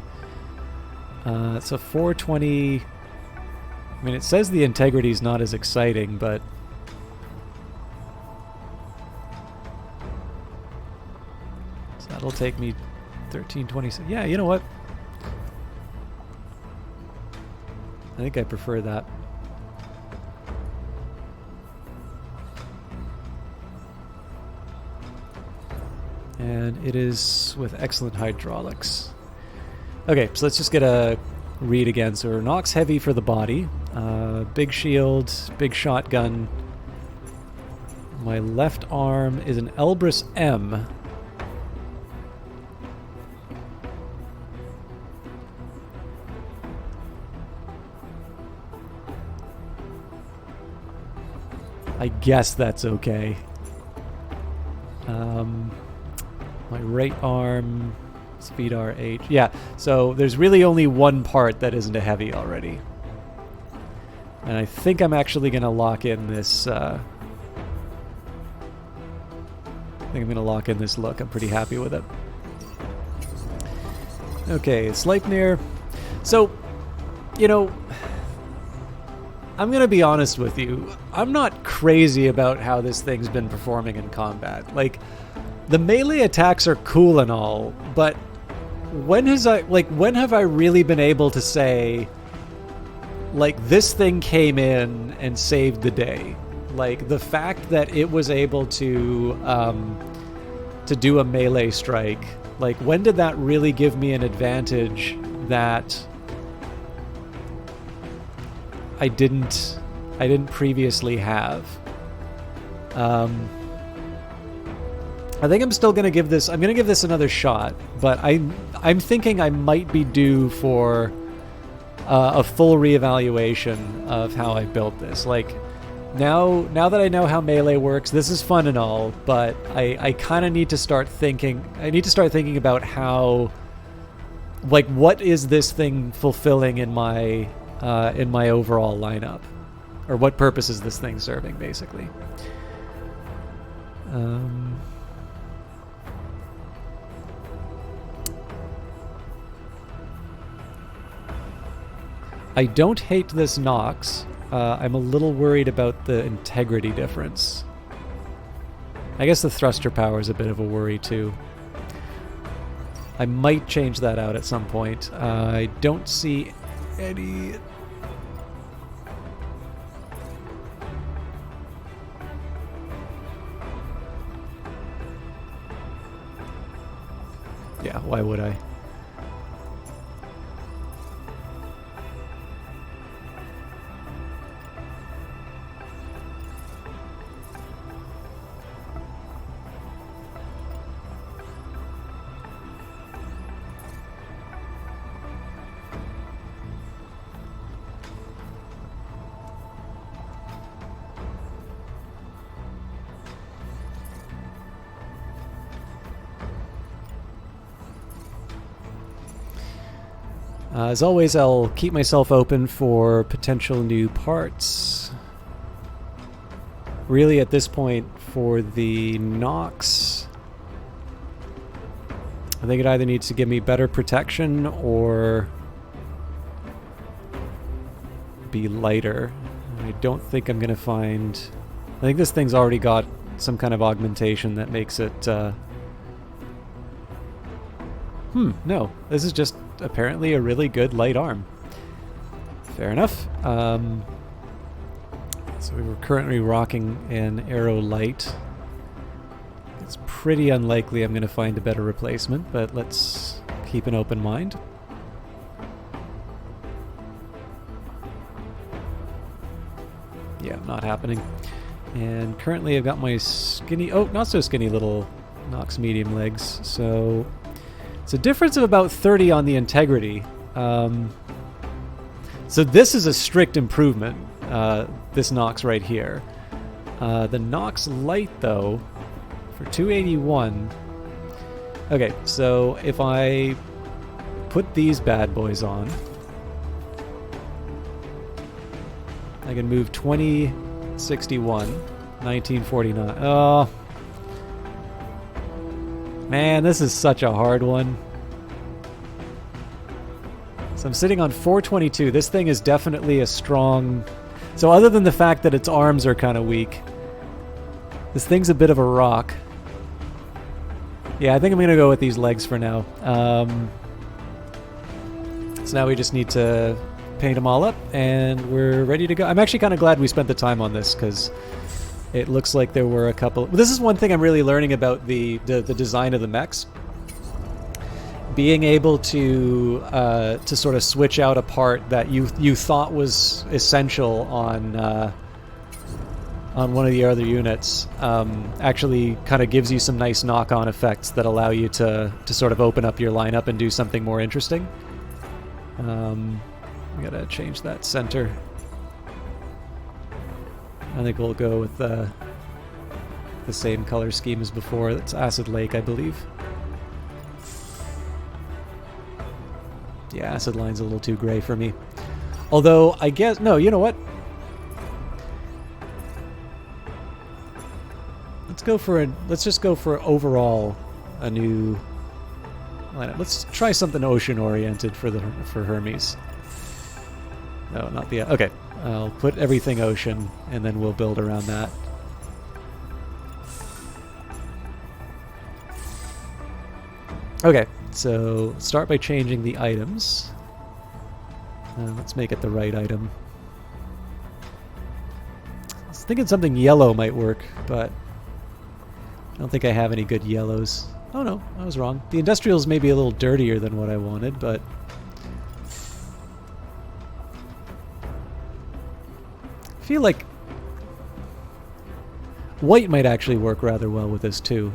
it's a 420. I mean, it says the integrity is not as exciting, but so that'll take me 1320. Yeah, you know what? I think I prefer that. And it is with excellent hydraulics. Okay, so let's just get a read again. So Nox heavy for the body. Big shield, big shotgun. My left arm is an Elbrus M. I guess that's okay. My right arm, speed RH. Yeah, so there's really only one part that isn't a heavy already. And I think I'm actually going to lock in this... I think I'm going to lock in this look. I'm pretty happy with it. Okay, Sleipnir. So, you know... I'm going to be honest with you. I'm not crazy about how this thing's been performing in combat. Like, the melee attacks are cool and all, but when have I really been able to say, like, this thing came in and saved the day? Like, the fact that it was able to do a melee strike, like, when did that really give me an advantage that I didn't previously have? I think I'm still gonna give this. I'm gonna give this another shot, but I'm thinking I might be due for a full reevaluation of how I built this. Like now that I know how melee works, this is fun and all, but I kind of need to start thinking. I need to start thinking about how, like, what is this thing fulfilling in my overall lineup, or what purpose is this thing serving, basically. I don't hate this Nox. I'm a little worried about the integrity difference. I guess the thruster power is a bit of a worry too. I might change that out at some point. I don't see any... Yeah, why would I? As always, I'll keep myself open for potential new parts. Really, at this point, for the Nox, I think it either needs to give me better protection or be lighter. I don't think I'm going to find... I think this thing's already got some kind of augmentation that makes it... no. This is just apparently a really good light arm. Fair enough. So we were currently rocking an Arrow Light. It's pretty unlikely I'm going to find a better replacement, but let's keep an open mind. Yeah, not happening. And currently I've got my skinny... Oh, not so skinny little Nox medium legs, so... It's a difference of about 30 on the integrity. So this is a strict improvement, this Nox right here. The Nox Light, though, for 281... Okay, so if I put these bad boys on, I can move 2061, 1949. Oh... Man, this is such a hard one. So I'm sitting on 422. This thing is definitely a strong... So other than the fact that its arms are kind of weak, this thing's a bit of a rock. Yeah, I think I'm going to go with these legs for now. So now we just need to paint them all up, and we're ready to go. I'm actually kind of glad we spent the time on this, because... It looks like there were a couple... This is one thing I'm really learning about the design of the mechs. being able to sort of switch out a part that you thought was essential on one of the other units actually kind of gives you some nice knock-on effects that allow you to sort of open up your lineup and do something more interesting. We gotta change that center. I think we'll go with the same color scheme as before. It's Acid Lake, I believe. Yeah, Acid Line's a little too gray for me. Although, I guess... No, you know what? Let's just go for overall a new lineup. Let's try something ocean-oriented for Hermes. No, not the... Okay, I'll put everything ocean, and then we'll build around that. Okay, so start by changing the items. Let's make it the right item. I was thinking something yellow might work, but I don't think I have any good yellows. Oh no, I was wrong. The industrials may be a little dirtier than what I wanted, but... I feel like white might actually work rather well with this too.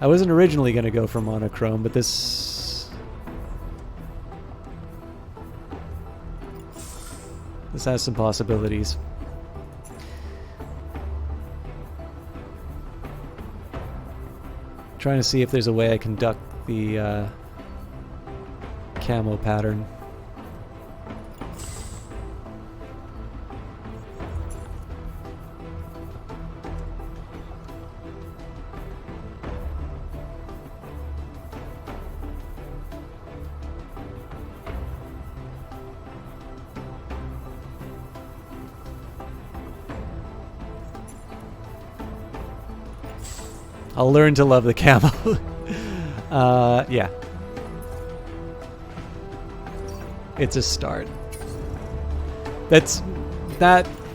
I wasn't originally going to go for monochrome, but this has some possibilities. Trying to see if there's a way I can duck the camo pattern. I'll learn to love the camo. Yeah. It's a start.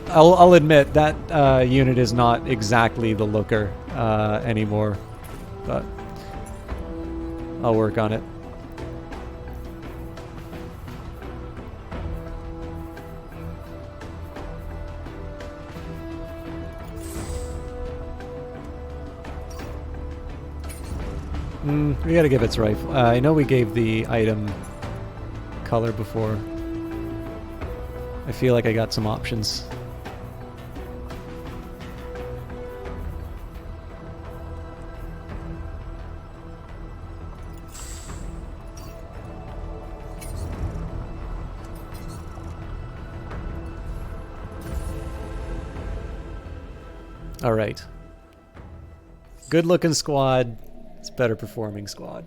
I'll admit that unit is not exactly the looker anymore, but I'll work on it. We gotta give its rifle. I know we gave the item color before. I feel like I got some options. All right. Good looking squad. It's a better performing squad.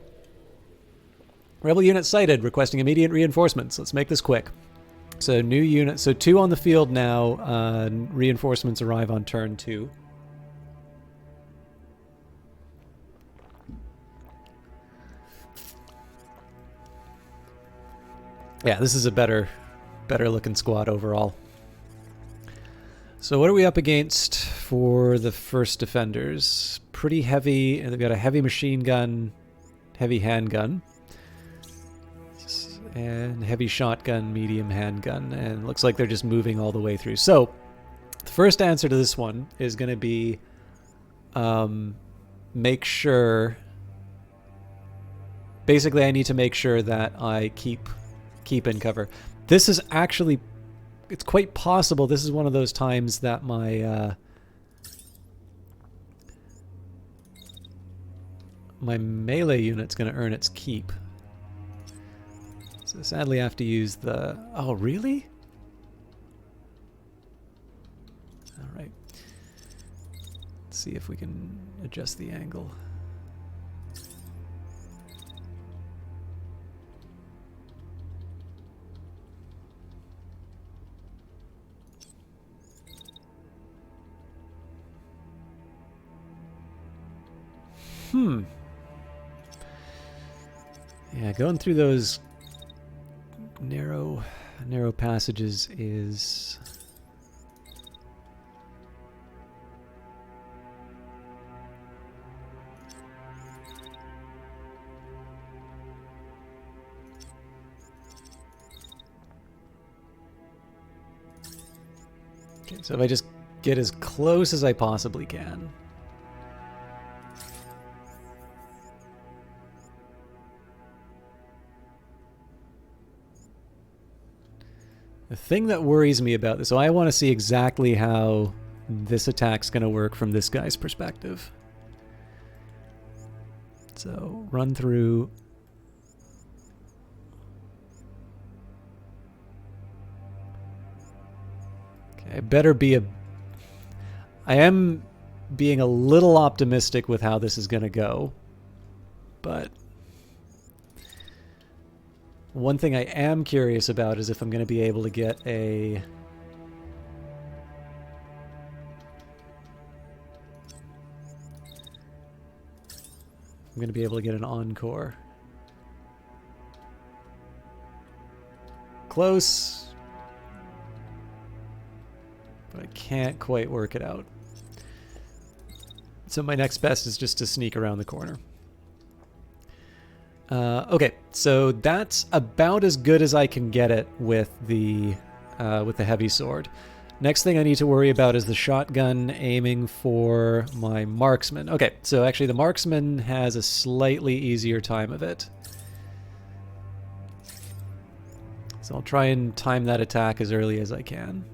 Rebel unit sighted, requesting immediate reinforcements. Let's make this quick. So new unit, so 2 on the field now. Reinforcements arrive on turn 2. Yeah, this is a better looking squad overall. So what are we up against for the first defenders? Pretty heavy, and they've got a heavy machine gun, heavy handgun, and heavy shotgun, medium handgun, and looks like they're just moving all the way through. So the first answer to this one is going to be make sure... Basically, I need to make sure that I keep in cover. This is actually... It's quite possible this is one of those times that my my melee unit's going to earn its keep. So sadly I have to use the... Oh, really? Alright. Let's see if we can adjust the angle. Yeah, going through those narrow narrow passages is... Okay, so if I just get as close as I possibly can. The thing that worries me about this, so I want to see exactly how this attack's going to work from this guy's perspective. So run through. Okay, I better be a... I am being a little optimistic with how this is going to go, but... One thing I am curious about is if I'm going to be able to get a... I'm going to be able to get an encore. Close. But I can't quite work it out. So my next best is just to sneak around the corner. Okay, so that's about as good as I can get it with the heavy sword. Next thing I need to worry about is the shotgun aiming for my marksman. Okay, so actually the marksman has a slightly easier time of it. So I'll try and time that attack as early as I can.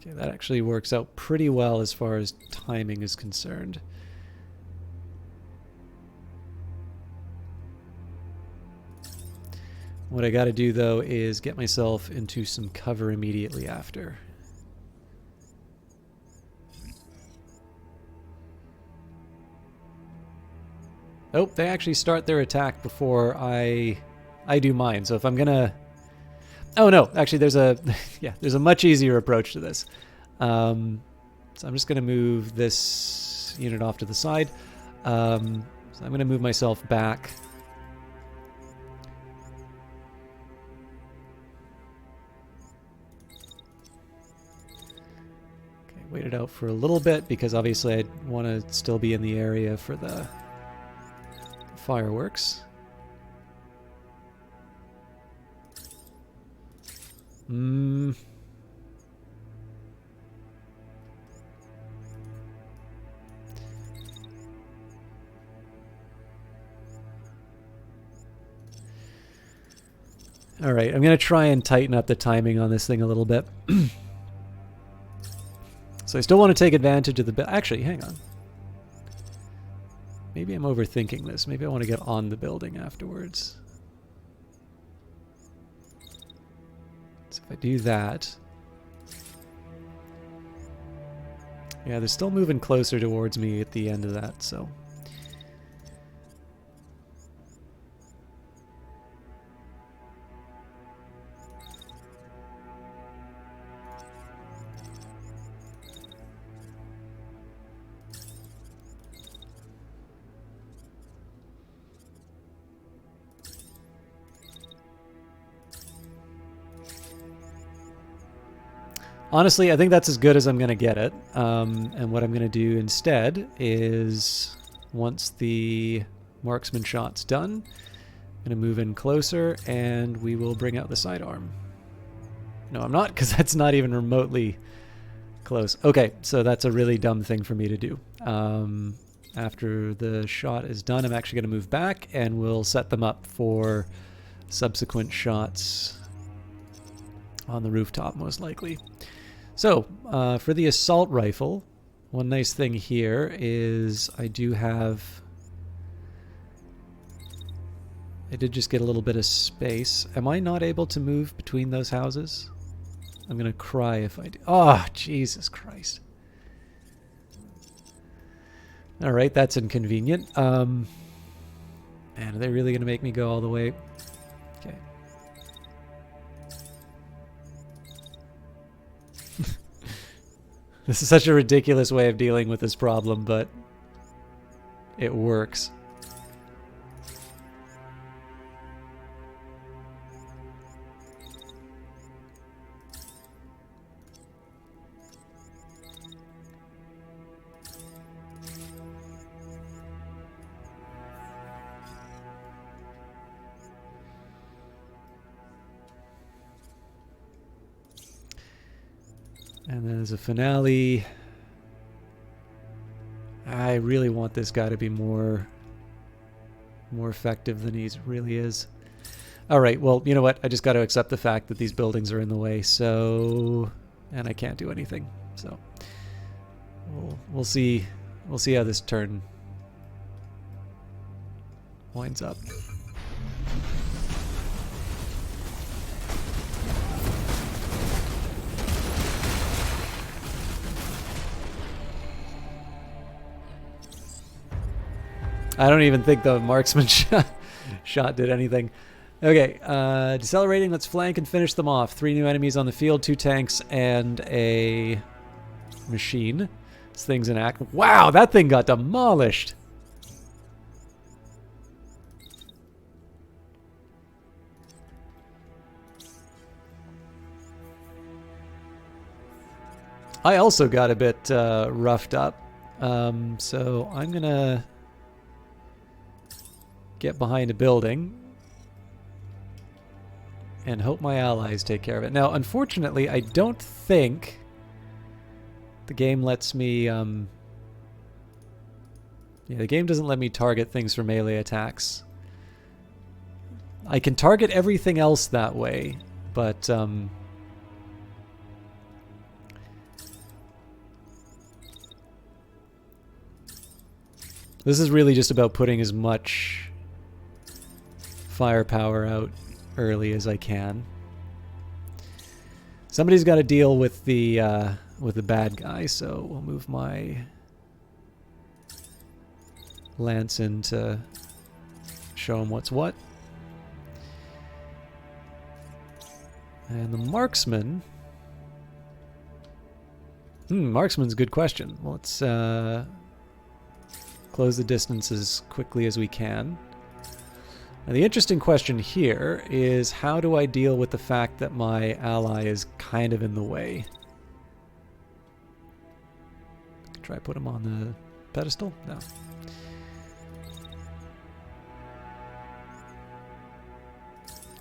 Okay, that actually works out pretty well as far as timing is concerned. What I got to do, though, is get myself into some cover immediately after. Oh, they actually start their attack before I do mine. So if I'm gonna... Oh no, actually there's a there's a much easier approach to this. So I'm just gonna move this unit off to the side. So I'm gonna move myself back. Okay, wait it out for a little bit because obviously I want to still be in the area for the fireworks. All right, I'm going to try and tighten up the timing on this thing a little bit. So I still want to take advantage of the... Actually, hang on. Maybe I'm overthinking this. Maybe I want to get on the building afterwards. So if I do that... Yeah, they're still moving closer towards me at the end of that, so... Honestly, I think that's as good as I'm going to get it. And what I'm going to do instead is, once the marksman shot's done, I'm going to move in closer and we will bring out the sidearm. No, I'm not, because that's not even remotely close. Okay, so that's a really dumb thing for me to do. After the shot is done, I'm actually going to move back and we'll set them up for subsequent shots on the rooftop, most likely. So, for the assault rifle, one nice thing here is I do have... I did just get a little bit of space. Am I not able to move between those houses? I'm going to cry if I do. Oh, Jesus Christ. Alright, that's inconvenient. Man, are they really going to make me go all the way? Okay. This is such a ridiculous way of dealing with this problem, but it works. And then as a finale, I really want this guy to be more effective than he really is. All right, well, you know what? I just got to accept the fact that these buildings are in the way, so, and I can't do anything. So we'll see how this turn winds up. I don't even think the marksman shot did anything. Okay, decelerating. Let's flank and finish them off. 3 new enemies on the field, 2 tanks, and a machine. This thing's in act. Wow, that thing got demolished. I also got a bit roughed up. So I'm going to get behind a building and hope my allies take care of it. Now, unfortunately, I don't think the game lets me... yeah, the game doesn't let me target things for melee attacks. I can target everything else that way, but... this is really just about putting as much firepower out early as I can. Somebody's got to deal with the bad guy, so we'll move my lance in to show him what's what. And the marksman... marksman's a good question. Let's close the distance as quickly as we can. Now, the interesting question here is, how do I deal with the fact that my ally is kind of in the way? Try put him on the pedestal? No.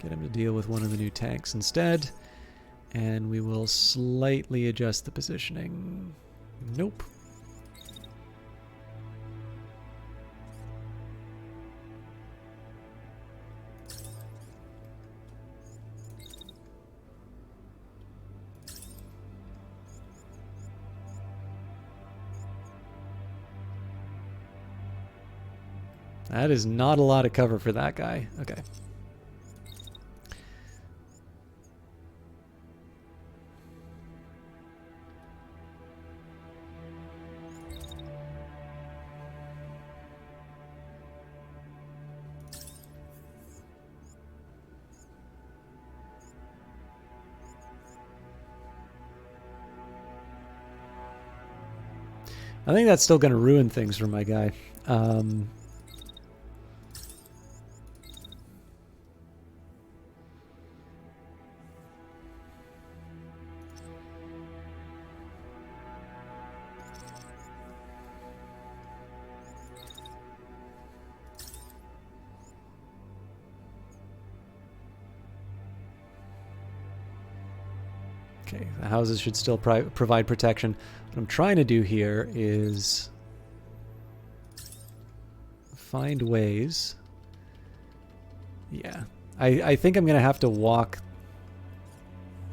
Get him to deal with one of the new tanks instead. And we will slightly adjust the positioning. Nope. That is not a lot of cover for that guy. Okay. I think that's still going to ruin things for my guy. Okay, the houses should still provide protection. What I'm trying to do here is find ways. Yeah, I think I'm going to have to walk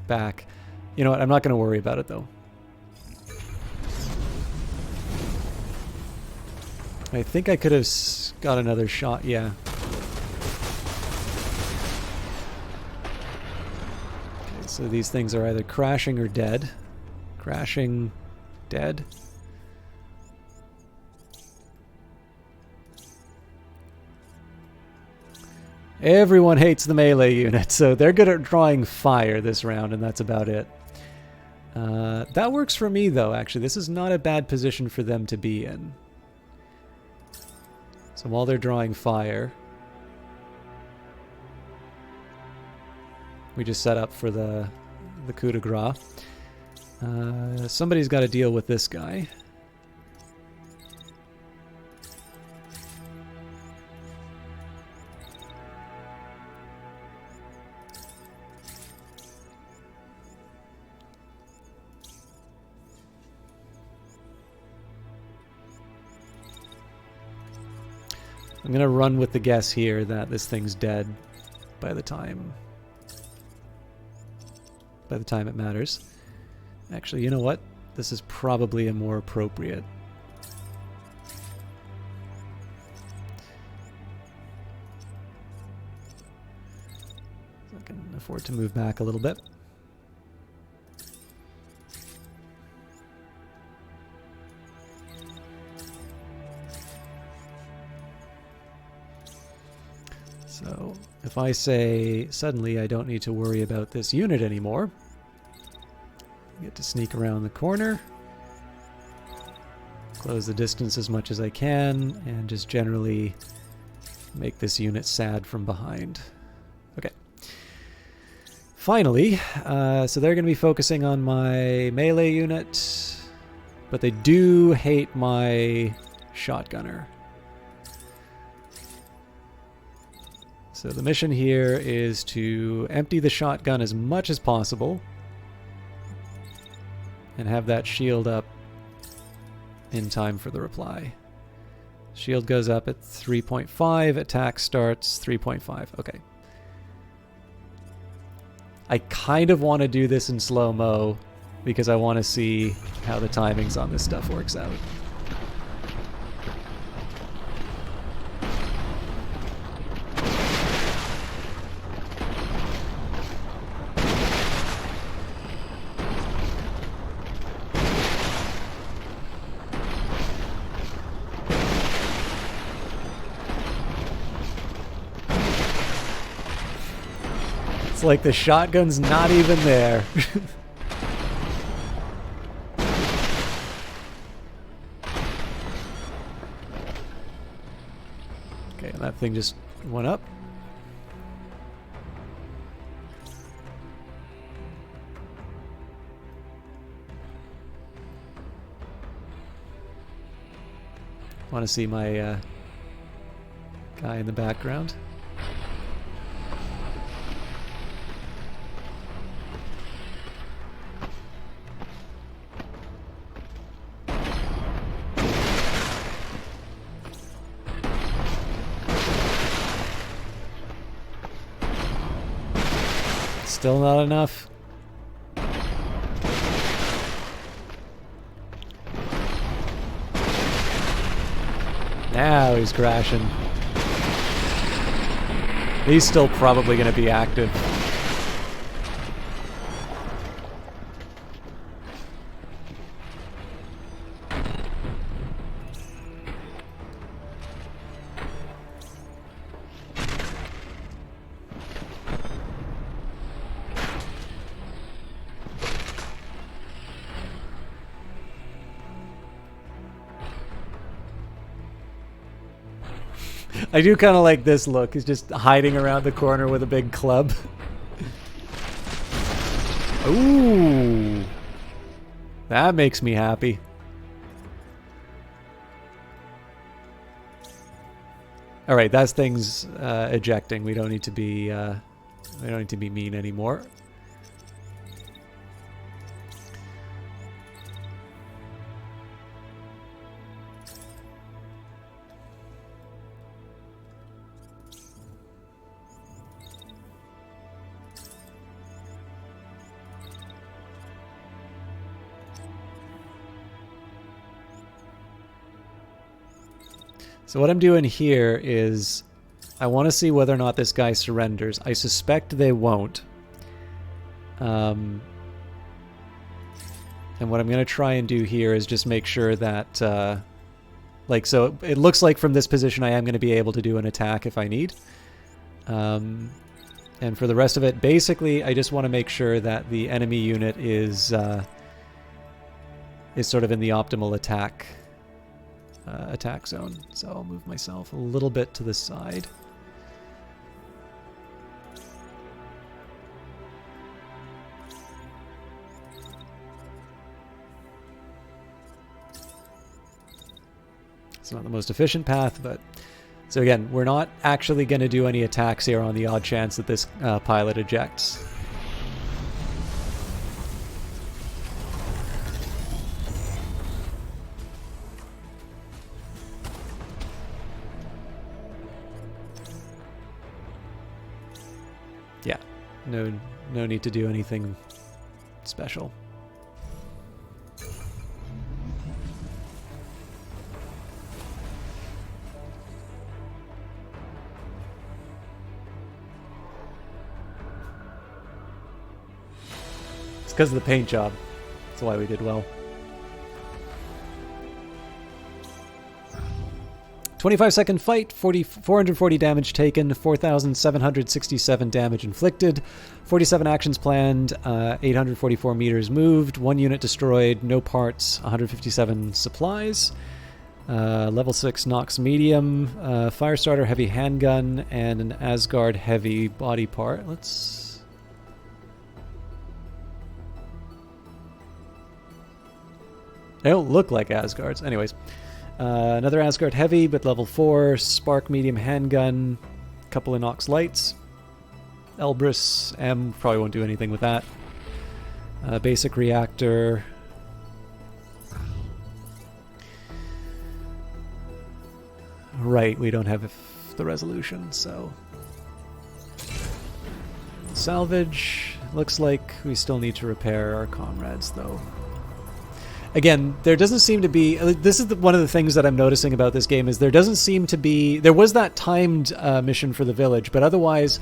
back. You know what? I'm not going to worry about it, though. I think I could have got another shot. Yeah. So these things are either crashing or dead. Crashing, dead. Everyone hates the melee unit, so they're good at drawing fire this round, and that's about it. That works for me, though, actually. This is not a bad position for them to be in. So while they're drawing fire, we just set up for the coup de grace. Somebody's got to deal with this guy. I'm going to run with the guess here that this thing's dead by the time it matters. Actually, you know what? This is probably a more appropriate. I can afford to move back a little bit. So if I say suddenly I don't need to worry about this unit anymore, I get to sneak around the corner, close the distance as much as I can, and just generally make this unit sad from behind. Okay. Finally, so they're going to be focusing on my melee unit, but they do hate my shotgunner. So the mission here is to empty the shotgun as much as possible and have that shield up in time for the reply. Shield goes up at 3.5, attack starts 3.5. Okay. I kind of want to do this in slow-mo because I want to see how the timings on this stuff works out. It's like the shotgun's not even there. Okay, and that thing just went up. Want to see my guy in the background? Still not enough. Now he's crashing. He's still probably going to be active. I do kind of like this look. He's just hiding around the corner with a big club. Ooh. That makes me happy. All right, that's things ejecting. We don't need to be mean anymore. So what I'm doing here is I want to see whether or not this guy surrenders. I suspect they won't. And what I'm going to try and do here is just make sure that, so it looks like from this position I am going to be able to do an attack if I need. And for the rest of it, basically I just want to make sure that the enemy unit is is sort of in the optimal attack zone. So I'll move myself a little bit to the side. It's not the most efficient path, but... So again, we're not actually going to do any attacks here on the odd chance that this pilot ejects. Yeah, no need to do anything special. Because of the paint job. That's why we did well. 25-second fight, 440 damage taken, 4,767 damage inflicted, 47 actions planned, 844 meters moved, 1 unit destroyed, no parts, 157 supplies, level 6 Nox medium, Firestarter heavy handgun, and an Asgard heavy body part. They don't look like Asgards. Anyways, another Asgard heavy, but level 4. Spark medium handgun. Couple of Nox lights. Elbrus M. Probably won't do anything with that. Basic reactor. Right, we don't have the resolution, so... Salvage. Looks like we still need to repair our comrades, though. Again, there doesn't seem to be... This is one of the things that I'm noticing about this game, is there doesn't seem to be... There was that timed mission for the village, but otherwise,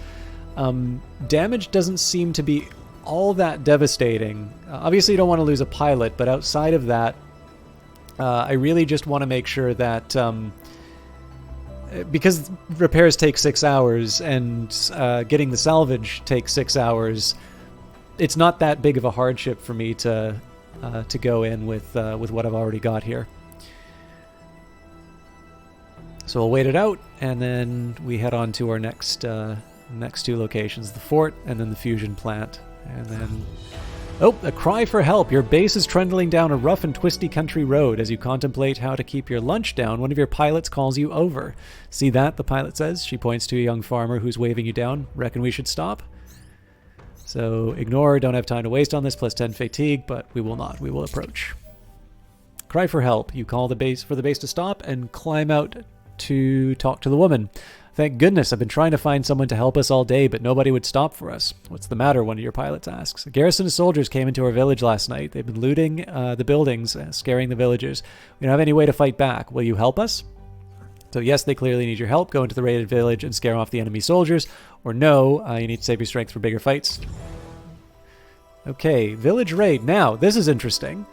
damage doesn't seem to be all that devastating. Obviously, you don't want to lose a pilot, but outside of that, I really just want to make sure that... because repairs take 6 hours, and getting the salvage takes 6 hours, it's not that big of a hardship for me to go in with what I've already got here. So we'll wait it out, and then we head on to our next 2 locations, the fort and then the fusion plant. And then... Oh, a cry for help! Your base is trundling down a rough and twisty country road. As you contemplate how to keep your lunch down, one of your pilots calls you over. See that? The pilot says. She points to a young farmer who's waving you down. Reckon we should stop? So ignore, don't have time to waste on this, plus 10 fatigue, but we will not. We will approach. Cry for help. You call the base for the base to stop and climb out to talk to the woman. Thank goodness, I've been trying to find someone to help us all day, but nobody would stop for us. What's the matter? One of your pilots asks. A garrison of soldiers came into our village last night. They've been looting the buildings, scaring the villagers. We don't have any way to fight back. Will you help us? So yes, they clearly need your help. Go into the raided village and scare off the enemy soldiers. Or no, you need to save your strength for bigger fights. Okay, village raid. Now, this is interesting.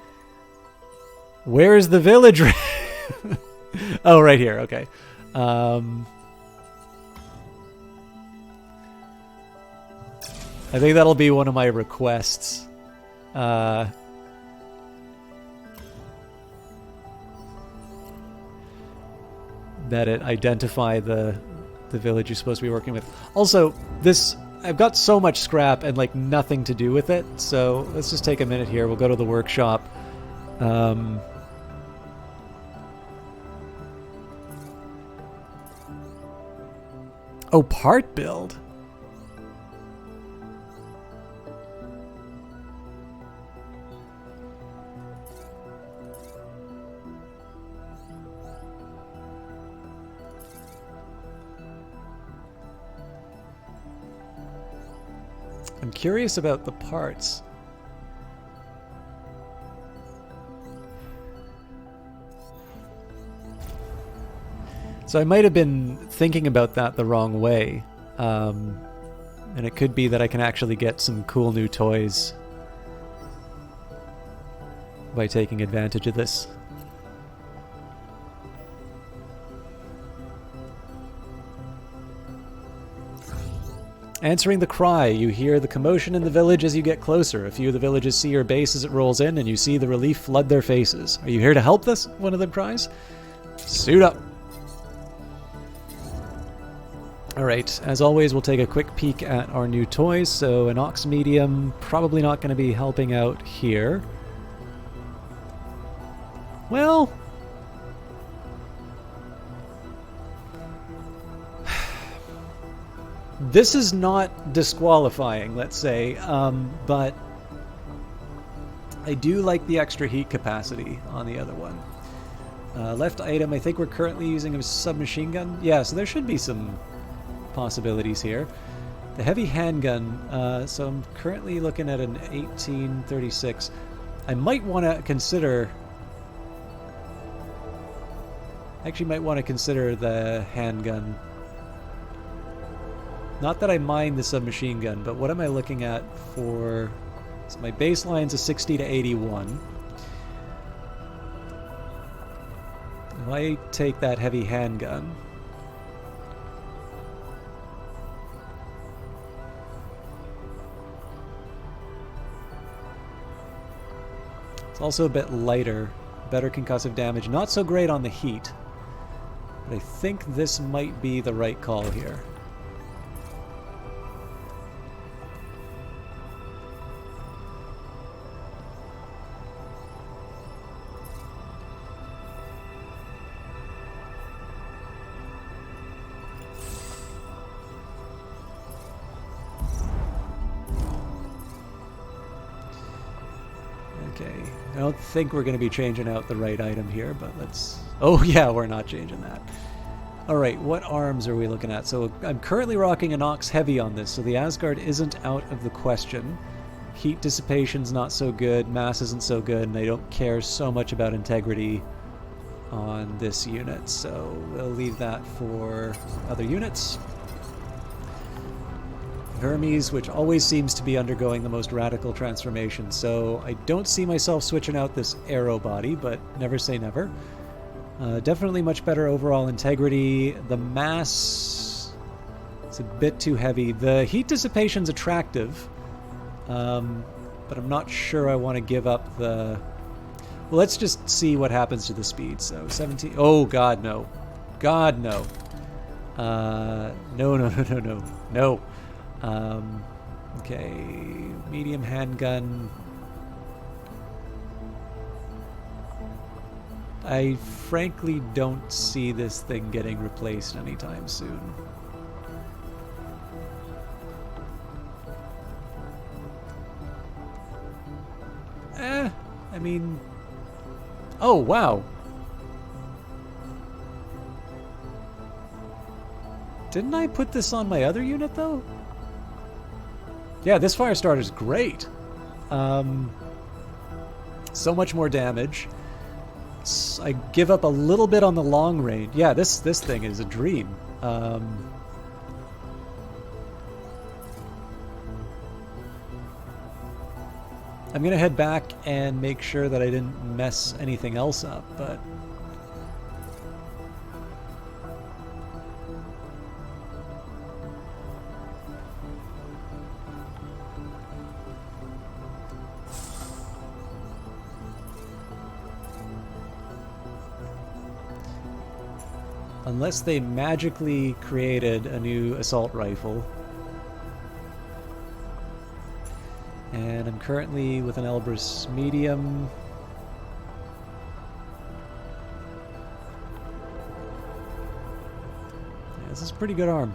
Where is the village raid? Oh, right here. Okay. I think that'll be one of my requests. That it identify the village you're supposed to be working with. Also, I've got so much scrap and like nothing to do with it, so let's just take a minute here. We'll go to the workshop. Oh, part build. I'm curious about the parts. So I might have been thinking about that the wrong way. And it could be that I can actually get some cool new toys by taking advantage of this. Answering the cry, you hear the commotion in the village as you get closer. A few of the villagers see your base as it rolls in, and you see the relief flood their faces. Are you here to help this? One of them cries. Suit up. Alright, as always, we'll take a quick peek at our new toys. So an Ox Medium, probably not going to be helping out here. Well... this is not disqualifying, let's say, but I do like the extra heat capacity on the other one. Left item, I think we're currently using a submachine gun. Yeah, so there should be some possibilities here. The heavy handgun, so I'm currently looking at an 1836. I might want to consider... actually might want to consider the handgun. Not that I mind the submachine gun, but what am I looking at for... so my baseline's a 60 to 81. If I take that heavy handgun... it's also a bit lighter, better concussive damage, not so great on the heat. But I think this might be the right call here. I don't think we're going to be changing out the right item here, but let's... oh yeah, we're not changing that. Alright, what arms are we looking at? So I'm currently rocking an Ox Heavy on this, so the Asgard isn't out of the question. Heat dissipation's not so good, mass isn't so good, and I don't care so much about integrity on this unit, so we'll leave that for other units. Hermes, which always seems to be undergoing the most radical transformation, so I don't see myself switching out this arrow body, but never say never. Definitely much better overall integrity. The mass, it's a bit too heavy. The heat dissipation's attractive, but I'm not sure I want to give up the... well, let's just see what happens to the speed. So 17... oh, God, no. God, no. No. Okay, medium handgun. I frankly don't see this thing getting replaced anytime soon. I mean... oh, wow. Didn't I put this on my other unit, though? Yeah, this fire starter is great. So much more damage. I give up a little bit on the long range. Yeah, this thing is a dream. I'm gonna head back and make sure that I didn't mess anything else up, but... unless they magically created a new assault rifle. And I'm currently with an Elbrus medium. Yeah, this is a pretty good arm.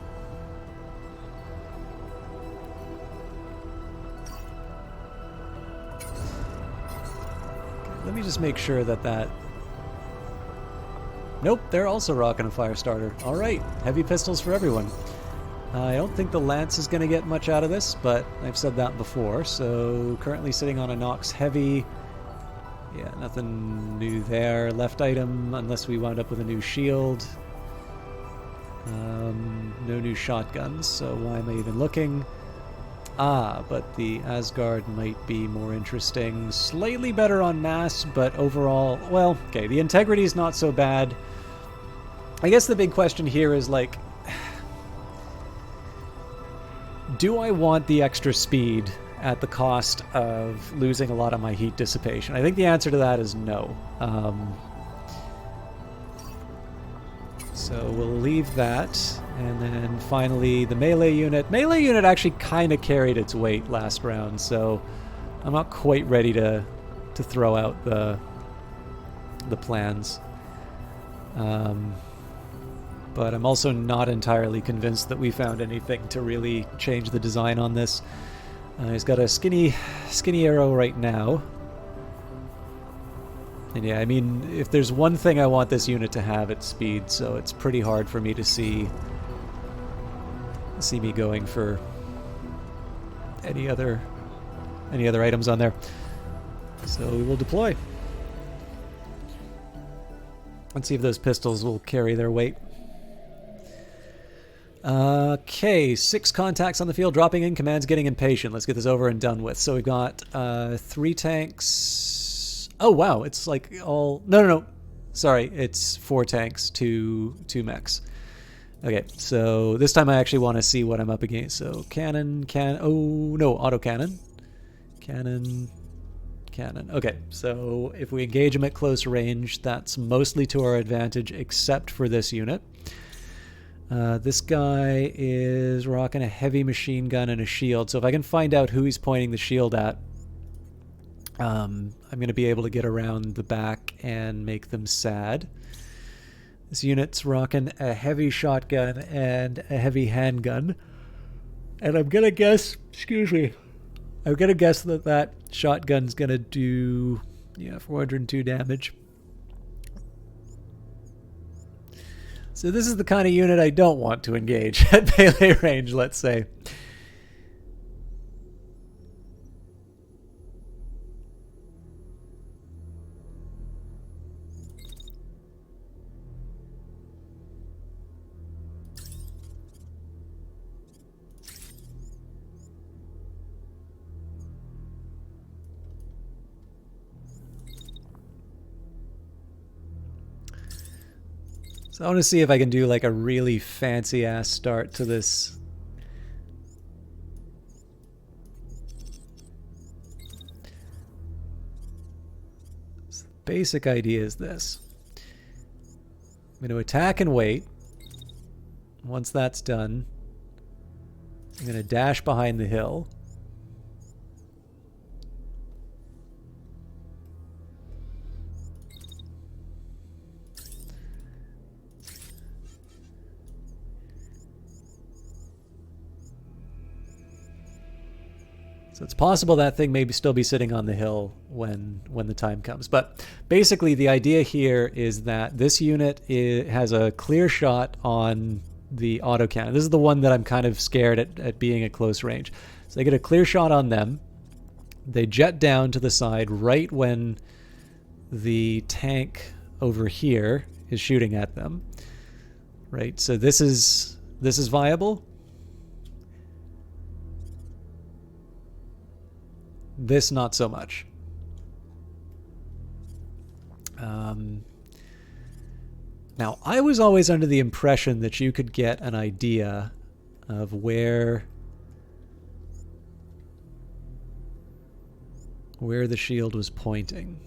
Okay, let me just make sure that... nope, they're also rocking a fire starter. Alright, heavy pistols for everyone. I don't think the Lance is going to get much out of this, but I've said that before. So currently sitting on a Nox Heavy. Yeah, nothing new there. Left item, unless we wound up with a new shield. No new shotguns, so why am I even looking? Ah, but the Asgard might be more interesting. Slightly better on mass, but overall... well, okay, the integrity is not so bad. I guess the big question here is, like... Do I want the extra speed at the cost of losing a lot of my heat dissipation? I think the answer to that is no. So we'll leave that. And then finally the melee unit. Melee unit actually kind of carried its weight last round, so I'm not quite ready to throw out the plans. But I'm also not entirely convinced that we found anything to really change the design on this. He's got a skinny arrow right now. And yeah, I mean, if there's one thing I want this unit to have, it's speed, so it's pretty hard for me to see me going for any other items on there. So we will deploy. Let's see if those pistols will carry their weight. Okay, 6 contacts on the field, dropping in, commands getting impatient. Let's get this over and done with. So we've got 3 tanks. Oh, wow, it's like all... No. Sorry, it's 4 tanks, 2 mechs. Okay, so this time I actually want to see what I'm up against. So cannon. Oh, no, autocannon. Cannon. Okay, so if we engage them at close range, that's mostly to our advantage, except for this unit. This guy is rocking a heavy machine gun and a shield, so if I can find out who he's pointing the shield at, I'm going to be able to get around the back and make them sad. This unit's rocking a heavy shotgun and a heavy handgun, and I'm going to guess, I'm going to guess that shotgun's going to do, 402 damage. So this is the kind of unit I don't want to engage at melee range, let's say. So I want to see if I can do like a really fancy ass start to this. So the basic idea is this. I'm going to attack and wait. Once that's done, I'm going to dash behind the hill. So it's possible that thing may still be sitting on the hill when the time comes. But basically the idea here is that this unit has a clear shot on the autocannon. This is the one that I'm kind of scared at being at close range. So they get a clear shot on them. They jet down to the side right when the tank over here is shooting at them. Right, so this is viable. This, not so much. Now, I was always under the impression that you could get an idea of where the shield was pointing.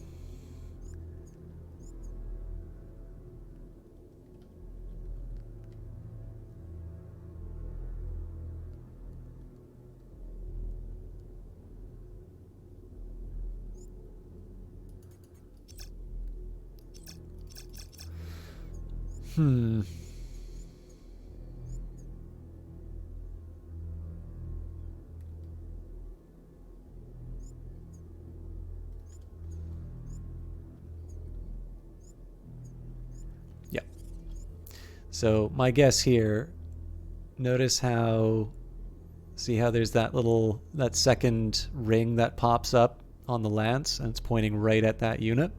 Yeah. So my guess here, notice how, see how there's that second ring that pops up on the lance, and it's pointing right at that unit.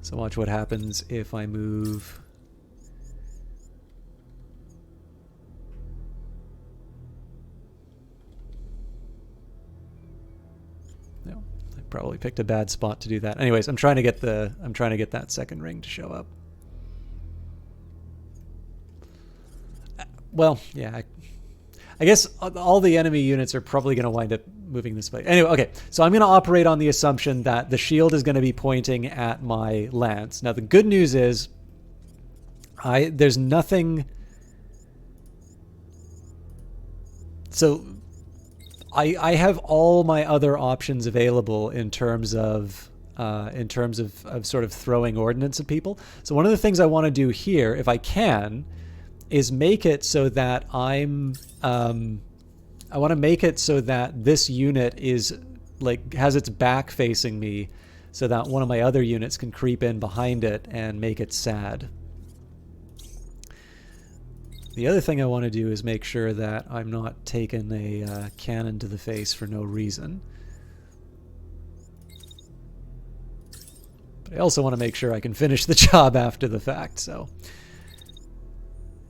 So watch what happens if I move. No, I probably picked a bad spot to do that. Anyways, I'm trying to get that second ring to show up. Well, yeah, I guess all the enemy units are probably going to wind up moving this way. Anyway, okay. So I'm going to operate on the assumption that the shield is going to be pointing at my lance. Now, the good news is there's nothing... So I have all my other options available in terms of sort of throwing ordnance at people. So one of the things I want to do here, if I can, is make it so that I want to make it so that this unit is like has its back facing me, so that one of my other units can creep in behind it and make it sad. The other thing I want to do is make sure that I'm not taking a cannon to the face for no reason. But I also want to make sure I can finish the job after the fact, so.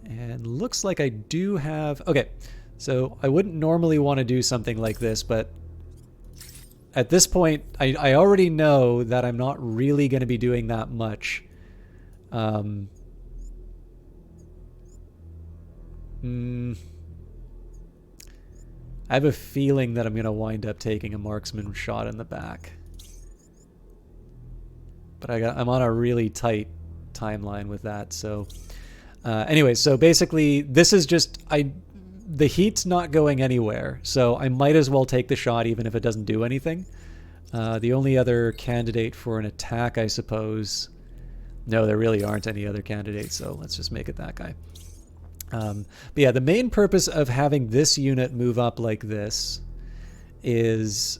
And looks like I do have... Okay, so I wouldn't normally want to do something like this, but at this point, I already know that I'm not really going to be doing that much. I have a feeling that I'm going to wind up taking a marksman shot in the back. But I'm on a really tight timeline with that, so... anyway, so basically, this is just... the heat's not going anywhere, so I might as well take the shot even if it doesn't do anything. The only other candidate for an attack, I suppose... No, there really aren't any other candidates, so let's just make it that guy. But yeah, the main purpose of having this unit move up like this is...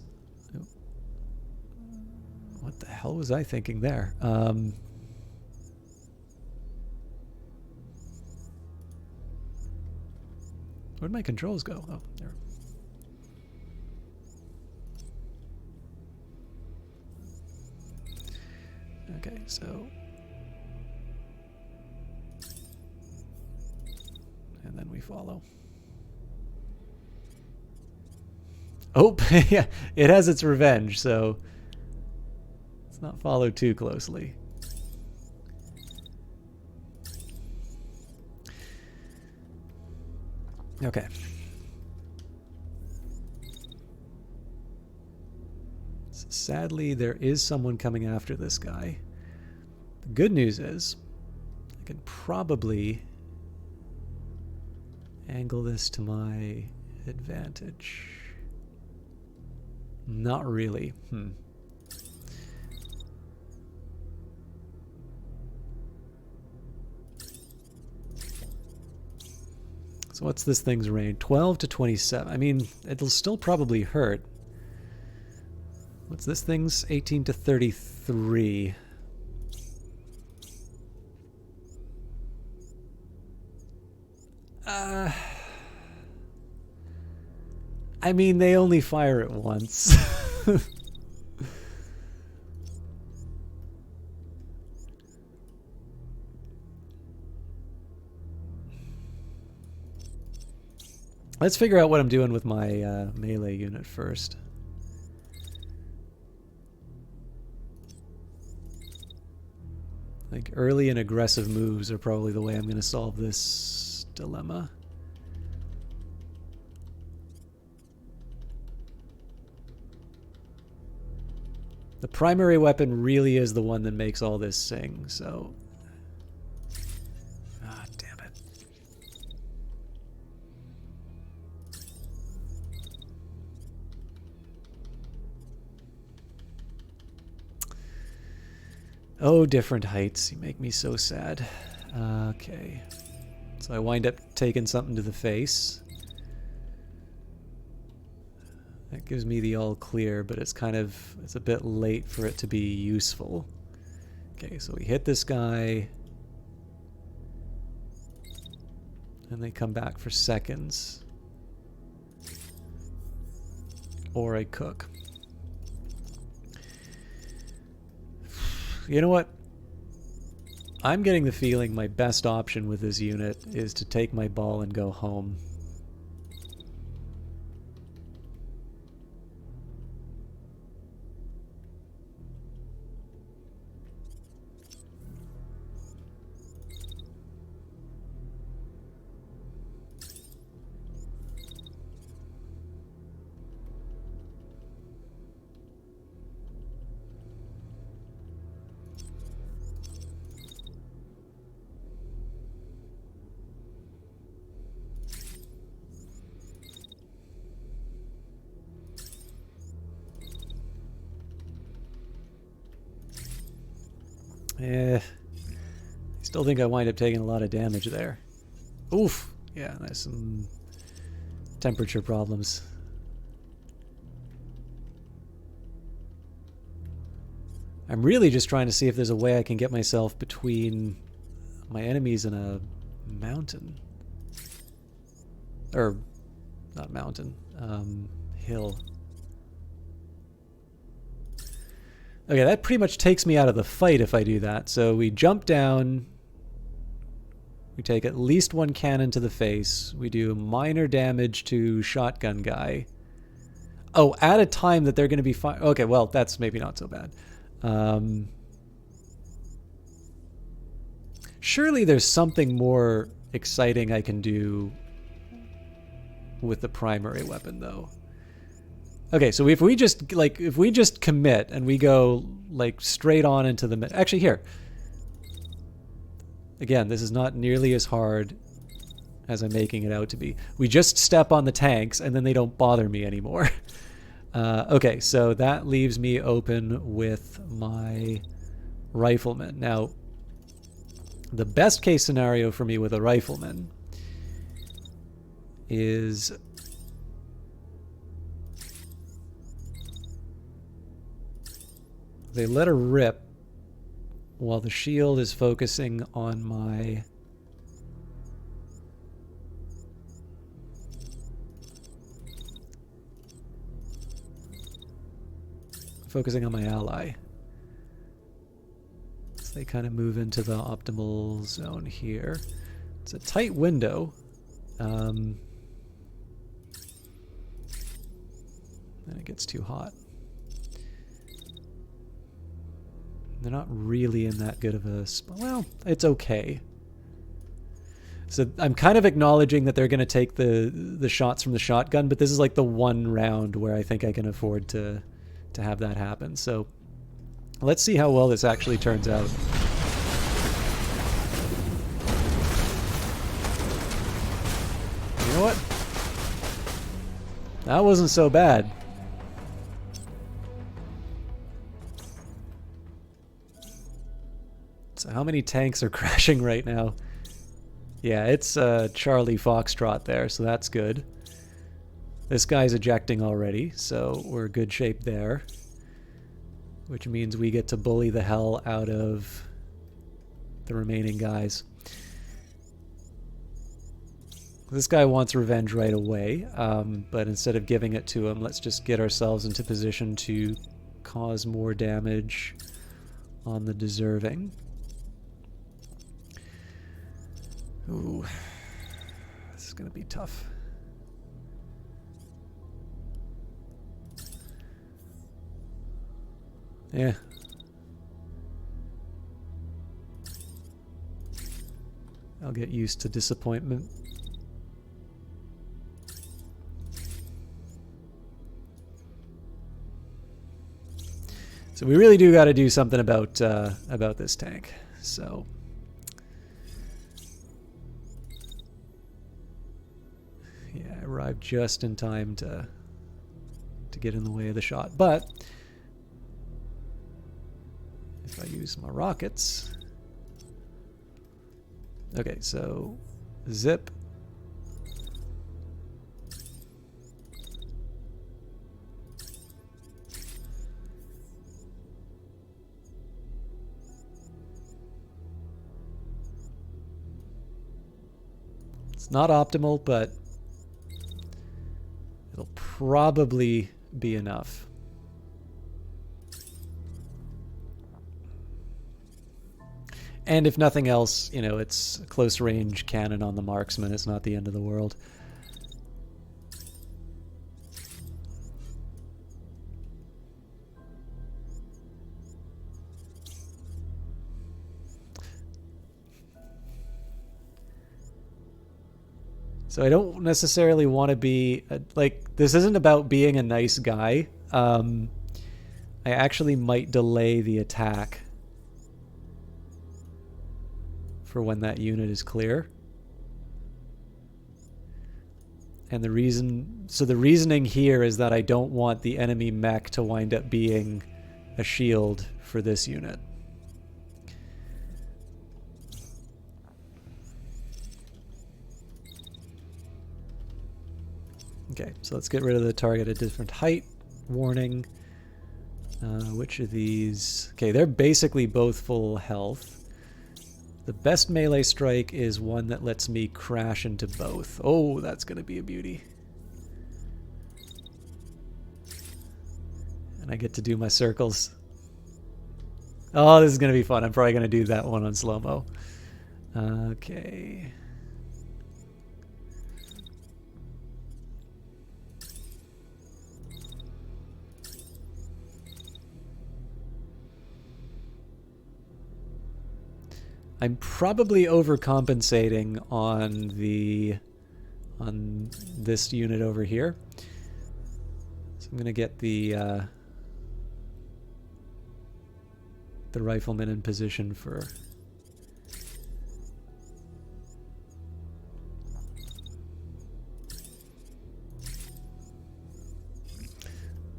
What the hell was I thinking there? Where'd my controls go? Oh, there. Okay, so... And then we follow. Oh, yeah, it has its revenge, so let's not follow too closely. Okay. Sadly, there is someone coming after this guy. The good news is I can probably angle this to my advantage. Not really. So what's this thing's range? 12 to 27. I mean, it'll still probably hurt. What's this thing's? 18 to 33. I mean, they only fire it once. Let's figure out what I'm doing with my melee unit first. I think early and aggressive moves are probably the way I'm going to solve this dilemma. The primary weapon really is the one that makes all this sing, so... Ah, damn it. Oh, different heights. You make me so sad. Okay. So I wind up taking something to the face. That gives me the all clear, but it's a bit late for it to be useful. Okay, so we hit this guy. And they come back for seconds. Or I cook. You know what? I'm getting the feeling my best option with this unit is to take my ball and go home. I still think I wind up taking a lot of damage there. Oof! Yeah, there's some temperature problems. I'm really just trying to see if there's a way I can get myself between my enemies and a mountain. Or, not mountain, hill. Okay, that pretty much takes me out of the fight if I do that. So we jump down. We take at least one cannon to the face. We do minor damage to shotgun guy. Oh, at a time that they're going to be fine. Okay, well, that's maybe not so bad. Surely there's something more exciting I can do with the primary weapon, though. Okay, so if we just commit and we go like straight on into the actually here. Again, this is not nearly as hard as I'm making it out to be. We just step on the tanks and then they don't bother me anymore. Okay, so that leaves me open with my rifleman. Now, the best case scenario for me with a rifleman is they let her rip while the shield is focusing on my ally. So they kind of move into the optimal zone here. It's a tight window. Then it gets too hot. They're not really in that good of a spot. Well, it's okay. So I'm kind of acknowledging that they're going to take the shots from the shotgun, but this is like the one round where I think I can afford to have that happen. So let's see how well this actually turns out. You know what? That wasn't so bad. So how many tanks are crashing right now? Yeah, it's Charlie Foxtrot there, so that's good. This guy's ejecting already, so we're in good shape there. Which means we get to bully the hell out of the remaining guys. This guy wants revenge right away, but instead of giving it to him, let's just get ourselves into position to cause more damage on the deserving. Ooh, this is going to be tough. Yeah. I'll get used to disappointment. So we really do got to do something about this tank. So yeah, I arrived just in time to get in the way of the shot. But if I use my rockets, okay, so zip. It's not optimal, but it'll probably be enough. And if nothing else, you know, it's a close range cannon on the marksman. It's not the end of the world. So I don't necessarily want to be like, this isn't about being a nice guy. I actually might delay the attack for when that unit is clear. And the reasoning here is that I don't want the enemy mech to wind up being a shield for this unit. Okay, so let's get rid of the target at different height. Warning. Which of these... Okay, they're basically both full health. The best melee strike is one that lets me crash into both. Oh, that's going to be a beauty. And I get to do my circles. Oh, this is going to be fun. I'm probably going to do that one on slow-mo. Okay. I'm probably overcompensating on this unit over here. So I'm gonna get the rifleman in position for.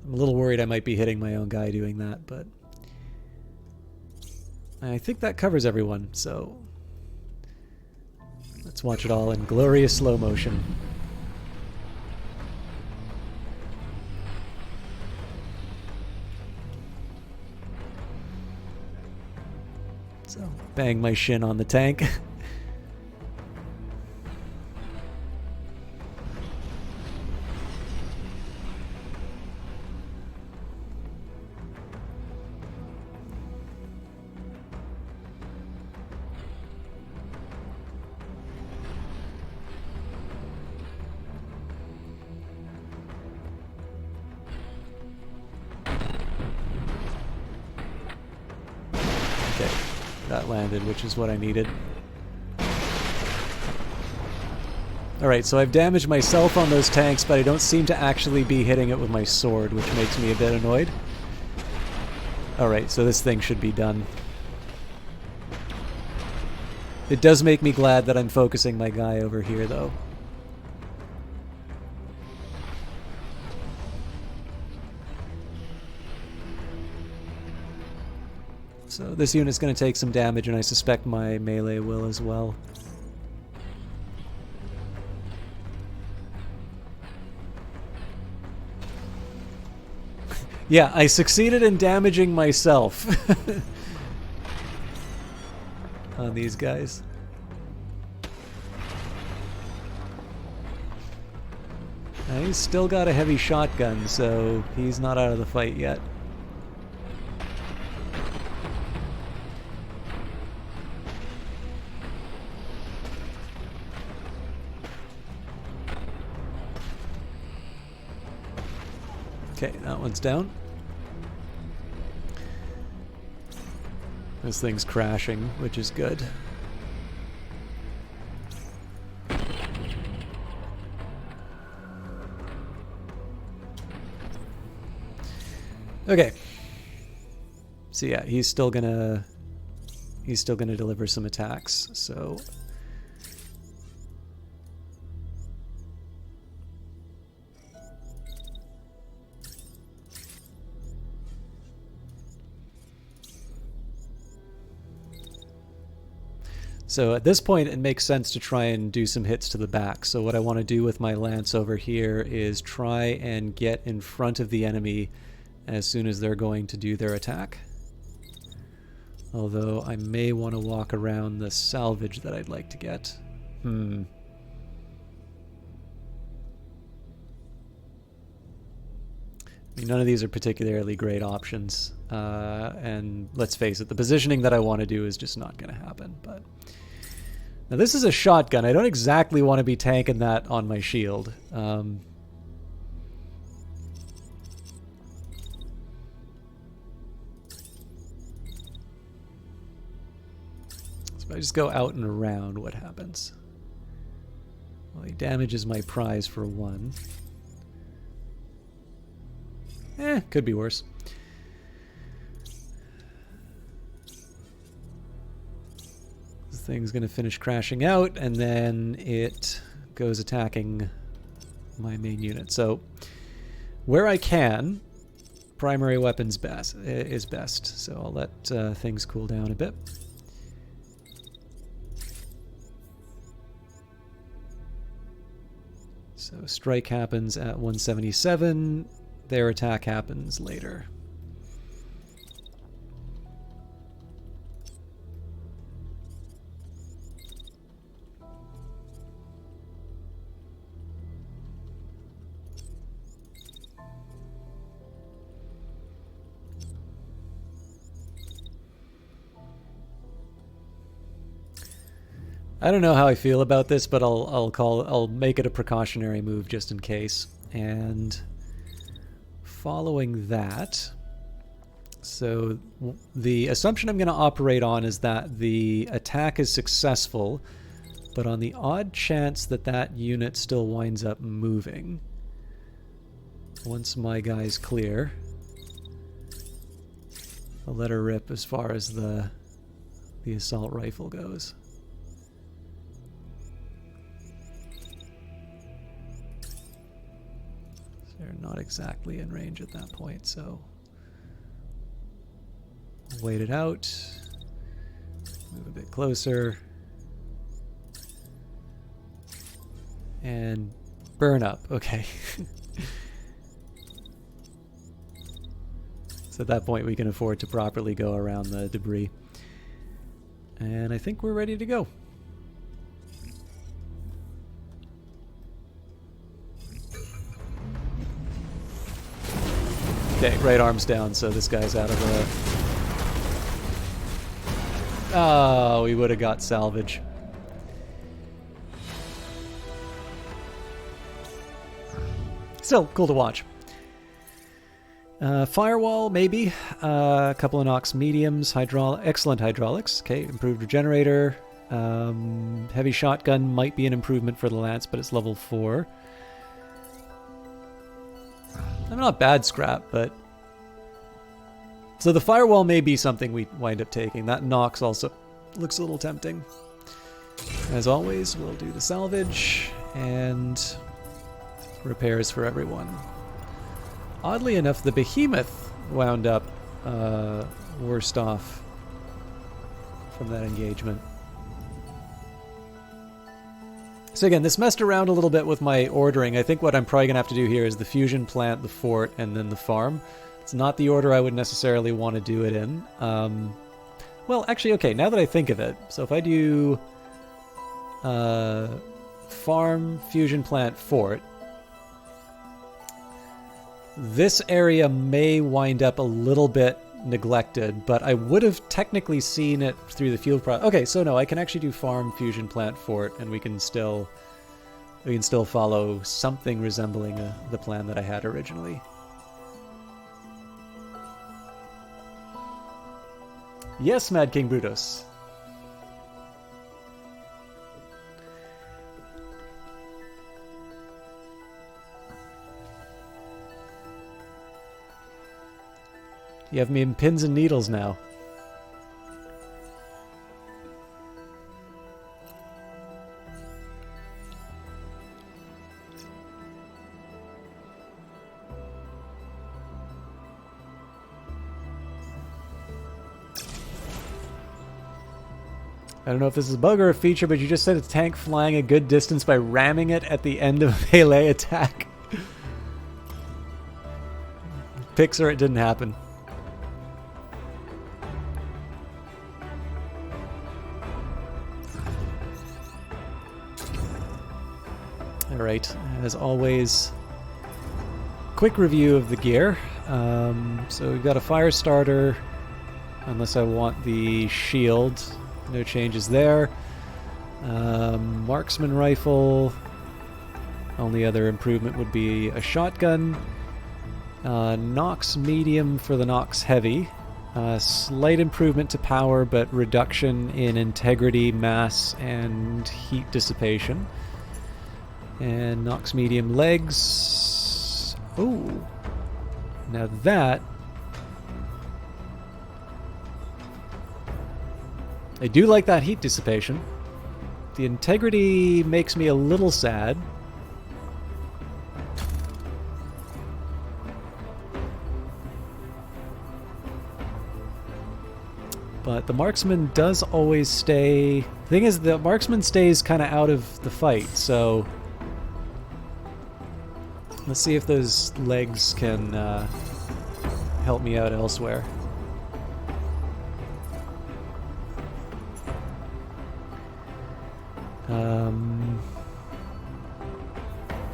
I'm a little worried I might be hitting my own guy doing that, but I think that covers everyone, so let's watch it all in glorious slow motion. So, bang my shin on the tank. That landed, which is what I needed. Alright, so I've damaged myself on those tanks, but I don't seem to actually be hitting it with my sword, which makes me a bit annoyed. Alright, so this thing should be done. It does make me glad that I'm focusing my guy over here, though. So this unit's going to take some damage, and I suspect my melee will as well. Yeah, I succeeded in damaging myself on these guys. He's still got a heavy shotgun, so he's not out of the fight yet. Okay, that one's down. This thing's crashing, which is good. Okay. So yeah, he's still gonna deliver some attacks, so So at this point, it makes sense to try and do some hits to the back. So what I want to do with my lance over here is try and get in front of the enemy as soon as they're going to do their attack. Although I may want to walk around the salvage that I'd like to get. I mean, none of these are particularly great options. And let's face it, the positioning that I want to do is just not going to happen. But now this is a shotgun. I don't exactly want to be tanking that on my shield. So if I just go out and around, what happens? Well, he damages my prize for 1. Could be worse. This thing's going to finish crashing out, and then it goes attacking my main unit. So, where I can, primary weapons is best. So I'll let things cool down a bit. So strike happens at 177. Their attack happens later. I don't know how I feel about this, but I'll make it a precautionary move just in case. And following that, so the assumption I'm going to operate on is that the attack is successful, but on the odd chance that that unit still winds up moving, once my guy's clear, I'll let her rip as far as the assault rifle goes. They're not exactly in range at that point, so wait it out, move a bit closer, and burn up. Okay. So at that point we can afford to properly go around the debris. And I think we're ready to go. Okay, right arm's down, so this guy's out of the... Oh, we would have got salvage. Still, cool to watch. Firewall, maybe. A couple of Nox mediums. Excellent hydraulics. Okay, improved regenerator. Heavy shotgun might be an improvement for the Lance, but it's level 4. I'm not bad scrap, but... So the firewall may be something we wind up taking. That Nox also looks a little tempting. As always, we'll do the salvage and repairs for everyone. Oddly enough, the Behemoth wound up worst off from that engagement. So again, this messed around a little bit with my ordering. I think what I'm probably going to have to do here is the fusion plant, the fort, and then the farm. It's not the order I would necessarily want to do it in. Well, actually, okay, now that I think of it, so if I do farm, fusion plant, fort, this area may wind up a little bit neglected, but I would have technically seen it through the field pro. Okay, so no, I can actually do farm, fusion plant, fort, and we can still follow something resembling the plan that I had originally. Yes, Mad King Brutus. You have me in pins and needles now. I don't know if this is a bug or a feature, but you just said a tank flying a good distance by ramming it at the end of a melee attack. Pixar, it didn't happen. Alright, as always, quick review of the gear. So we've got a fire starter, unless I want the shield. No changes there. Marksman rifle. Only other improvement would be a shotgun. Nox medium for the Nox heavy. Slight improvement to power, but reduction in integrity, mass, and heat dissipation. And Nox medium legs. Oh, now that... I do like that heat dissipation. The integrity makes me a little sad. But the marksman does always stay... The thing is, the marksman stays kind of out of the fight, so... Let's see if those legs can help me out elsewhere.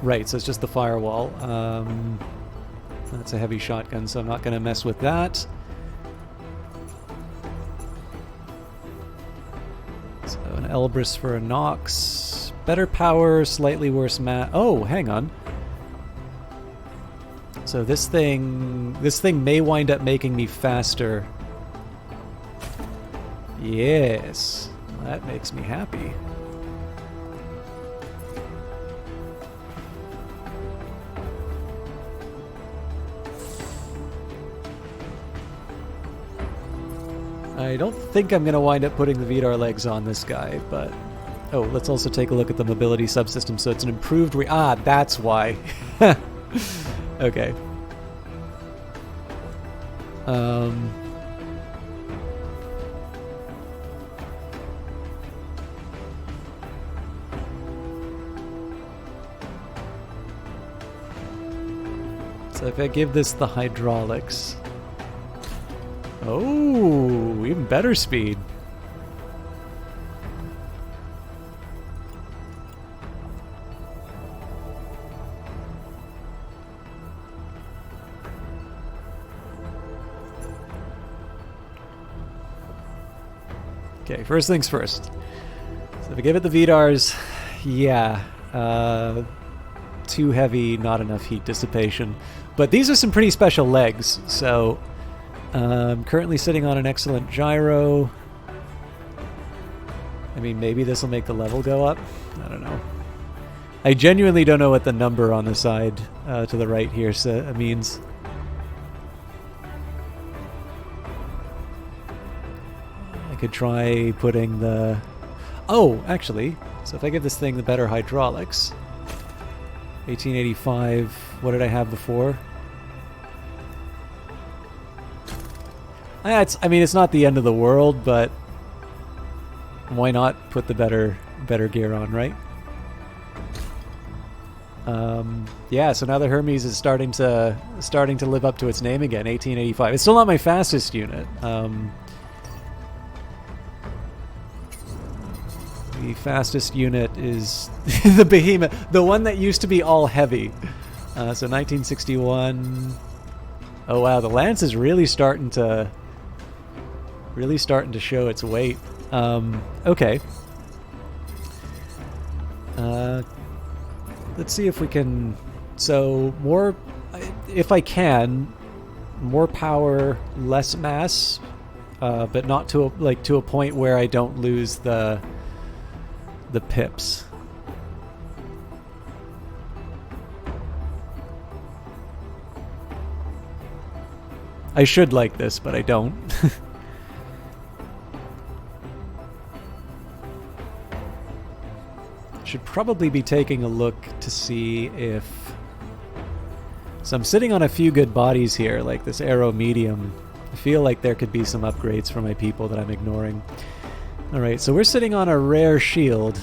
Right, so it's just the firewall. That's a heavy shotgun, so I'm not going to mess with that. So an Elbrus for a Nox. Better power, slightly worse oh, hang on. So this thing may wind up making me faster. Yes, that makes me happy. I don't think I'm going to wind up putting the VDAR legs on this guy, but... Oh, let's also take a look at the mobility subsystem. So it's an improved... that's why. Okay. So if I give this the hydraulics... Oh, even better speed. Okay, first things first. So if I give it the VDARs, yeah, too heavy, not enough heat dissipation. But these are some pretty special legs, so... I'm currently sitting on an excellent gyro. I mean, maybe this will make the level go up. I don't know. I genuinely don't know what the number on the side to the right here means. I could try putting the... Oh, actually. So if I give this thing the better hydraulics. 1885. What did I have before? I mean, it's not the end of the world, but why not put the better gear on, right? Yeah, so now the Hermes is starting to live up to its name again. 1885. It's still not my fastest unit. The fastest unit is the Behemoth, the one that used to be all heavy. So 1961. Oh wow, the Lance is really starting to show its weight. Okay. Let's see if we can... So, more... If I can, more power, less mass, but not to a point where I don't lose the pips. I should like this, but I don't. Should probably be taking a look to see if... So I'm sitting on a few good bodies here, like this Aero Medium. I feel like there could be some upgrades for my people that I'm ignoring. Alright, so we're sitting on a rare shield.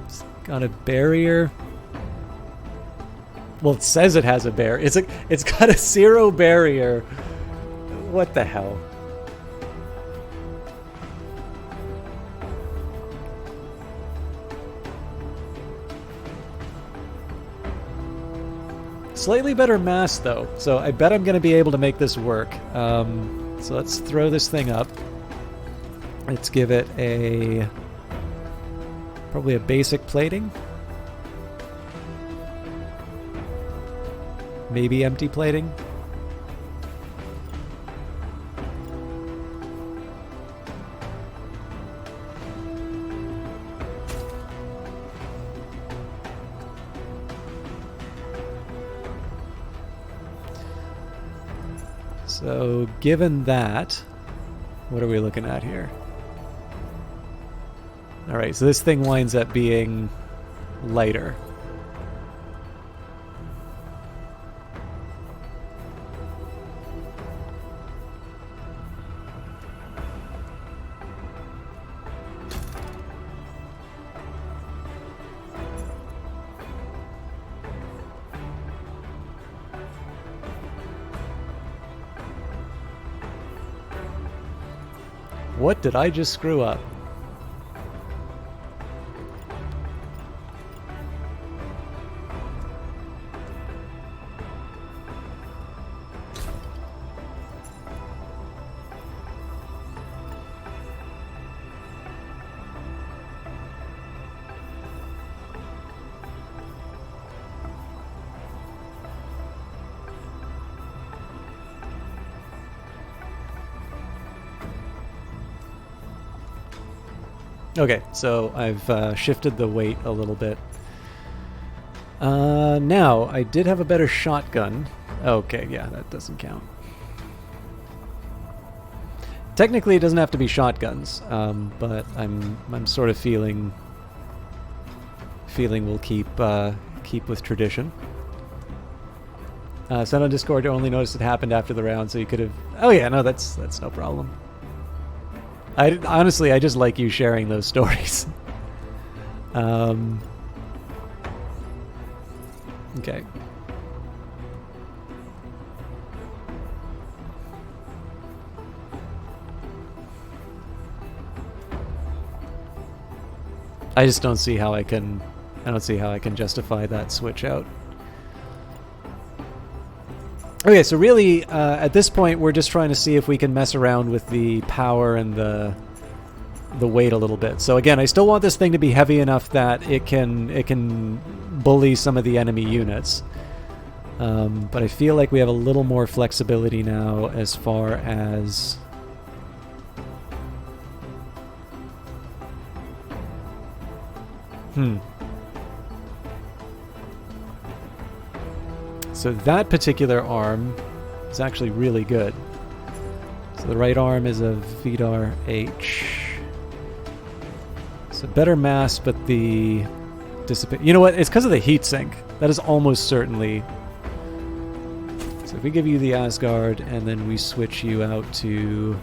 It's got a barrier. Well, it says it has a barrier. It's got a 0 barrier. What the hell? Slightly better mass, though, so I bet I'm going to be able to make this work. So let's throw this thing up. Let's give it probably a basic plating. Maybe empty plating. So, given that, what are we looking at here? Alright, so this thing winds up being lighter. What did I just screw up? Okay, so I've shifted the weight a little bit. Now, I did have a better shotgun. Okay, yeah, that doesn't count. Technically, it doesn't have to be shotguns, but I'm sort of feeling we'll keep with tradition. Sent on Discord, I only noticed it happened after the round, so you could have... Oh yeah, no, that's no problem. Honestly, I just like you sharing those stories. Okay. I just don't see how I don't see how I can justify that switch out. Okay, so really, at this point, we're just trying to see if we can mess around with the power and the weight a little bit. So again, I still want this thing to be heavy enough that it can bully some of the enemy units. But I feel like we have a little more flexibility now as far as... So that particular arm is actually really good. So the right arm is a Vidar H. So better mass, but the dissipate. You know what? It's because of the heatsink. That is almost certainly. So if we give you the Asgard and then we switch you out to.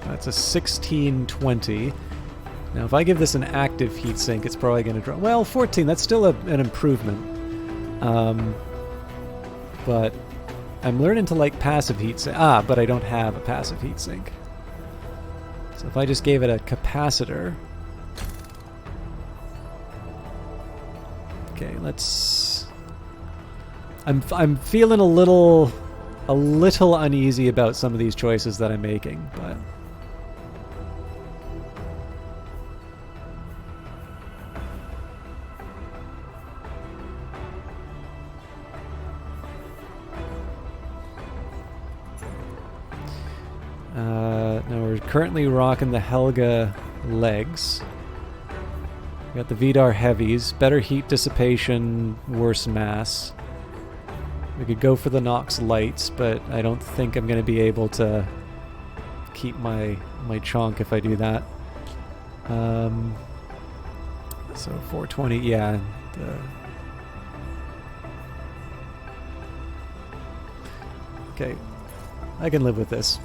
That's a 1620. Now, if I give this an active heatsink, it's probably going to drop. Well, 14, that's still an improvement. But I'm learning to like passive heatsink. But I don't have a passive heatsink. So if I just gave it a capacitor. Okay, let's... I'm feeling a little uneasy about some of these choices that I'm making, but... Now we're currently rocking the Helga legs. We got the Vidar heavies, better heat dissipation, worse mass. We could go for the Nox lights, but I don't think I'm going to be able to keep my chonk if I do that. So 420, yeah. Okay, I can live with this.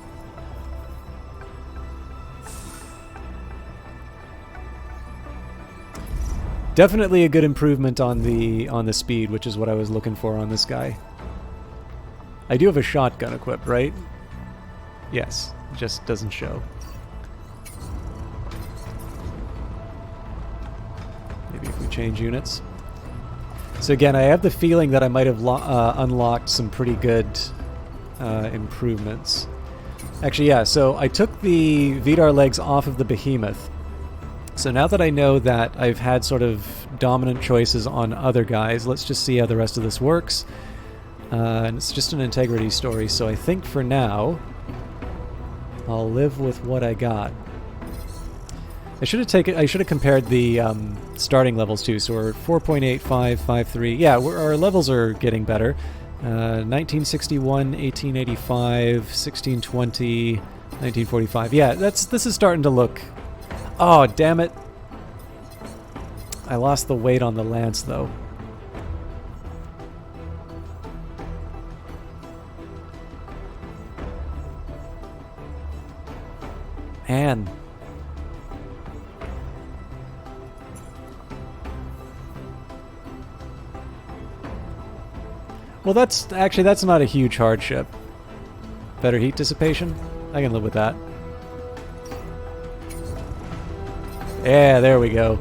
Definitely a good improvement on the speed, which is what I was looking for on this guy. I do have a shotgun equipped, right? Yes, it just doesn't show. Maybe if we change units. So again, I have the feeling that I might have unlocked some pretty good improvements. Actually, yeah, so I took the Vidar legs off of the Behemoth. So now that I know that I've had sort of dominant choices on other guys, let's just see how the rest of this works. And it's just an integrity story, so I think for now, I'll live with what I got. I should have compared the starting levels too. So we're 4.85, 5.3. Yeah, our levels are getting better. 1961, 1885, 1620, 1945. Yeah, this is starting to look... Oh, damn it. I lost the weight on the lance, though. Man. Well, that's not a huge hardship. Better heat dissipation? I can live with that. Yeah, there we go.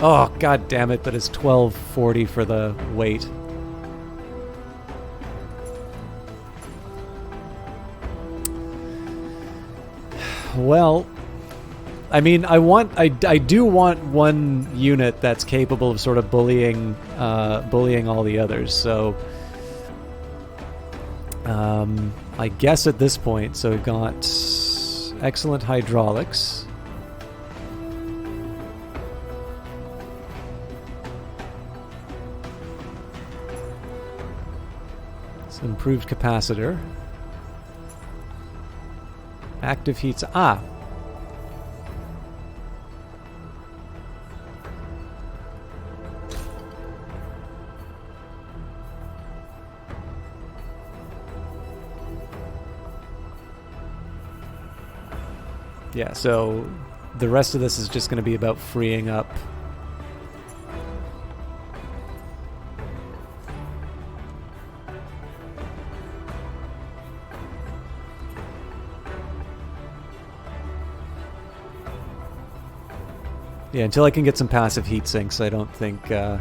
Oh, god damn it, but it's 1240 for the weight. Well, I mean, I do want one unit that's capable of sort of bullying all the others. So, I guess at this point, so we've got excellent hydraulics. It's an improved capacitor. Active heats. Ah! Yeah, so the rest of this is just going to be about freeing up. Yeah, until I can get some passive heat sinks, I don't think I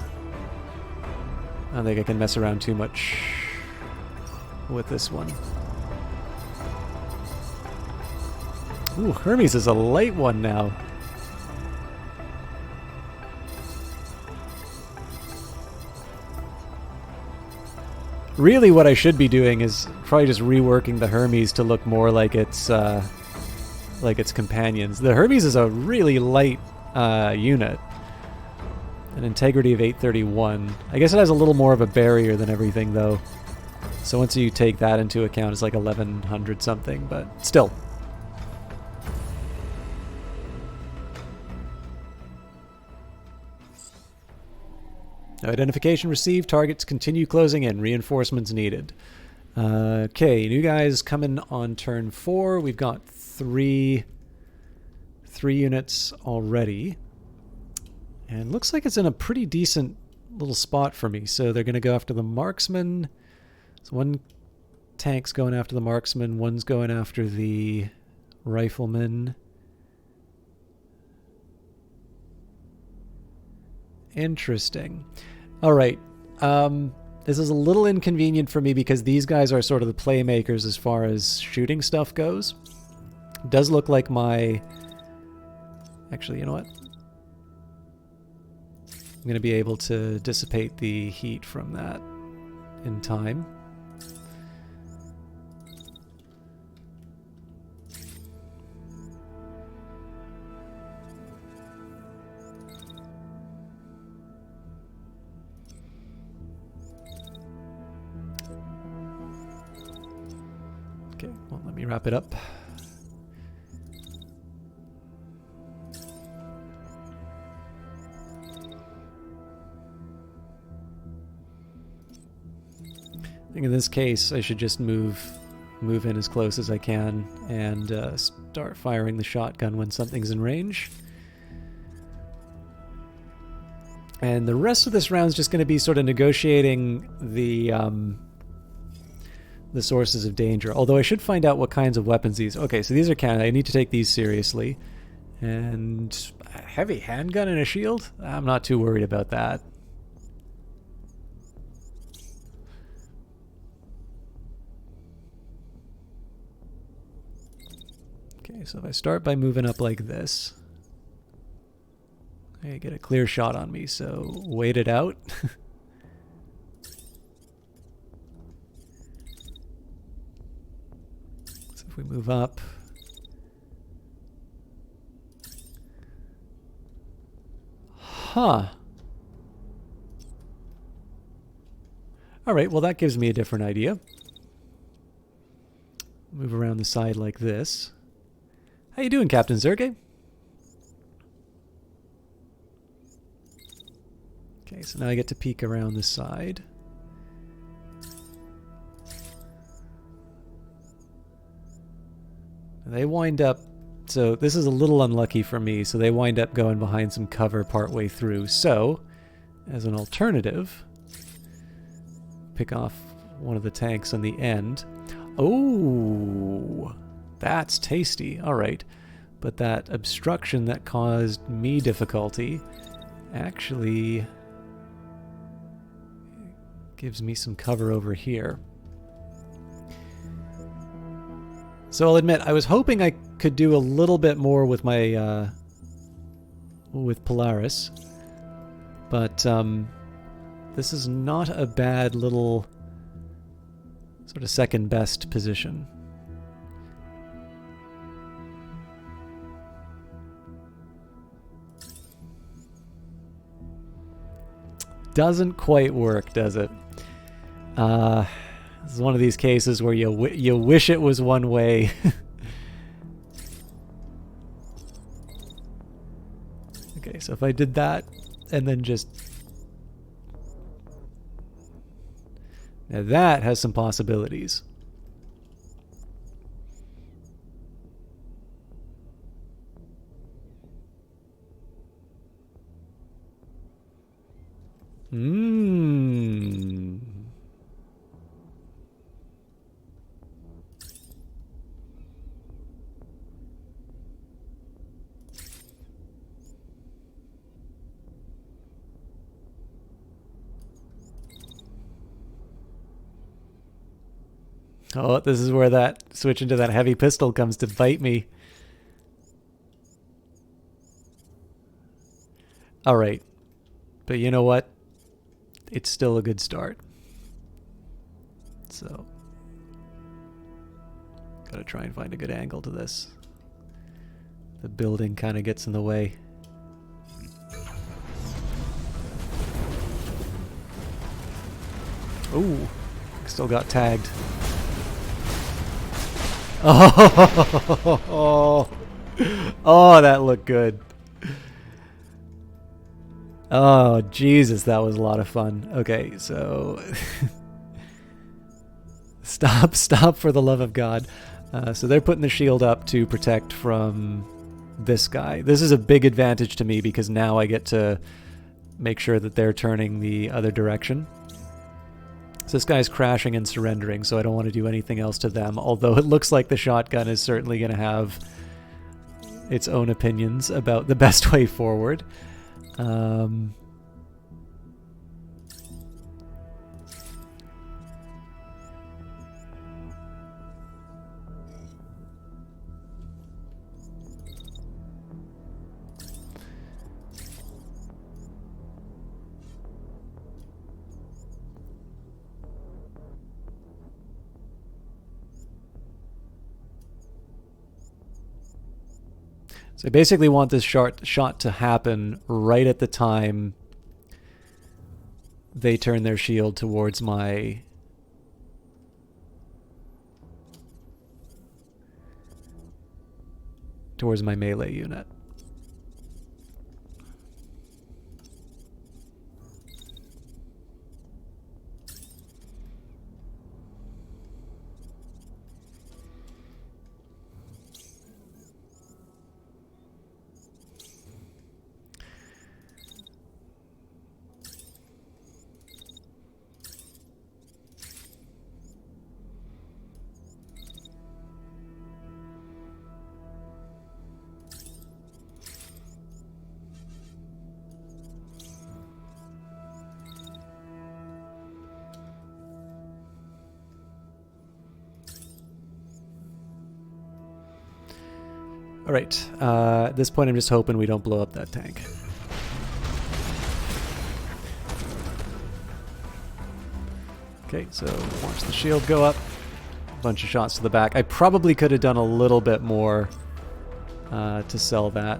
can mess around too much with this one. Ooh, Hermes is a light one now. Really, what I should be doing is probably just reworking the Hermes to look more like its companions. The Hermes is a really light unit. An integrity of 831. I guess it has a little more of a barrier than everything, though. So once you take that into account, it's like 1100 something, but still. Identification received. Targets continue closing in. Reinforcements needed. Okay, new guys coming on turn 4. We've got three units already. And looks like it's in a pretty decent little spot for me. So they're going to go after the marksman. So one tank's going after the marksman. One's going after the rifleman. Interesting. All right. This is a little inconvenient for me because these guys are sort of the playmakers as far as shooting stuff goes. It does look like my... Actually, you know what? I'm going to be able to dissipate the heat from that in time. Okay, well, let me wrap it up. I think in this case, I should just move in as close as I can and start firing the shotgun when something's in range. And the rest of this round is just going to be sort of negotiating the sources of danger. Although I should find out what kinds of weapons these... Okay, so these are cannon. I need to take these seriously. And a heavy handgun and a shield? I'm not too worried about that. Okay, so if I start by moving up like this, I get a clear shot on me, so wait it out. So if we move up, huh. Alright, well that gives me a different idea. Move around the side like this. How you doing, Captain Zerge? Okay, so now I get to peek around the side. And they wind up... So this is a little unlucky for me, so they wind up going behind some cover partway through. So, as an alternative, pick off one of the tanks on the end. Oh, that's tasty. All right. But that obstruction that caused me difficulty actually gives me some cover over here. So I'll admit, I was hoping I could do a little bit more with my with Polaris, but this is not a bad little sort of second best position. Doesn't quite work, does it? This is one of these cases where you wish it was one way. Okay, so if I did that and then just... Now that has some possibilities. Oh, this is where that switch into that heavy pistol comes to bite me. All right. But you know what? It's still a good start. So, gotta try and find a good angle to this. The building kind of gets in the way. Ooh, still got tagged. Oh, oh, that looked good. Oh, Jesus, that was a lot of fun. Okay, so... Stop for the love of God. So they're putting the shield up to protect from this guy. This is a big advantage to me because now I get to make sure that they're turning the other direction. So this guy's crashing and surrendering, so I don't want to do anything else to them, although it looks like the shotgun is certainly going to have its own opinions about the best way forward. So I basically want this shot to happen right at the time they turn their shield towards my melee unit. All right, at this point I'm just hoping we don't blow up that tank. Okay, so watch the shield go up. A bunch of shots to the back. I probably could have done a little bit more to sell that.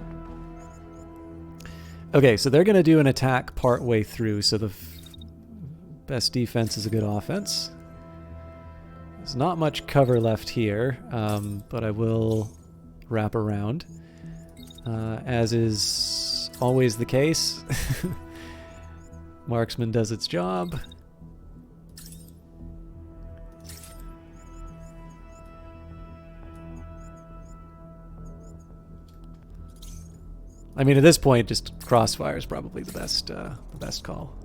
Okay, so they're going to do an attack part way through, so the best defense is a good offense. There's not much cover left here, but I will wrap around. As is always the case, Marksman does its job. I mean, at this point, just crossfire is probably the best call.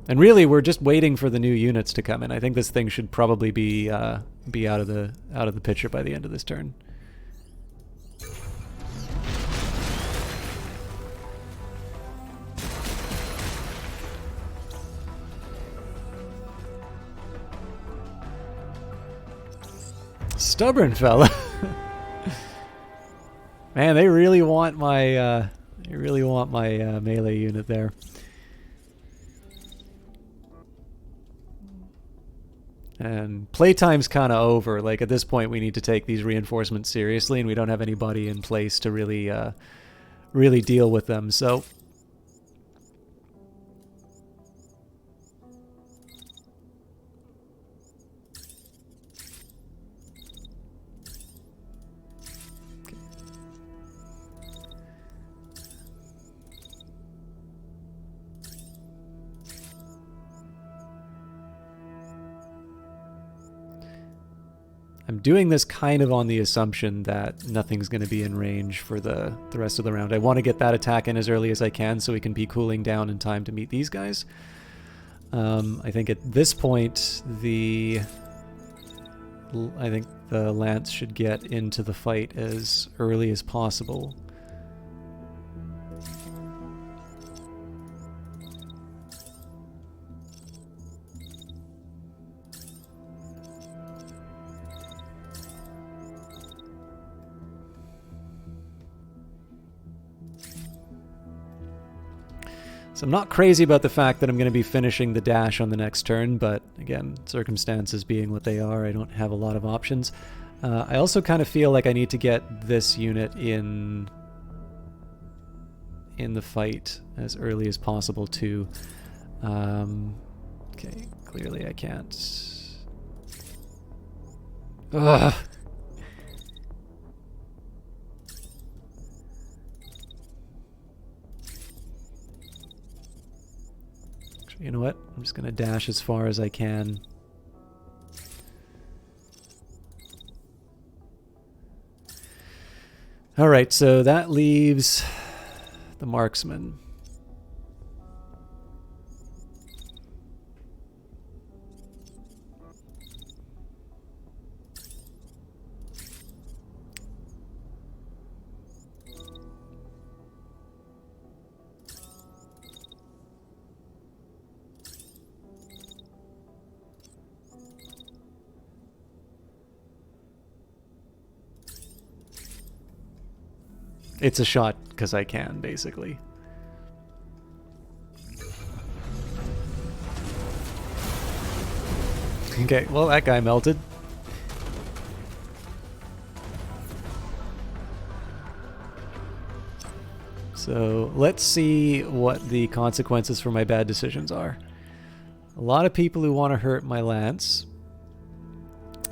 And really, we're just waiting for the new units to come in. I think this thing should probably be out of the picture by the end of this turn. Stubborn fella. Man, they really want my melee unit there. And playtime's kind of over. Like, at this point, we need to take these reinforcements seriously, and we don't have anybody in place to really, really deal with them. So, I'm doing this kind of on the assumption that nothing's going to be in range for the rest of the round. I want to get that attack in as early as I can so we can be cooling down in time to meet these guys. I think at this point, I think the Lance should get into the fight as early as possible. So I'm not crazy about the fact that I'm going to be finishing the dash on the next turn, but again, circumstances being what they are, I don't have a lot of options. I also kind of feel like I need to get this unit in the fight as early as possible too. Okay, clearly I can't. Ugh. You know what? I'm just going to dash as far as I can. Alright, so that leaves the marksman. It's a shot because I can, basically. Okay, well, that guy melted. So let's see what the consequences for my bad decisions are. A lot of people who want to hurt my lance,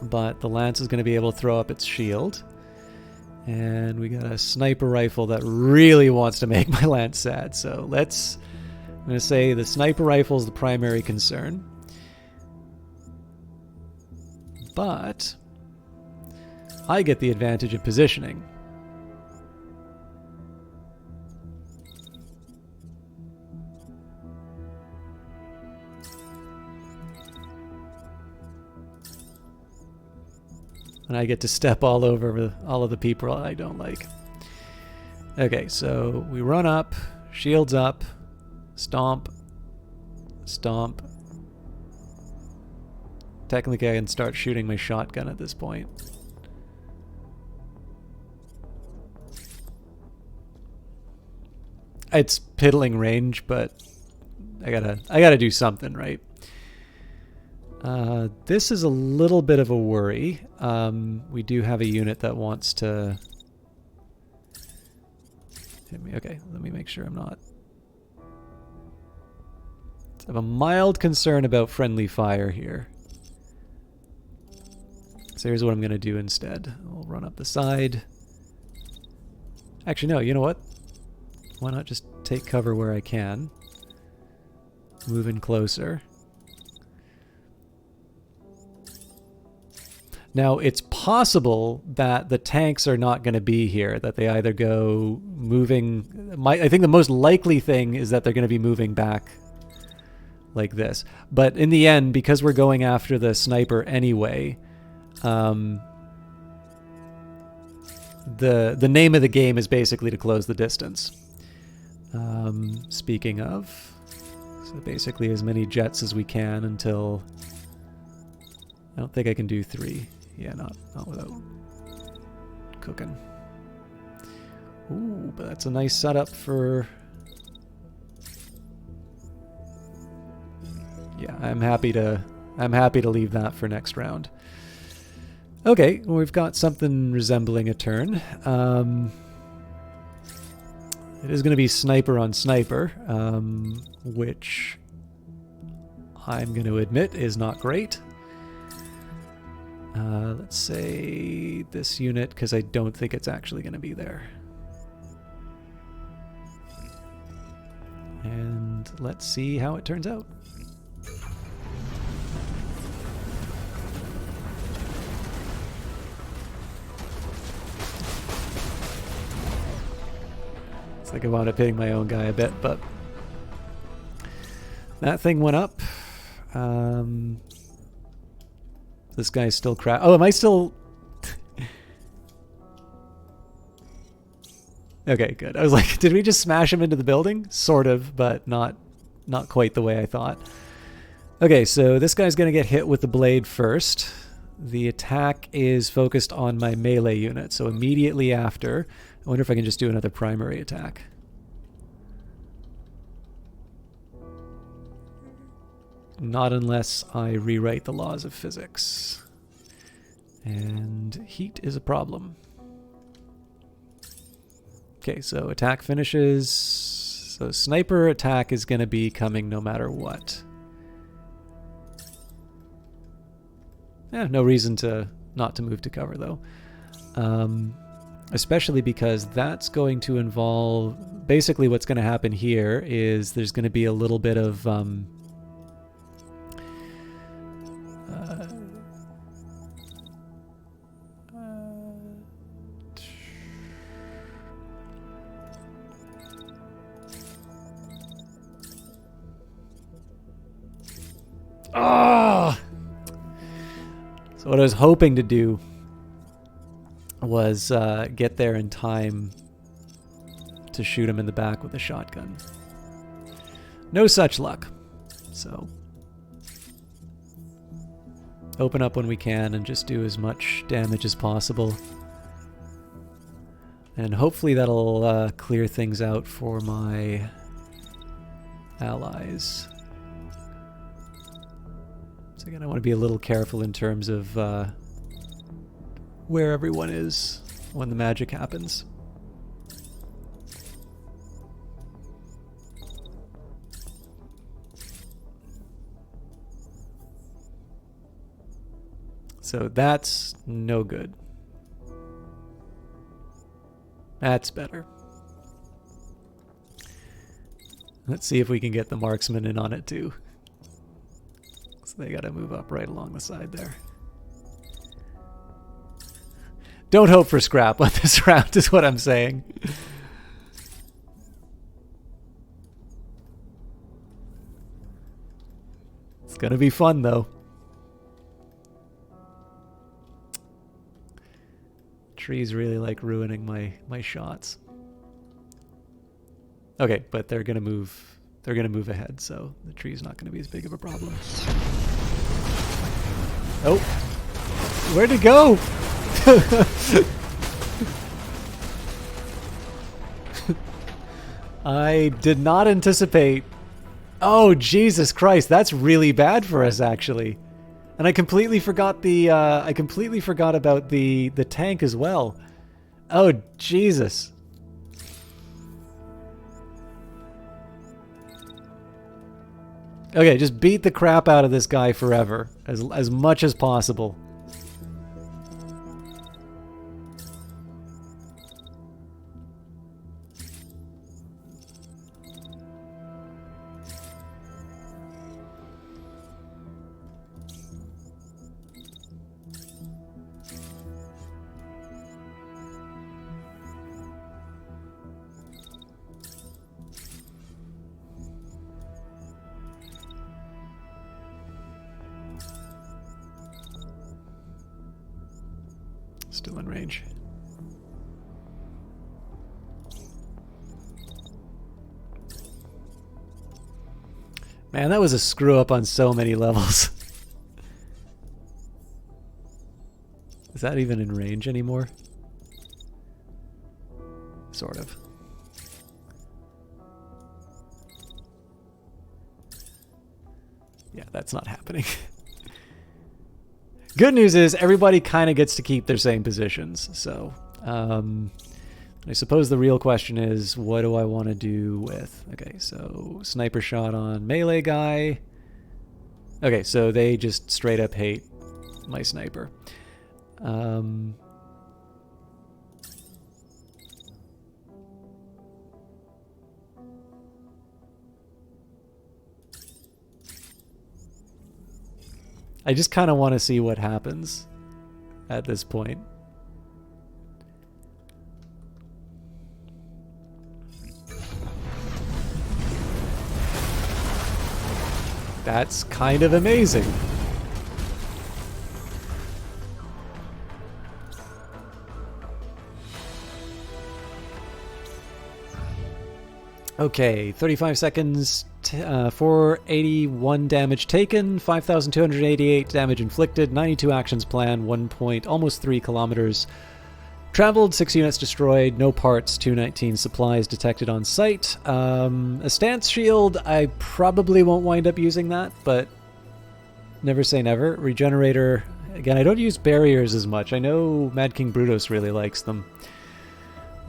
but the lance is going to be able to throw up its shield. And we got a sniper rifle that really wants to make my lance sad. So I'm going to say the sniper rifle is the primary concern. But I get the advantage of positioning. And I get to step all over all of the people I don't like. Okay, so we run up, shields up, stomp, stomp. Technically I can start shooting my shotgun at this point. It's piddling range, but I gotta do something, right? This is a little bit of a worry. We do have a unit that wants to hit me. Okay, let me make sure I'm not. I have a mild concern about friendly fire here. So here's what I'm going to do instead. I'll run up the side. Actually, no, you know what? Why not just take cover where I can? Move in closer. Now, it's possible that the tanks are not going to be here, that they either go moving... I think the most likely thing is that they're going to be moving back like this. But in the end, because we're going after the sniper anyway, the name of the game is basically to close the distance. Speaking of, so basically as many jets as we can until... I don't think I can do 3. Yeah, not without cooking. Ooh, but that's a nice setup for... Yeah, I'm happy to leave that for next round. Okay, well, we've got something resembling a turn. It is going to be sniper on sniper, which I'm going to admit is not great. Let's say this unit, because I don't think it's actually going to be there. And let's see how it turns out. It's like I wound up hitting my own guy a bit, but that thing went up. This guy's still crap. Oh, am I still... Okay, good. I was like, did we just smash him into the building? Sort of, but not quite the way I thought. Okay, so this guy's going to get hit with the blade first. The attack is focused on my melee unit, so immediately after... I wonder if I can just do another primary attack. Not unless I rewrite the laws of physics. And heat is a problem. Okay, so attack finishes. So sniper attack is going to be coming no matter what. Yeah, no reason to not to move to cover though. Especially because that's going to involve... Basically what's going to happen here is there's going to be a little bit of... So what I was hoping to do was get there in time to shoot him in the back with a shotgun. No such luck. So open up when we can and just do as much damage as possible. And hopefully that'll clear things out for my allies. So again, I want to be a little careful in terms of where everyone is when the magic happens. So that's no good. That's better. Let's see if we can get the marksman in on it too. So they gotta move up right along the side there. Don't hope for scrap on this round is what I'm saying. It's gonna be fun though. Trees really like ruining my shots. Okay, but they're gonna move ahead, so the tree's not gonna be as big of a problem. Oh, where'd it go? I did not anticipate. Oh, Jesus Christ, that's really bad for us actually. And I completely forgot the about the tank as well. Oh, Jesus. Okay, just beat the crap out of this guy forever, as much as possible. Still in range. Man, that was a screw up on so many levels. Is that even in range anymore? Sort of. Yeah, that's not happening. Good news is everybody kind of gets to keep their same positions. So I suppose the real question is, what do I want to do with... Okay, so sniper shot on melee guy. Okay, so they just straight up hate my sniper. I just kind of want to see what happens at this point. That's kind of amazing. Okay, 35 seconds, 481 damage taken, 5,288 damage inflicted, 92 actions planned, 1 point, almost 3 kilometers. Traveled, 6 units destroyed, no parts, 219 supplies detected on site. A stance shield, I probably won't wind up using that, but never say never. Regenerator, again, I don't use barriers as much. I know Mad King Brutus really likes them.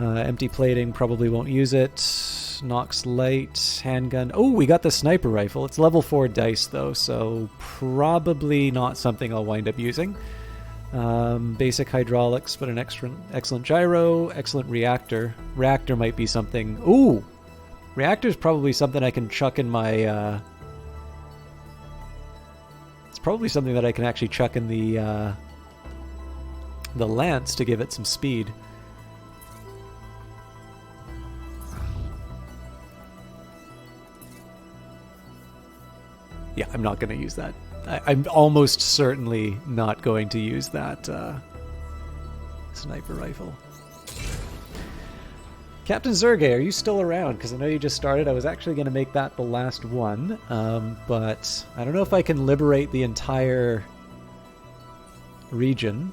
Empty plating, probably won't use it. Nox light, handgun. Oh, we got the sniper rifle. It's level 4 dice though, so probably not something I'll wind up using. Basic hydraulics, but an excellent gyro, excellent reactor. Reactor might be something. Ooh, reactor's probably something I can chuck in my. It's probably something that I can actually chuck in the lance to give it some speed. Yeah, I'm not going to use that. I'm almost certainly not going to use that sniper rifle. Captain Zergay, are you still around? Because I know you just started. I was actually going to make that the last one, but I don't know if I can liberate the entire region,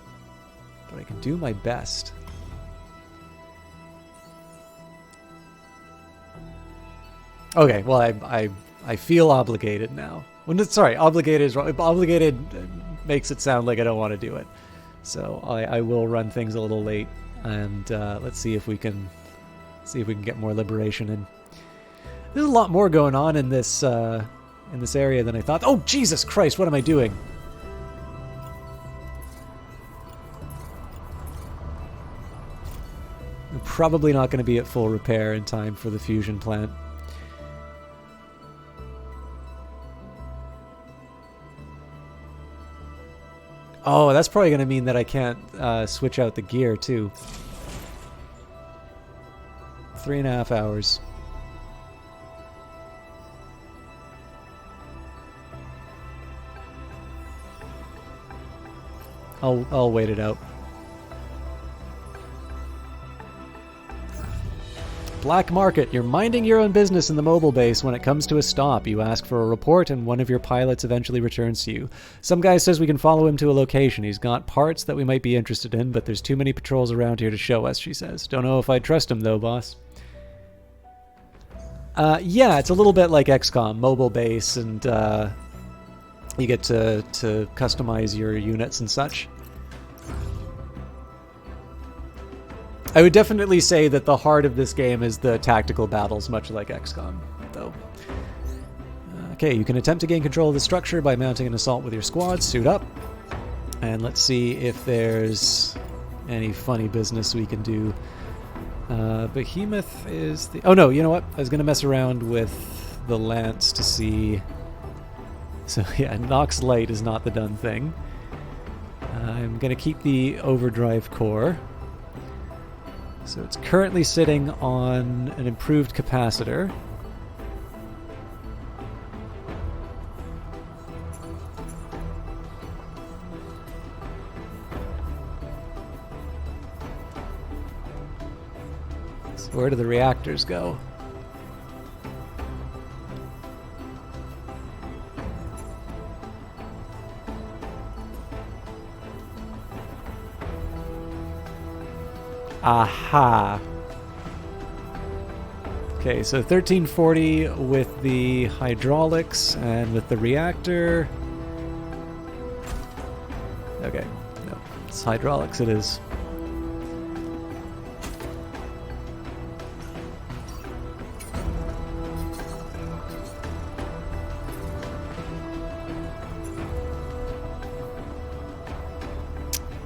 but I can do my best. Okay, well, I feel obligated now. Well, sorry, obligated is wrong. Obligated makes it sound like I don't want to do it. So I will run things a little late, and let's see if we can get more liberation in. There's a lot more going on in this area than I thought. Oh, Jesus Christ! What am I doing? I'm probably not going to be at full repair in time for the fusion plant. Oh, that's probably going to mean that I can't switch out the gear, too. 3.5 hours. I'll wait it out. Black market. You're minding your own business in the mobile base. When it comes to a stop, you ask for a report and one of your pilots eventually returns to you. Some guy says we can follow him to a location. He's got parts that we might be interested in, but there's too many patrols around here to show us, she says. Don't know if I'd trust him though, boss. Yeah, it's a little bit like XCOM, mobile base, and you get to customize your units and such. I would definitely say that the heart of this game is the tactical battles, much like XCOM, though. Okay, you can attempt to gain control of the structure by mounting an assault with your squad. Suit up. And let's see if there's any funny business we can do. Behemoth is the... Oh no, you know what? I was going to mess around with the lance to see... So yeah, Nox Light is not the done thing. I'm going to keep the overdrive core. So it's currently sitting on an improved capacitor. So where do the reactors go? Aha. Okay, so 1340 with the hydraulics and with the reactor. Okay, no, it's hydraulics it is.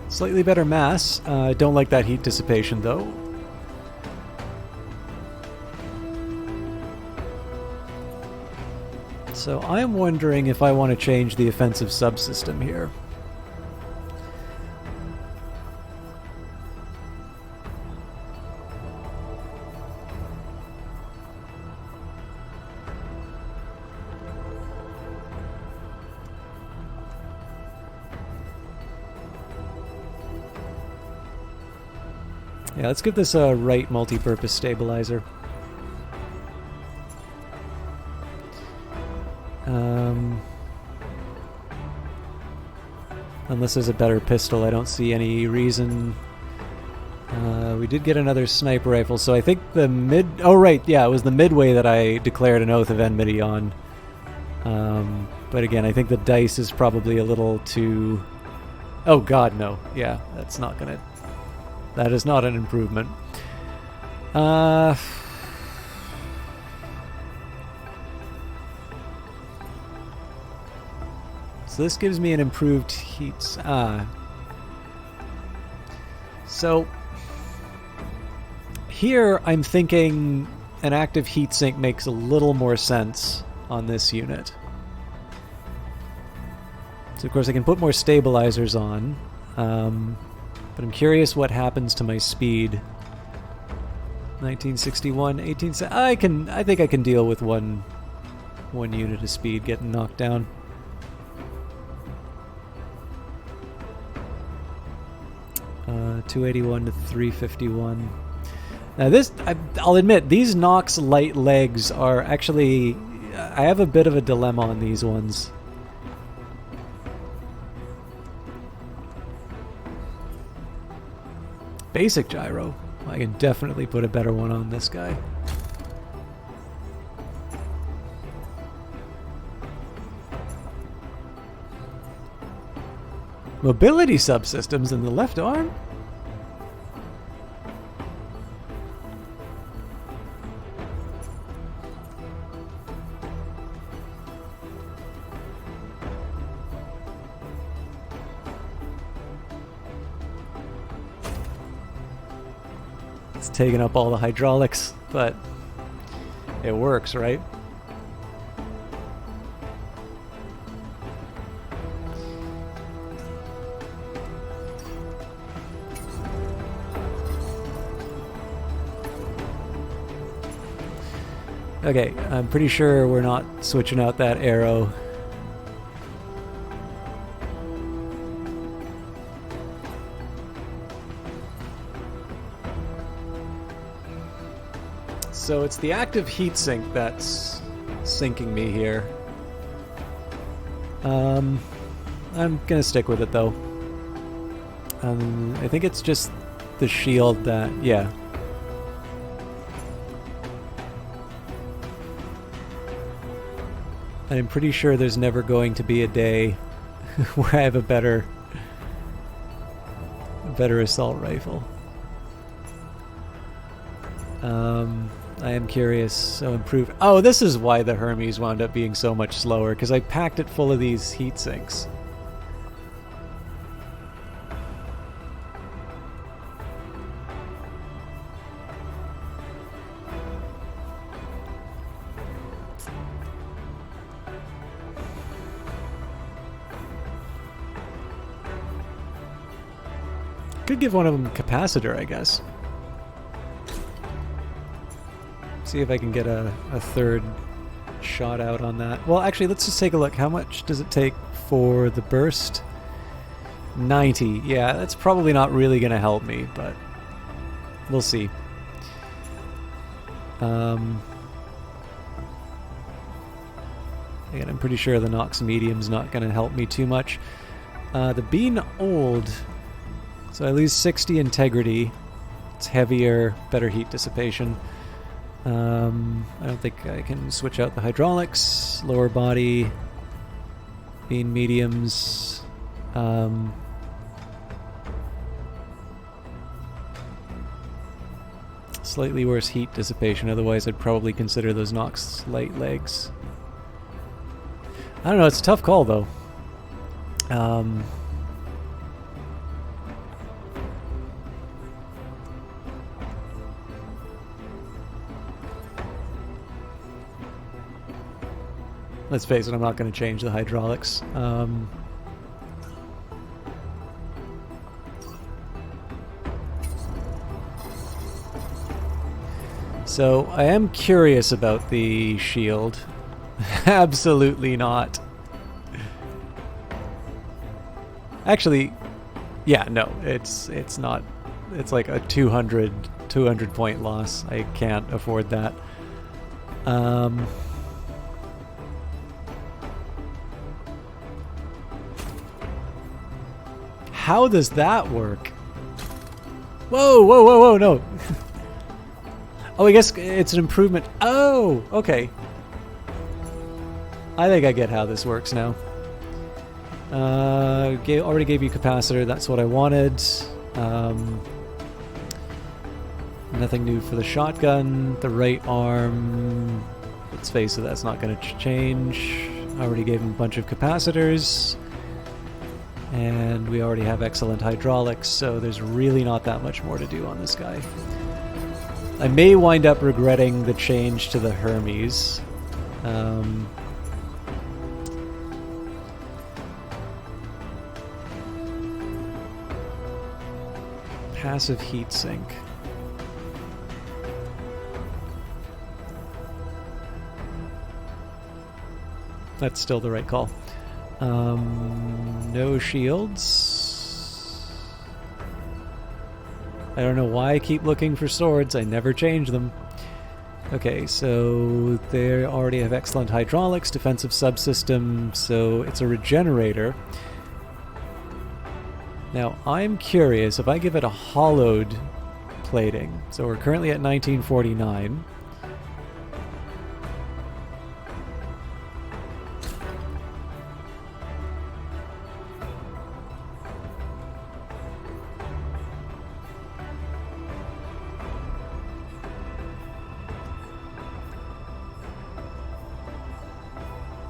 Slightly better mass. I don't like that heat dissipation, though. So I'm wondering if I want to change the offensive subsystem here. Yeah, let's give this a right multi-purpose stabilizer. Unless there's a better pistol, I don't see any reason. We did get another sniper rifle, so I think the mid... Oh, right, yeah, it was the Midway that I declared an oath of enmity on. But again, I think the dice is probably a little too... Oh, God, no. Yeah, that's not gonna... That is not an improvement. So this gives me an improved heat. So here I'm thinking an active heatsink makes a little more sense on this unit. So of course I can put more stabilizers on, but I'm curious what happens to my speed. 1961, 18. I think I can deal with one unit of speed getting knocked down. Uh, 281 to 351. Now this, I'll admit, these Nox light legs are actually... I have a bit of a dilemma on these ones. Basic gyro. I can definitely put a better one on this guy. Mobility subsystems in the left arm? It's taking up all the hydraulics, but it works, right? Okay, I'm pretty sure we're not switching out that arrow. So it's the active heatsink that's sinking me here. I'm gonna stick with it though. I think it's just the shield that, yeah. I'm pretty sure there's never going to be a day where I have a better assault rifle. I am curious. So improved. Oh, this is why the Hermes wound up being so much slower, because I packed it full of these heat sinks. Could give one of them capacitor, I guess. See if I can get a third shot out on that. Well, actually, let's just take a look. How much does it take for the burst? 90. Yeah, that's probably not really going to help me, but we'll see. Again, I'm pretty sure the Nox medium's not going to help me too much. The being old, so I lose 60 integrity. It's heavier, better heat dissipation. I don't think I can switch out the hydraulics. Lower body, being mediums. Slightly worse heat dissipation, otherwise I'd probably consider those Nox light legs. I don't know, it's a tough call though. Let's face it, I'm not going to change the hydraulics. So I am curious about the shield. Absolutely not. Actually, yeah, no, it's not. It's like a 200 point loss. I can't afford that. How does that work? Whoa, whoa, whoa, whoa, no. Oh, I guess it's an improvement. Oh, okay. I think I get how this works now. Already gave you capacitor. That's what I wanted. Nothing new for the shotgun. The right arm. Let's face it, that's not going to change. I already gave him a bunch of capacitors. And we already have excellent hydraulics, so there's really not that much more to do on this guy. I may wind up regretting the change to the Hermes. Passive heatsink. That's still the right call. No shields. I don't know why I keep looking for swords. I never change them. Okay, so they already have excellent hydraulics, defensive subsystem, so it's a regenerator. Now, I'm curious, if I give it a hollowed plating, so we're currently at 1949.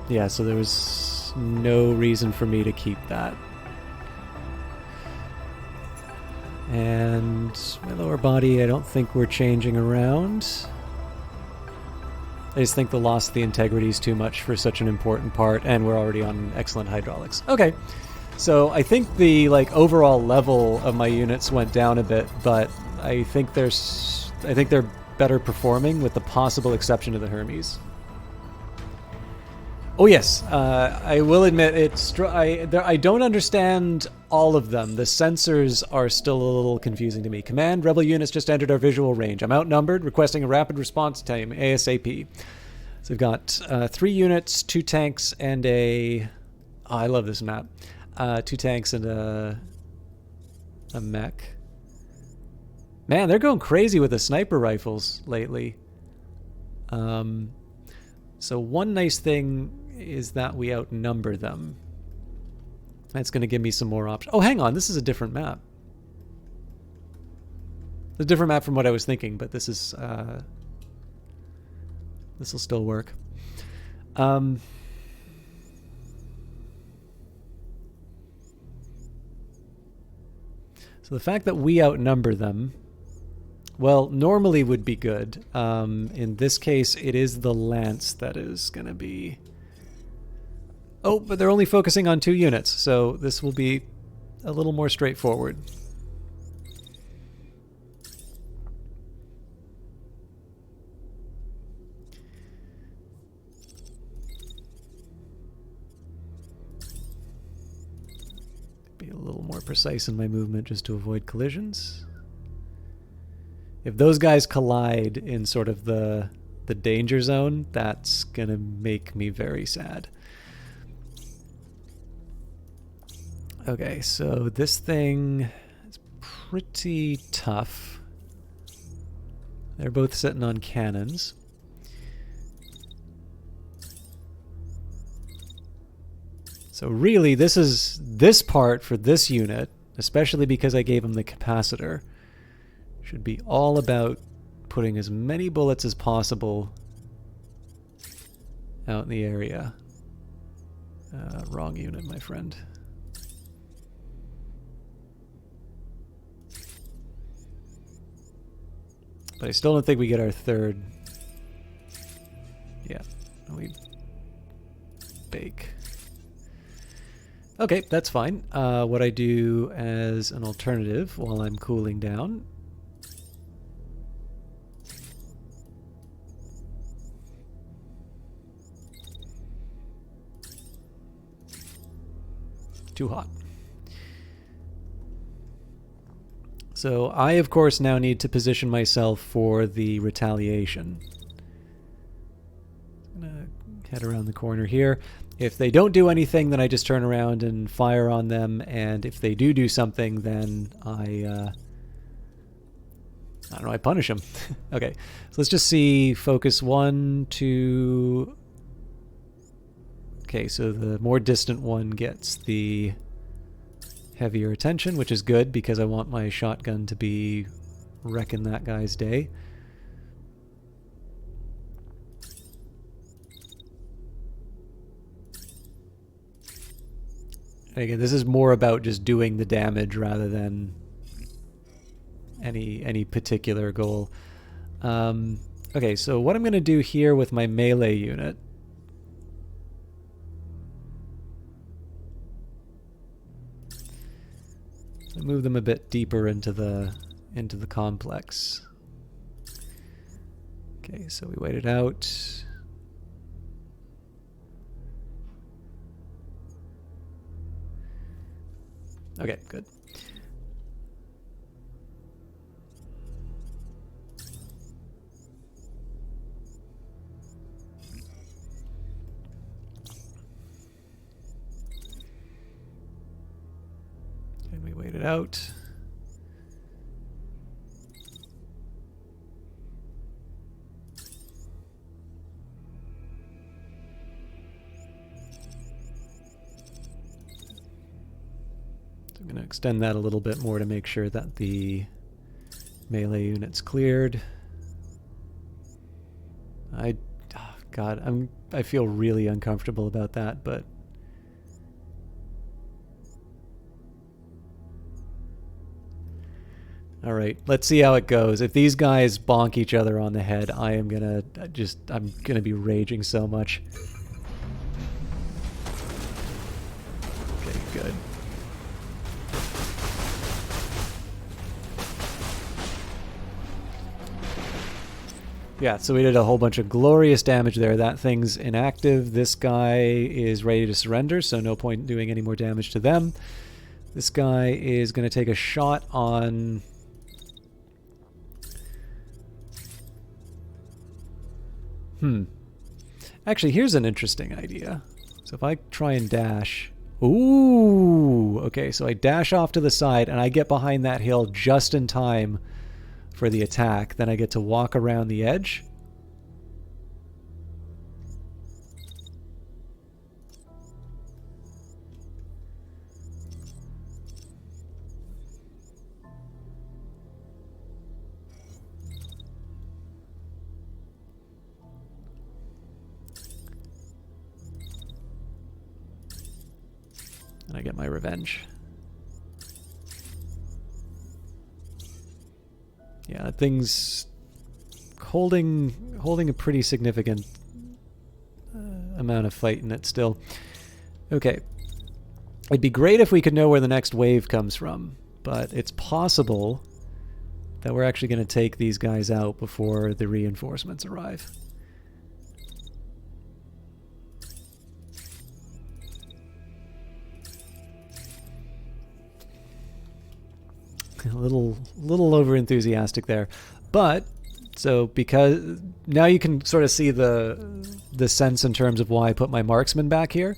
Yeah, so there was no reason for me to keep that. And my lower body, I don't think we're changing around. I just think the loss of the integrity is too much for such an important part, and we're already on excellent hydraulics. Okay, so I think the overall level of my units went down a bit, but I think they're better performing, with the possible exception of the Hermes. Oh yes, I will admit I don't understand all of them. The sensors are still a little confusing to me. Command, rebel units just entered our visual range. I'm outnumbered, requesting a rapid response time ASAP. So we've got 3 units, 2 tanks, and a... Oh, I love this map. 2 tanks and a mech. Man, they're going crazy with the sniper rifles lately. So one nice thing is that we outnumber them. That's going to give me some more options. Oh, hang on. This is a different map. It's a different map from what I was thinking, but this is... this will still work. So the fact that we outnumber them, well, normally would be good. In this case, it is the Lance that is going to be... Oh, but they're only focusing on 2 units, so this will be a little more straightforward. Be a little more precise in my movement just to avoid collisions. If those guys collide in sort of the danger zone, that's gonna make me very sad. Okay, so this thing is pretty tough. They're both sitting on cannons. So really, this part for this unit, especially because I gave him the capacitor, should be all about putting as many bullets as possible out in the area. Wrong unit, my friend. But I still don't think we get our third. Yeah, we bake. Okay, that's fine. What I do as an alternative while I'm cooling down. Too hot. So I, of course, now need to position myself for the retaliation. I'm gonna head around the corner here. If they don't do anything, then I just turn around and fire on them, and if they do something, then I don't know, I punish them. Okay, so let's just see, focus 1, 2... Okay, so the more distant one gets the heavier attention, which is good because I want my shotgun to be wrecking that guy's day. And again, this is more about just doing the damage rather than any particular goal. Okay, so what I'm going to do here with my melee unit. Move them a bit deeper into the complex. Okay, so we wait it out. Okay, good. And we wait it out. I'm going to extend that a little bit more to make sure that the melee unit's cleared. God, I feel really uncomfortable about that, but all right, let's see how it goes. If these guys bonk each other on the head, I'm gonna be raging so much. Okay, good. Yeah, so we did a whole bunch of glorious damage there. That thing's inactive. This guy is ready to surrender, so no point in doing any more damage to them. This guy is going to take a shot on... Actually, here's an interesting idea. So if I try and dash... Ooh! Okay, so I dash off to the side, and I get behind that hill just in time for the attack. Then I get to walk around the edge. And I get my revenge. Yeah, that thing's holding a pretty significant amount of fight in it still. Okay. It'd be great if we could know where the next wave comes from, but it's possible that we're actually going to take these guys out before the reinforcements arrive. A little over enthusiastic there. But so because now you can sort of see the sense in terms of why I put my marksmen back here.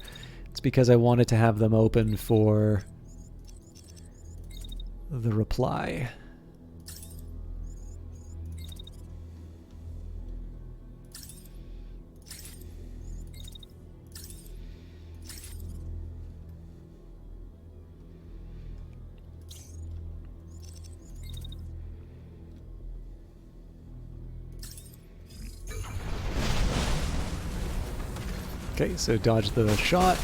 It's because I wanted to have them open for the reply. Okay, so dodge the shot.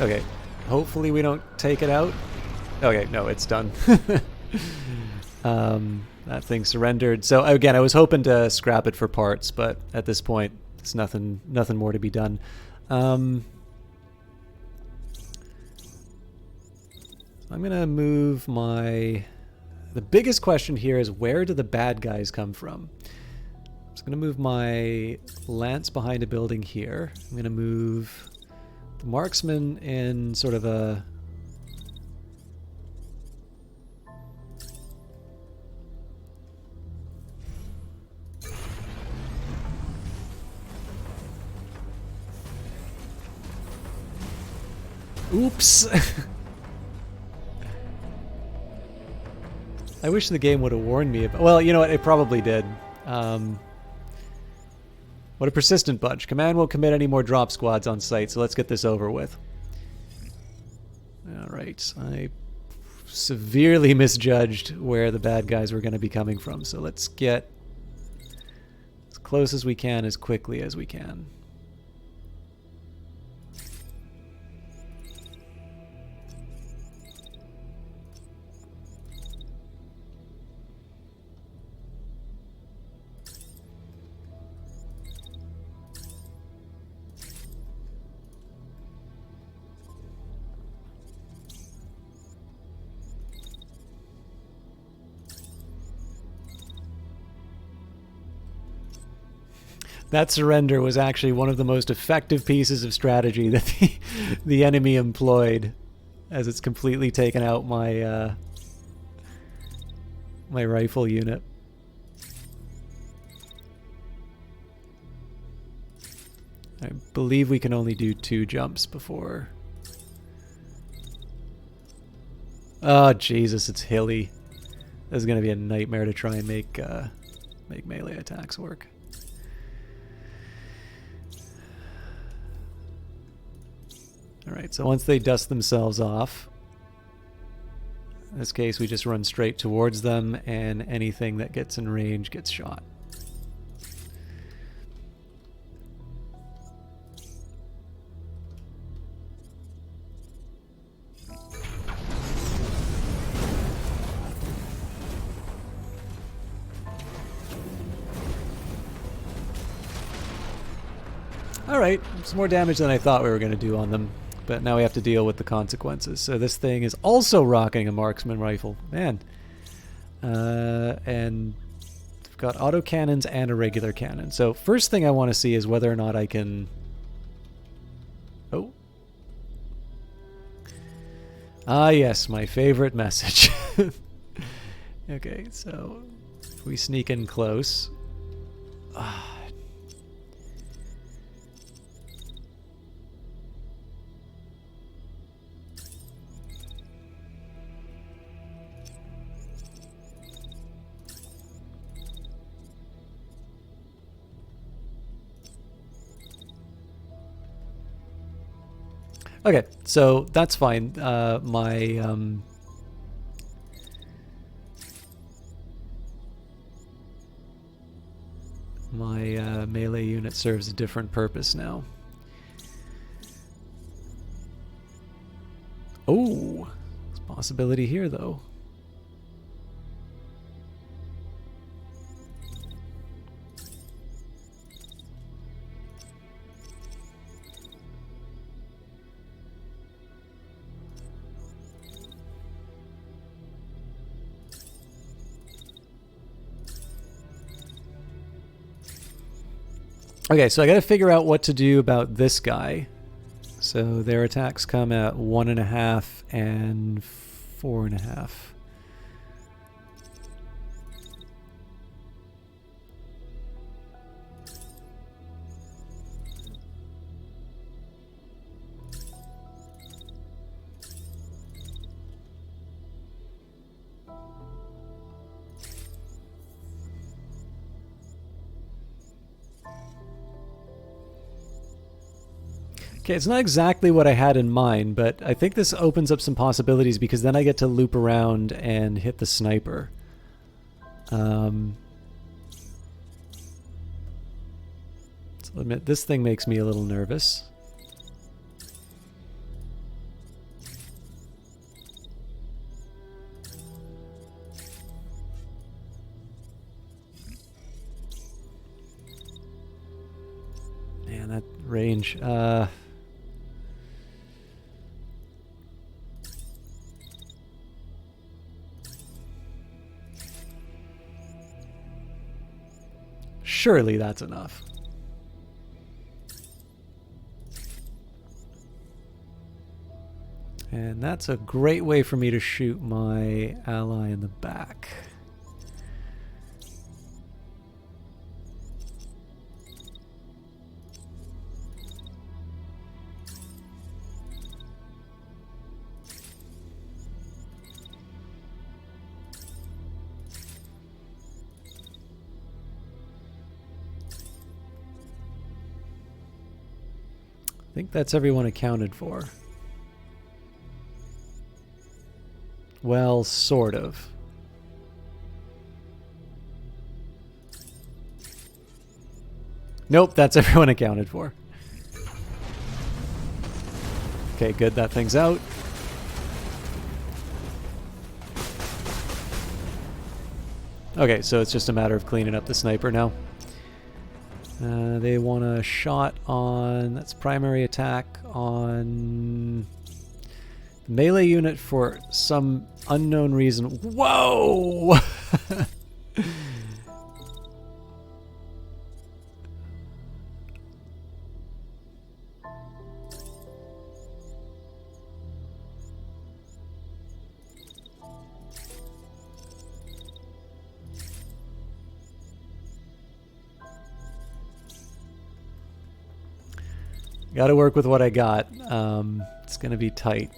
Okay, hopefully we don't take it out. Okay, no, it's done. That thing surrendered. So again, I was hoping to scrap it for parts, but at this point, it's nothing more to be done. I'm gonna move my... The biggest question here is, where do the bad guys come from? I'm going to move my lance behind a building here. I'm going to move the marksman in sort of a... Oops! I wish the game would have warned me about... Well, you know what? It probably did. What a persistent bunch. Command won't commit any more drop squads on site, so let's get this over with. Alright, I severely misjudged where the bad guys were going to be coming from, so let's get as close as we can, as quickly as we can. That surrender was actually one of the most effective pieces of strategy that the enemy employed, as it's completely taken out my my rifle unit. I believe we can only do 2 jumps before... Oh, Jesus, it's hilly. This is going to be a nightmare to try and make melee attacks work. Alright, so once they dust themselves off, in this case we just run straight towards them, and anything that gets in range gets shot. Alright, some more damage than I thought we were going to do on them. But now we have to deal with the consequences. So this thing is also rocking a marksman rifle. Man. And we've got autocannons and a regular cannon. So first thing I want to see is whether or not I can... Oh. Ah, yes, my favorite message. Okay, so if we sneak in close... Okay, so that's fine. My melee unit serves a different purpose now. Oh, there's a possibility here, though. Okay, so I got to figure out what to do about this guy. So their attacks come at 1.5 and 4.5. Okay, it's not exactly what I had in mind, but I think this opens up some possibilities because then I get to loop around and hit the sniper. So I'll admit, this thing makes me a little nervous. Man, that range. Surely that's enough. And that's a great way for me to shoot my ally in the back. I think that's everyone accounted for. Well, sort of. Nope, that's everyone accounted for. Okay, good, that thing's out. Okay, so it's just a matter of cleaning up the sniper now. They want a shot on, that's primary attack, on the melee unit for some unknown reason. Whoa! Got to work with what I got. It's going to be tight.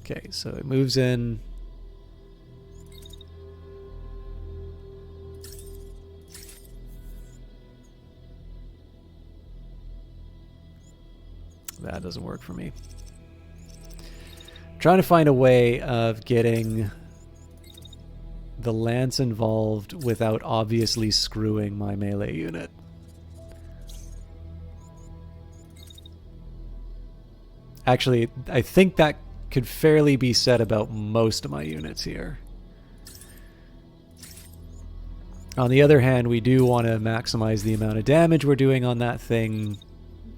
Okay, so it moves in. That doesn't work for me. I'm trying to find a way of getting the lance involved without obviously screwing my melee unit. Actually, I think that could fairly be said about most of my units here. On the other hand, we do want to maximize the amount of damage we're doing on that thing,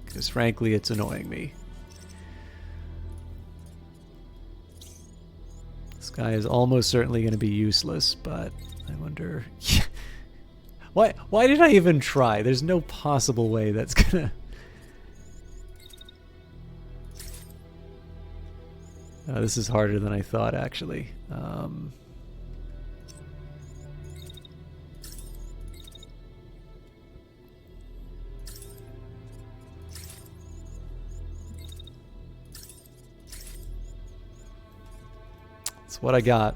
because frankly, it's annoying me. This guy is almost certainly going to be useless, but I wonder... Why did I even try? There's no possible way that's gonna... this is harder than I thought, actually. That's what I got.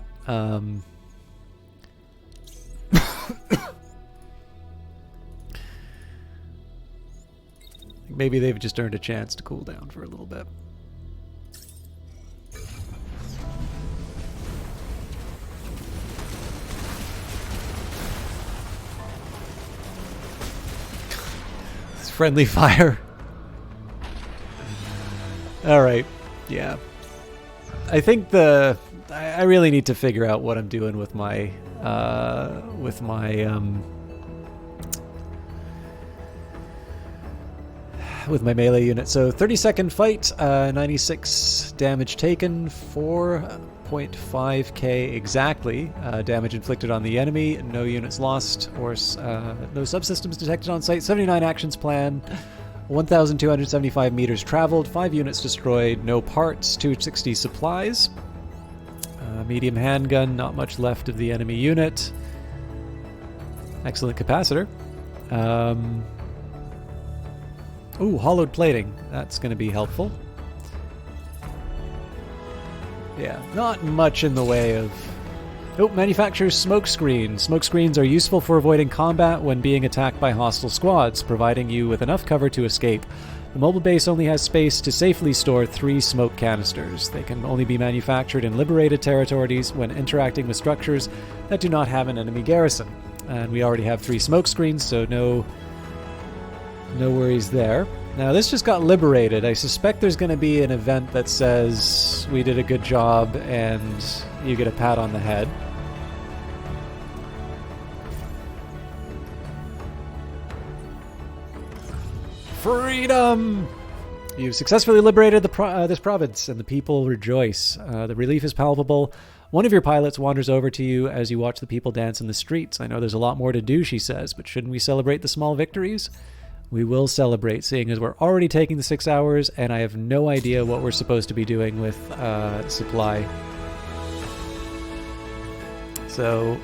Maybe they've just earned a chance to cool down for a little bit. It's friendly fire. All right. Yeah. I think I really need to figure out what I'm doing with my melee unit. So 30-second fight, 96 damage taken, 4.5k exactly damage inflicted on the enemy, no units lost or no subsystems detected on site, 79 actions planned, 1,275 meters traveled, 5 units destroyed, no parts, 260 supplies. Medium handgun, not much left of the enemy unit. Excellent capacitor. Ooh, hollowed plating. That's going to be helpful. Yeah, not much in the way of... Oh, manufactures smoke screens. Smoke screens are useful for avoiding combat when being attacked by hostile squads, providing you with enough cover to escape. The mobile base only has space to safely store 3 smoke canisters. They can only be manufactured in liberated territories when interacting with structures that do not have an enemy garrison. And we already have 3 smoke screens, so no worries there. Now this just got liberated. I suspect there's going to be an event that says we did a good job and you get a pat on the head. Freedom! You've successfully liberated this province, and the people rejoice. The relief is palpable. One of your pilots wanders over to you as you watch the people dance in the streets. I know there's a lot more to do, she says, but shouldn't we celebrate the small victories? We will celebrate, seeing as we're already taking the 6 hours, and I have no idea what we're supposed to be doing with supply. So,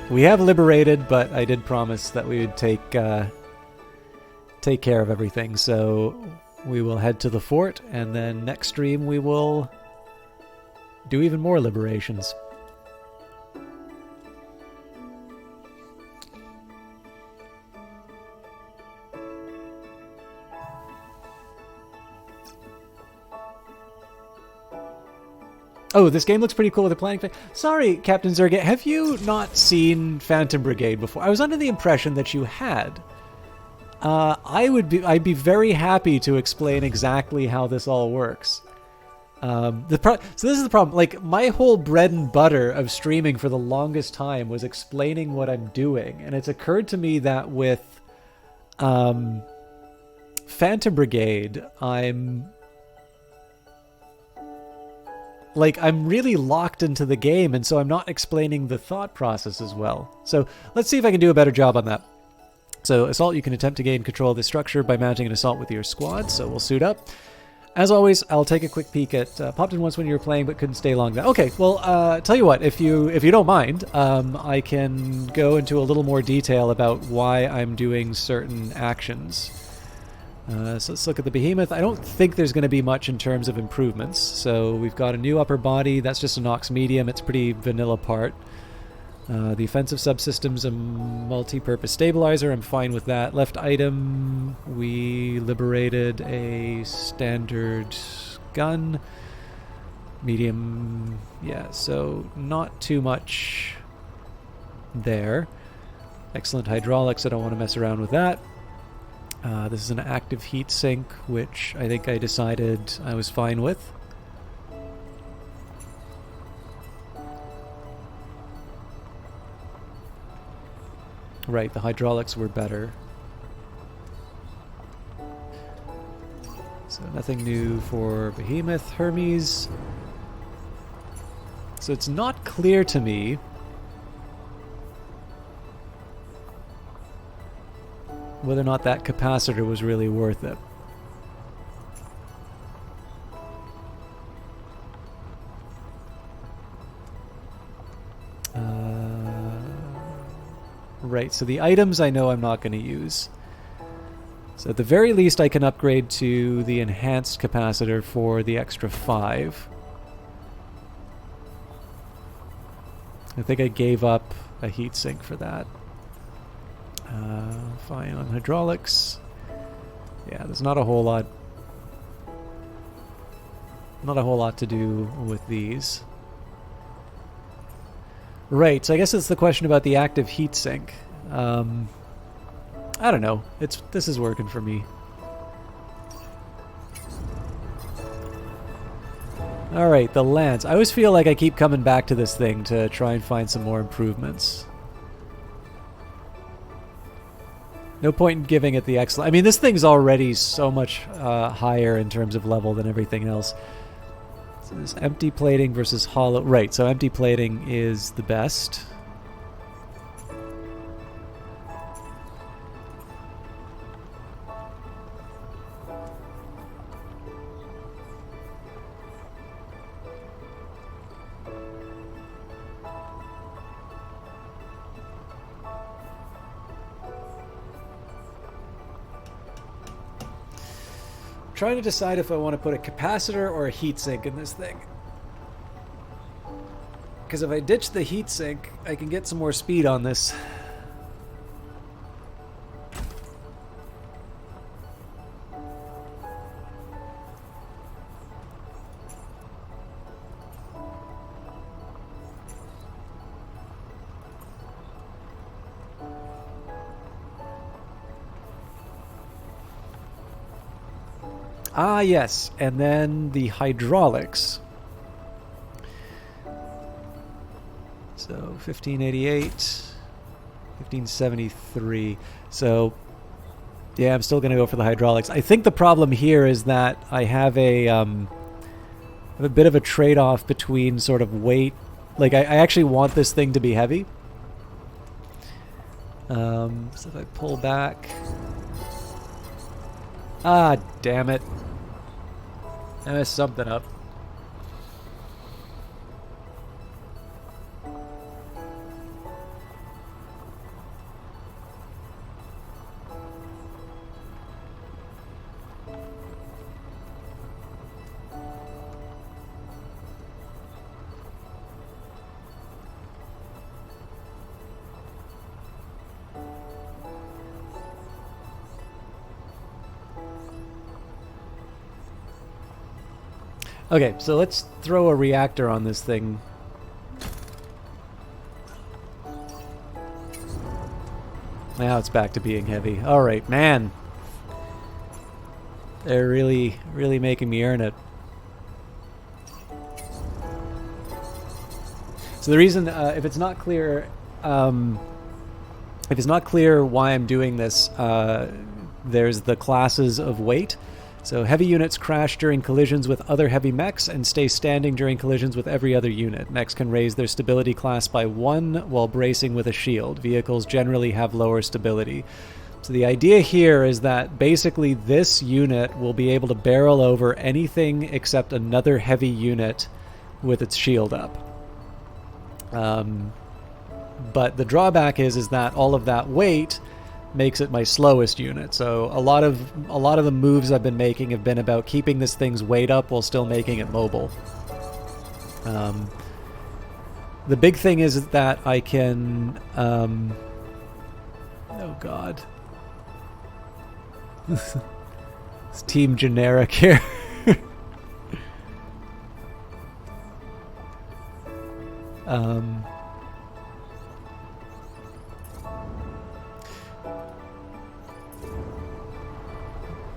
we have liberated, but I did promise that we would take care of everything. So, we will head to the fort, and then next stream we will do even more liberations. Oh, this game looks pretty cool with the planning. Sorry, Captain Zerget, have you not seen Phantom Brigade before? I was under the impression that you had. I'd be very happy to explain exactly how this all works. So this is the problem. Like, my whole bread and butter of streaming for the longest time was explaining what I'm doing, and it's occurred to me that with Phantom Brigade, I'm really locked into the game, and so I'm not explaining the thought process as well. So let's see if I can do a better job on that. So assault, you can attempt to gain control of the structure by mounting an assault with your squad, so we'll suit up. As always, I'll take a quick peek at popped in once when you were playing but couldn't stay long. Okay, well, tell you what, if you don't mind, I can go into a little more detail about why I'm doing certain actions. So let's look at the Behemoth. I don't think there's going to be much in terms of improvements. So we've got a new upper body. That's just a Nox medium. It's pretty vanilla part. The offensive subsystem's a multi-purpose stabilizer. I'm fine with that. Left item, we liberated a standard gun. Medium, yeah, so not too much there. Excellent hydraulics. I don't want to mess around with that. This is an active heat sink, which I think I decided I was fine with. Right, the hydraulics were better. So nothing new for Behemoth. Hermes. So it's not clear to me whether or not that capacitor was really worth it. Right, so the items I know I'm not going to use. So at the very least I can upgrade to the enhanced capacitor for the extra 5. I think I gave up a heatsink for that. Fine on hydraulics. Yeah, there's not a whole lot to do with these. Right, so I guess it's the question about the active heatsink. I don't know. This is working for me. Alright, the lance. I always feel like I keep coming back to this thing to try and find some more improvements. No point in giving it the excellent. I mean, this thing's already so much higher in terms of level than everything else. So this empty plating versus hollow. Right, so empty plating is the best. Trying to decide if I want to put a capacitor or a heatsink in this thing. Because if I ditch the heatsink, I can get some more speed on this. Ah, yes, and then the hydraulics. So 1588, 1573. So yeah, I'm still going to go for the hydraulics. I think the problem here is that I have a bit of a trade-off between sort of weight. Like I actually want this thing to be heavy. So if I pull back, ah, damn it. I messed something up. Okay, so let's throw a reactor on this thing. Now it's back to being heavy. All right, man. They're really, really making me earn it. So the reason, if it's not clear why I'm doing this, there's the classes of weight. So heavy units crash during collisions with other heavy mechs and stay standing during collisions with every other unit. Mechs can raise their stability class by 1 while bracing with a shield. Vehicles generally have lower stability. So the idea here is that basically this unit will be able to barrel over anything except another heavy unit with its shield up. But the drawback is that all of that weight makes it my slowest unit. So a lot of the moves I've been making have been about keeping this thing's weight up while still making it mobile. The big thing is that I can oh god. It's team generic here.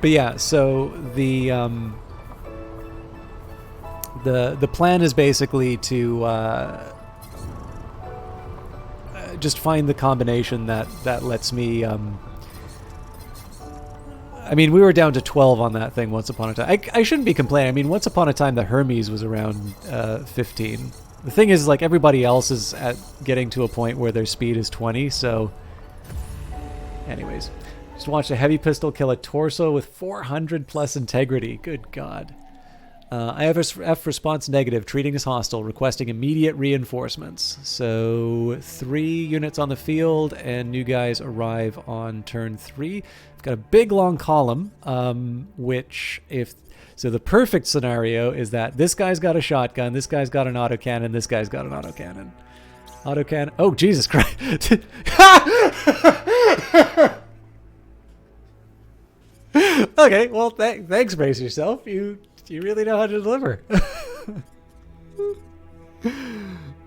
But yeah, so the plan is basically to just find the combination that lets me. I mean, we were down to 12 on that thing once upon a time. I shouldn't be complaining. I mean, once upon a time the Hermes was around 15. The thing is, like, everybody else is at getting to a point where their speed is 20. So, anyways. Just watched a heavy pistol kill a torso with 400 plus integrity. Good God. IFF response negative. Treating as hostile. Requesting immediate reinforcements. So 3 units on the field and new guys arrive on turn 3. I've got a big long column, which if... So the perfect scenario is that this guy's got a shotgun, this guy's got an autocannon, this guy's got an autocannon. Autocannon... Oh, Jesus Christ. Okay, well, thanks, brace yourself. You really know how to deliver.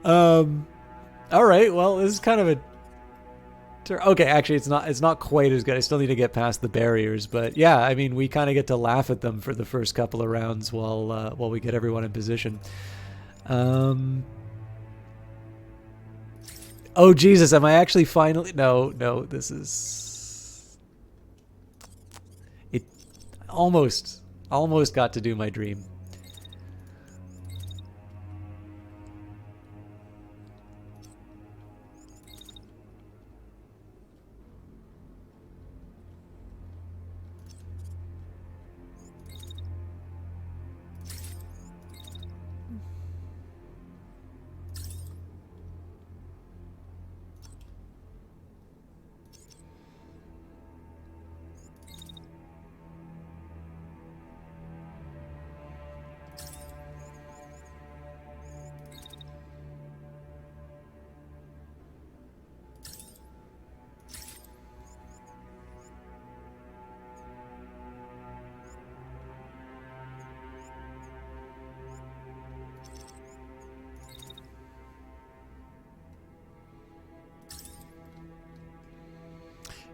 All right. Well, this is kind of a. Okay, actually, it's not quite as good. I still need to get past the barriers, but yeah, I mean, we kind of get to laugh at them for the first couple of rounds while we get everyone in position. Oh Jesus, am I actually finally? No, this is. Almost got to do my dream.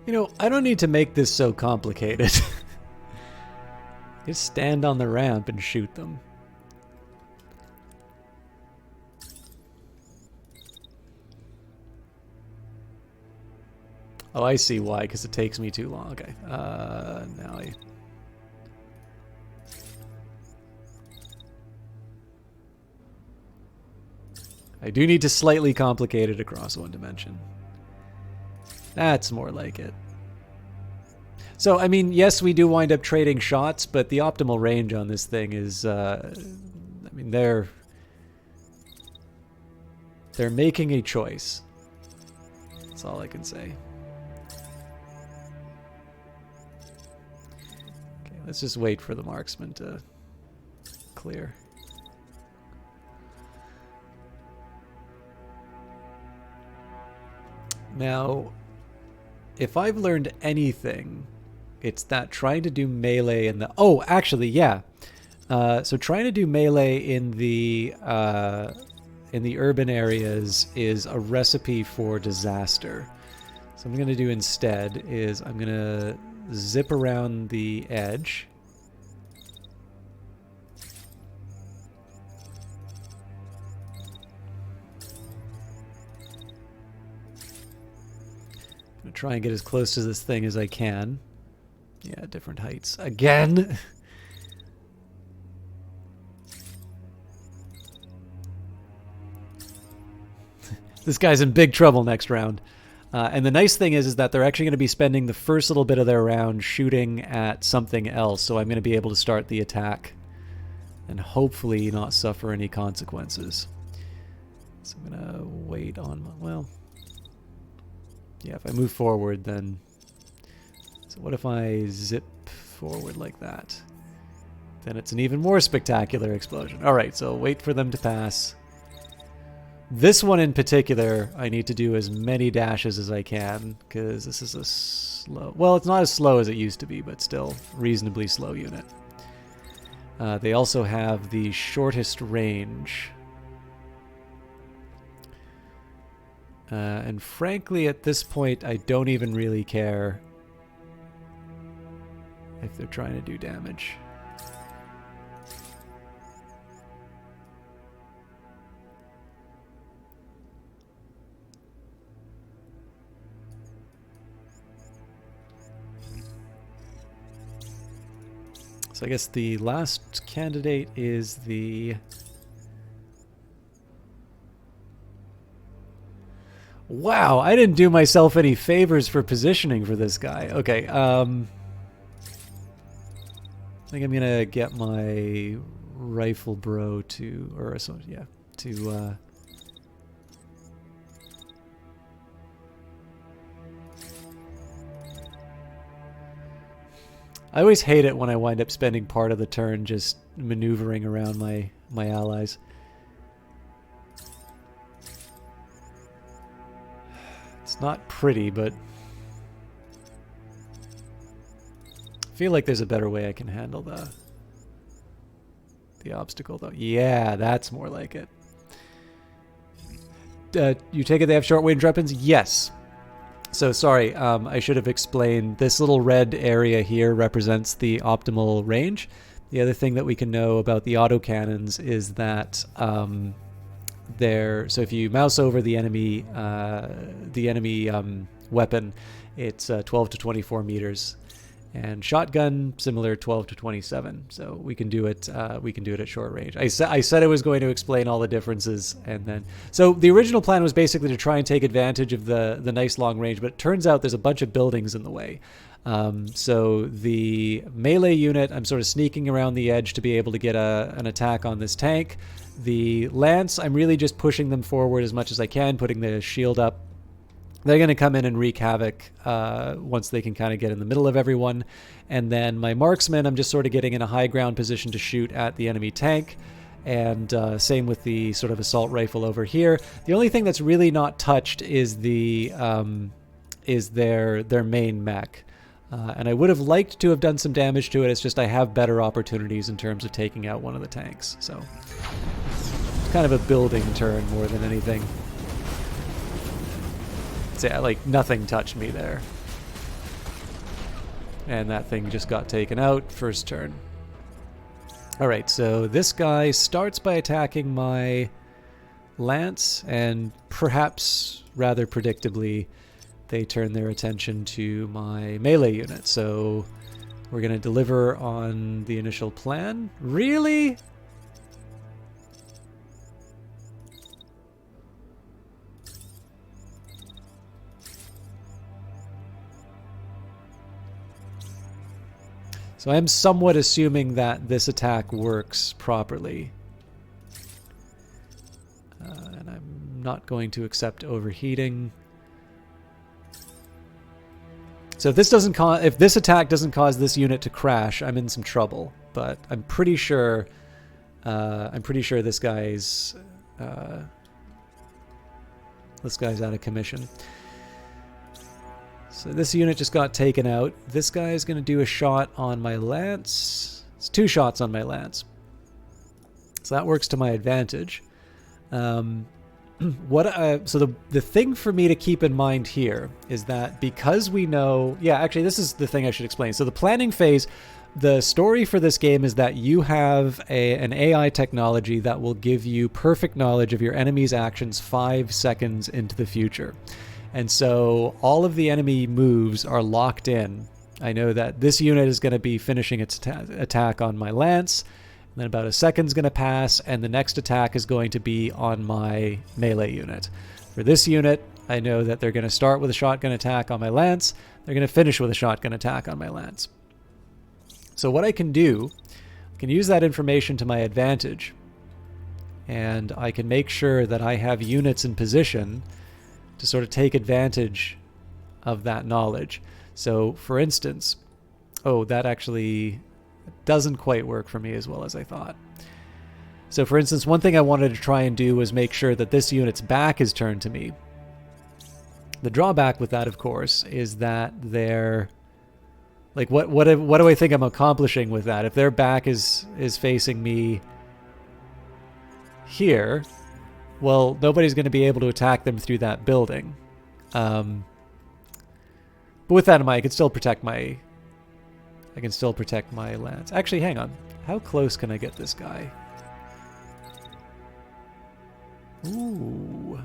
You know, I don't need to make this so complicated. Just stand on the ramp and shoot them. Oh, I see why, because it takes me too long. Okay. Now I do need to slightly complicate it across one dimension. That's more like it. So, I mean, yes, we do wind up trading shots, but the optimal range on this thing is, I mean, they're making a choice. That's all I can say. Okay, let's just wait for the marksman to clear. Now, if I've learned anything, it's that trying to do melee in the... Oh, actually, yeah. So trying to do melee in the urban areas is a recipe for disaster. So what I'm going to do instead is I'm going to zip around the edge. I'm going to try and get as close to this thing as I can. Yeah, different heights. Again! This guy's in big trouble next round. And the nice thing is that they're actually going to be spending the first little bit of their round shooting at something else, so I'm going to be able to start the attack and hopefully not suffer any consequences. So I'm going to wait on... Well, yeah, if I move forward, then... So what if I zip forward like that? Then it's an even more spectacular explosion. Alright, so wait for them to pass. This one in particular, I need to do as many dashes as I can, because this is a slow... Well, it's not as slow as it used to be, but still reasonably slow unit. They also have the shortest range. And frankly, at this point, I don't even really care if they're trying to do damage. So I guess the last candidate is the... Wow, I didn't do myself any favors for positioning for this guy. Okay, I think I'm gonna get my rifle bro to, or so, yeah, to I always hate it when I wind up spending part of the turn just maneuvering around my allies. It's not pretty, but I feel like there's a better way I can handle the obstacle, though. Yeah, that's more like it. You take it they have short-range weapons? Yes. So sorry, I should have explained. This little red area here represents the optimal range. The other thing that we can know about the autocannons is that so if you mouse over the enemy weapon, it's 12 to 24 meters, and shotgun similar 12 to 27. So we can do it. We can do it at short range. I said I was going to explain all the differences, and then so the original plan was basically to try and take advantage of the nice long range, but it turns out there's a bunch of buildings in the way. So the melee unit, I'm sort of sneaking around the edge to be able to get an attack on this tank. The lance, I'm really just pushing them forward as much as I can, putting the shield up. They're going to come in and wreak havoc once they can kind of get in the middle of everyone. And then my marksman, I'm just sort of getting in a high ground position to shoot at the enemy tank. And same with the sort of assault rifle over here. The only thing that's really not touched is their main mech. And I would have liked to have done some damage to it. It's just I have better opportunities in terms of taking out one of the tanks. So it's kind of a building turn more than anything. So yeah, like nothing touched me there. And that thing just got taken out first turn. Alright, so this guy starts by attacking my lance, and perhaps rather predictably they turn their attention to my melee unit. So we're going to deliver on the initial plan. Really? So I'm somewhat assuming that this attack works properly. And I'm not going to accept overheating. So if this doesn't if this attack doesn't cause this unit to crash, I'm in some trouble. But I'm pretty sure this guy's out of commission. So this unit just got taken out. This guy is going to do a shot on my lance. It's 2 shots on my lance. So that works to my advantage. So the thing for me to keep in mind here is that because we know... Yeah, actually, this is the thing I should explain. So the planning phase, the story for this game is that you have an AI technology that will give you perfect knowledge of your enemy's actions 5 seconds into the future. And so all of the enemy moves are locked in. I know that this unit is going to be finishing its attack on my lance, and then about a second's going to pass, and the next attack is going to be on my melee unit. For this unit, I know that they're going to start with a shotgun attack on my lance, they're going to finish with a shotgun attack on my lance. So what I can do, I can use that information to my advantage, and I can make sure that I have units in position to sort of take advantage of that knowledge. So, for instance, that actually doesn't quite work for me as well as I thought. So, for instance, one thing I wanted to try and do was make sure that this unit's back is turned to me. The drawback with that, of course, is that they're... Like, what do I think I'm accomplishing with that? If their back is facing me here... Well, nobody's going to be able to attack them through that building. But with that in mind, I can still protect my lance. Actually, hang on. How close can I get this guy? Ooh.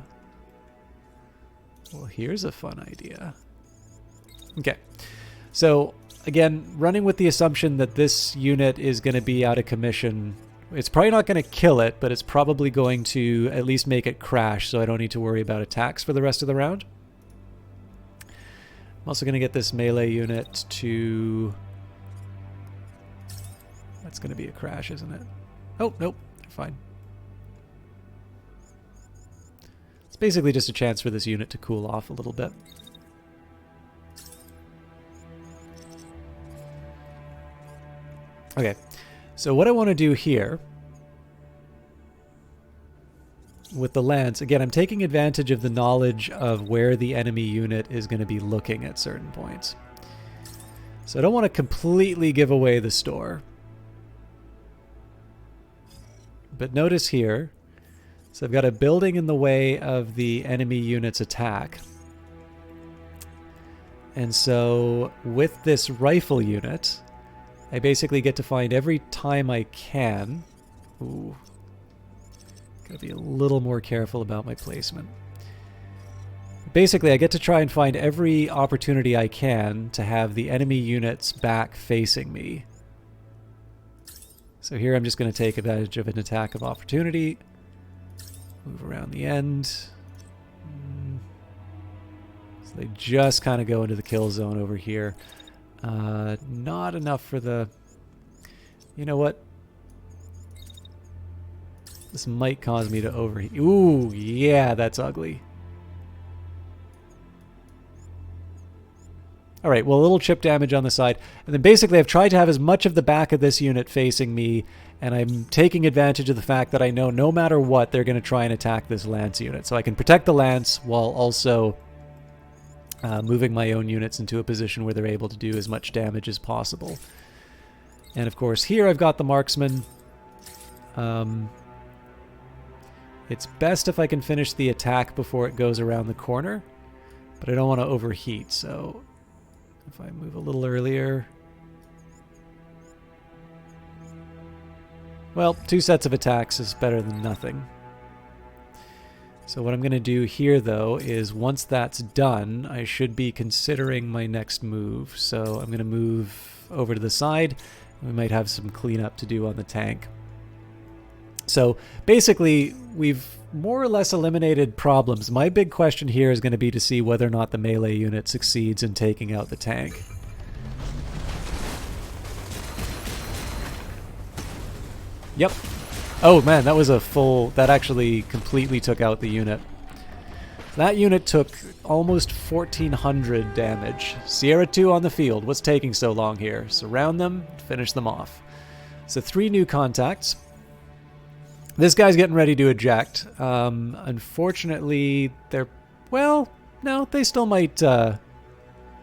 Well, here's a fun idea. Okay. So, again, running with the assumption that this unit is going to be out of commission. It's probably not going to kill it, but it's probably going to at least make it crash, so I don't need to worry about attacks for the rest of the round. I'm also going to get this melee unit to... That's going to be a crash, isn't it? Oh, nope. Fine. It's basically just a chance for this unit to cool off a little bit. Okay. So what I want to do here with the lance, again, I'm taking advantage of the knowledge of where the enemy unit is going to be looking at certain points. So I don't want to completely give away the store. But notice here, so I've got a building in the way of the enemy unit's attack. And so with this rifle unit... I basically get to find every time I can. Ooh. Gotta be a little more careful about my placement. Basically, I get to try and find every opportunity I can to have the enemy units back facing me. So here I'm just going to take advantage of an attack of opportunity. Move around the end. So they just kind of go into the kill zone over here. Not enough for the... You know what? This might cause me to overheat. Ooh, yeah, that's ugly. Alright, well, a little chip damage on the side. And then basically I've tried to have as much of the back of this unit facing me, and I'm taking advantage of the fact that I know no matter what, they're going to try and attack this lance unit. So I can protect the lance while also... moving my own units into a position where they're able to do as much damage as possible. And of course here I've got the marksman. It's best if I can finish the attack before it goes around the corner, but I don't want to overheat, so if I move a little earlier. Well, 2 sets of attacks is better than nothing. So what I'm going to do here, though, is once that's done, I should be considering my next move. So I'm going to move over to the side. We might have some cleanup to do on the tank. So basically, we've more or less eliminated problems. My big question here is going to be to see whether or not the melee unit succeeds in taking out the tank. Yep. Oh man, that was a full... That actually completely took out the unit. That unit took almost 1,400 damage. Sierra 2 on the field. What's taking so long here? Surround them, finish them off. So 3 new contacts. This guy's getting ready to eject. Unfortunately, they're... Well, no, they still might... they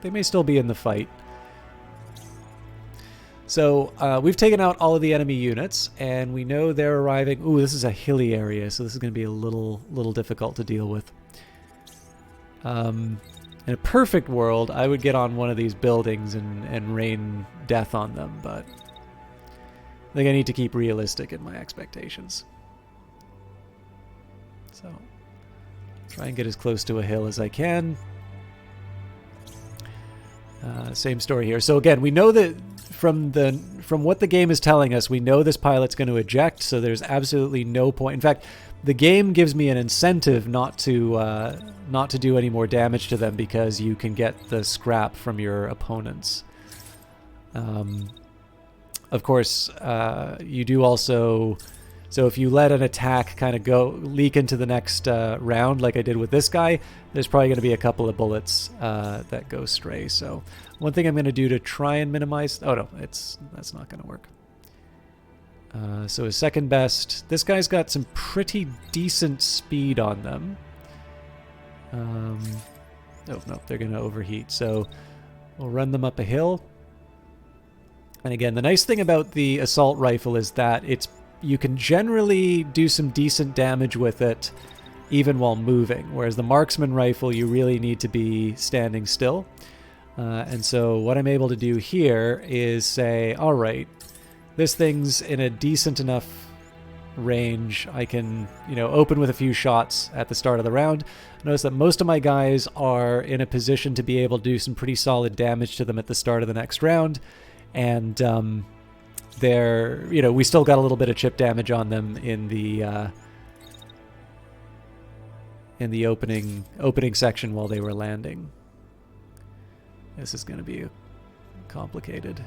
may still be in the fight. So we've taken out all of the enemy units, and we know they're arriving. Ooh, this is a hilly area, so this is going to be a little difficult to deal with. In a perfect world, I would get on one of these buildings and rain death on them, but I think I need to keep realistic in my expectations. So try and get as close to a hill as I can. Same story here. So again, we know that from what the game is telling us, we know this pilot's going to eject, so there's absolutely no point. In fact, the game gives me an incentive not to do any more damage to them because you can get the scrap from your opponents. Of course, you do also... So if you let an attack kind of leak into the next round, like I did with this guy, there's probably going to be a couple of bullets that go stray. So one thing I'm going to do to try and minimize... Oh no, that's not going to work. So his second best... This guy's got some pretty decent speed on them. Oh no, they're going to overheat. So we'll run them up a hill. And again, the nice thing about the assault rifle is that you can generally do some decent damage with it even while moving, whereas the marksman rifle you really need to be standing still. And so what I'm able to do here is say, all right, this thing's in a decent enough range. I can, open with a few shots at the start of the round. Notice that most of my guys are in a position to be able to do some pretty solid damage to them at the start of the next round. And we still got a little bit of chip damage on them in the opening section while they were landing. This is going to be complicated.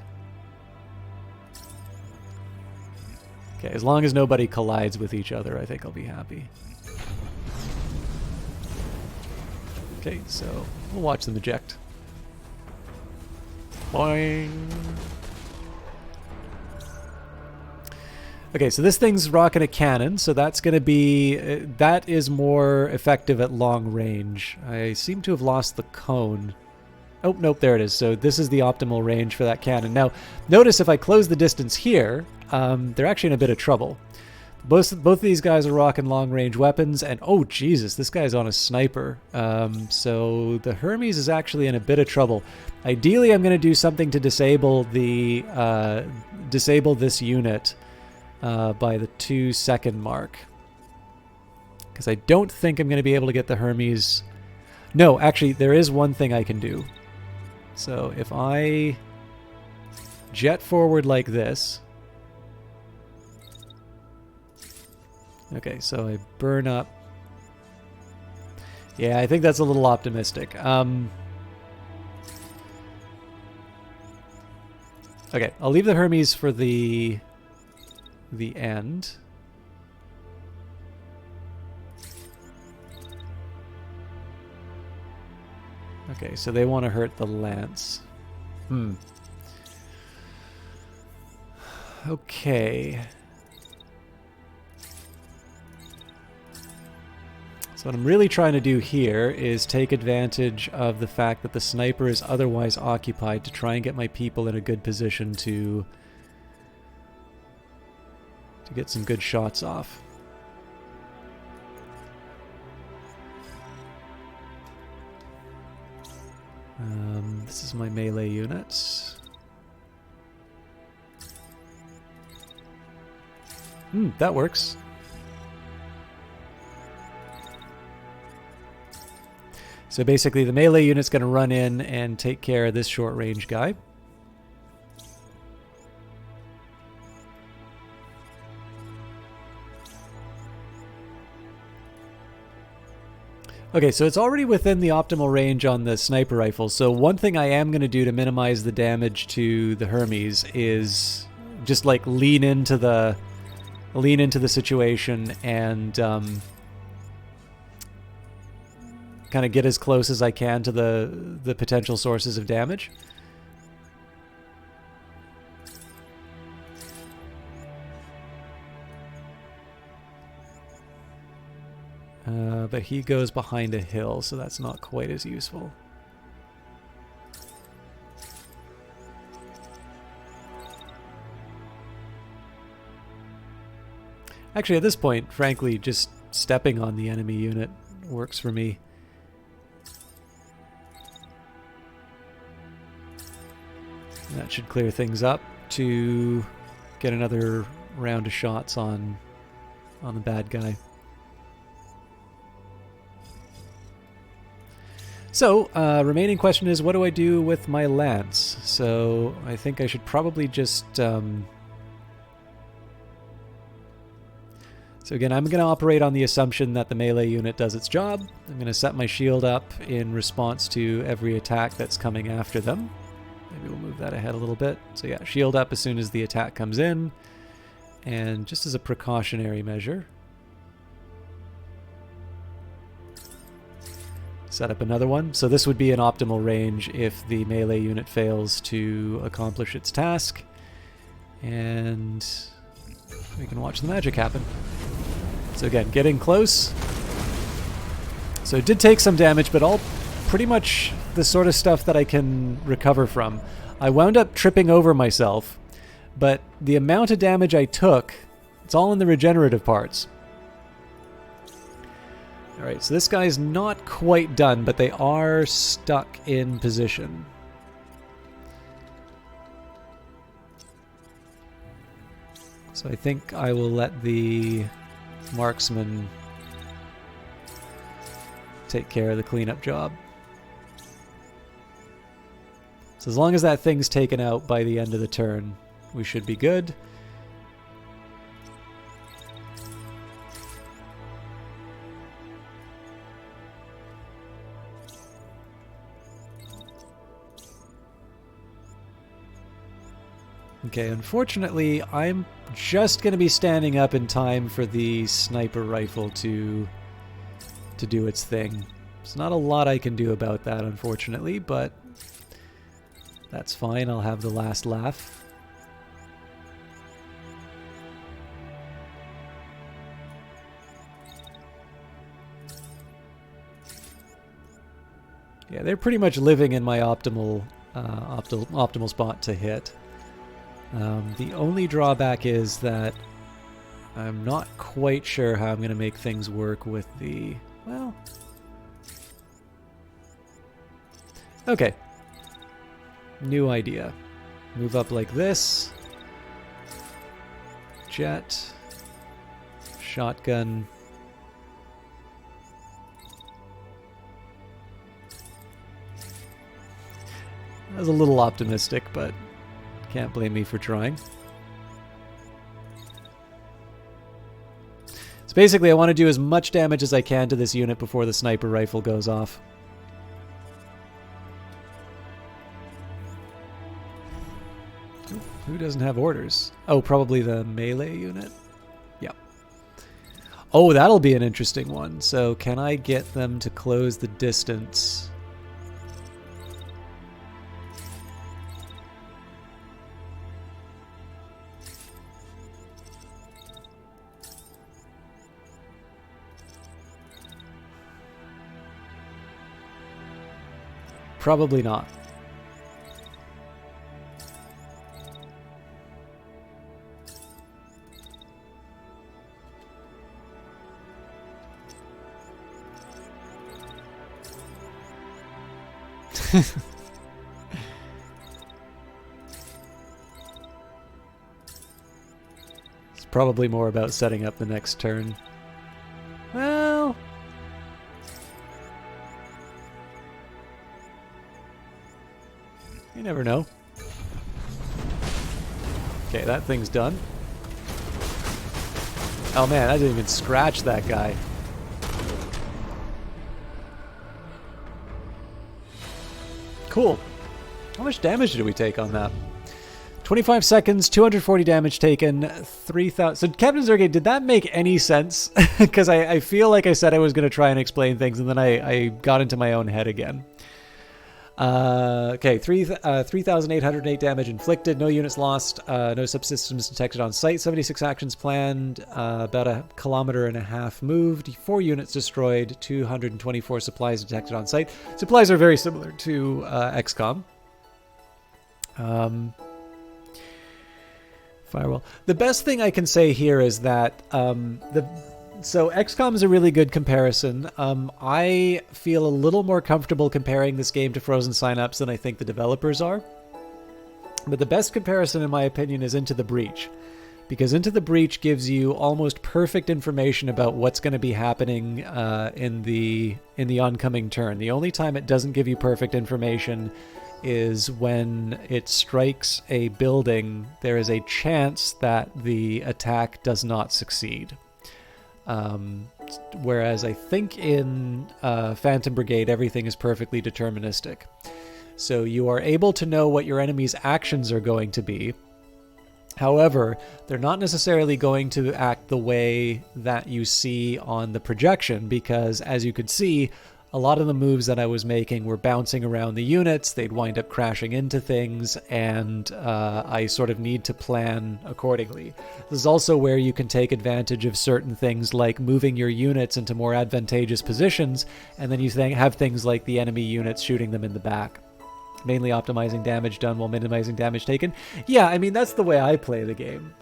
Okay, as long as nobody collides with each other, I think I'll be happy. Okay, so we'll watch them eject. Boing! Okay, so this thing's rocking a cannon, so that's going to be... that is more effective at long range. I seem to have lost the cone. Oh, nope, there it is. So this is the optimal range for that cannon. Now, notice if I close the distance here, they're actually in a bit of trouble. Both of these guys are rocking long-range weapons, and oh, Jesus, this guy's on a sniper. So the Hermes is actually in a bit of trouble. Ideally, I'm going to do something to disable this unit by the 2-second mark, because I don't think I'm going to be able to get the Hermes. No, actually, there is one thing I can do. So if I jet forward like this... Okay, so I burn up... Yeah, I think that's a little optimistic. Okay, I'll leave the Hermes for the end. Okay, so they want to hurt the lance. Okay. So what I'm really trying to do here is take advantage of the fact that the sniper is otherwise occupied to try and get my people in a good position to get some good shots off. This is my melee unit. That works. So basically the melee unit's going to run in and take care of this short range guy. Okay, so it's already within the optimal range on the sniper rifle. So one thing I am going to do to minimize the damage to the Hermes is just like lean into the situation and kind of get as close as I can to the potential sources of damage. But he goes behind a hill, so that's not quite as useful. Actually, at this point, frankly, just stepping on the enemy unit works for me. That should clear things up to get another round of shots on the bad guy. So, remaining question is, what do I do with my lance? So, I think I should probably just... So again, I'm going to operate on the assumption that the melee unit does its job. I'm going to set my shield up in response to every attack that's coming after them. Maybe we'll move that ahead a little bit. So yeah, shield up as soon as the attack comes in. And just as a precautionary measure, set up another one. So this would be an optimal range if the melee unit fails to accomplish its task. And we can watch the magic happen. So again, getting close. So it did take some damage, but all pretty much the sort of stuff that I can recover from. I wound up tripping over myself, but the amount of damage I took, it's all in the regenerative parts. Alright, so this guy's not quite done, but they are stuck in position. So I think I will let the marksman take care of the cleanup job. So as long as that thing's taken out by the end of the turn, we should be good. Okay, unfortunately, I'm just going to be standing up in time for the sniper rifle to do its thing. There's not a lot I can do about that, unfortunately, but that's fine. I'll have the last laugh. Yeah, they're pretty much living in my optimal spot to hit. The only drawback is that I'm not quite sure how I'm going to make things work with the... well... okay. New idea. Move up like this. Jet. Shotgun. That was a little optimistic, but can't blame me for trying. So basically I want to do as much damage as I can to this unit before the sniper rifle goes off. Who doesn't have orders? Oh, probably the melee unit? Yeah. Oh, that'll be an interesting one. So can I get them to close the distance? Probably not. It's probably more about setting up the next turn. Well... you never know. Okay, that thing's done. Oh man, I didn't even scratch that guy. Cool. How much damage did we take on that? 25 seconds, 240 damage taken, 3,000... So, Captain Zergate, did that make any sense? Because I feel like I said I was going to try and explain things, and then I got into my own head again. Okay, 3,808 damage inflicted, no units lost, no subsystems detected on site, 76 actions planned, about 1.5 kilometers moved, 4 units destroyed, 224 supplies detected on site. Supplies are very similar to XCOM. Firewall. The best thing I can say here is that so XCOM is a really good comparison. I feel a little more comfortable comparing this game to Frozen Synapse than I think the developers are. But the best comparison, in my opinion, is Into the Breach. Because Into the Breach gives you almost perfect information about what's going to be happening in the oncoming turn. The only time it doesn't give you perfect information is when it strikes a building. There is a chance that the attack does not succeed. Whereas I think in Phantom Brigade, everything is perfectly deterministic. So you are able to know what your enemy's actions are going to be. However, they're not necessarily going to act the way that you see on the projection, because as you could see, a lot of the moves that I was making were bouncing around the units, they'd wind up crashing into things, and I sort of need to plan accordingly. This is also where you can take advantage of certain things like moving your units into more advantageous positions, and then you have things like the enemy units shooting them in the back. Mainly optimizing damage done while minimizing damage taken. Yeah, I mean, that's the way I play the game.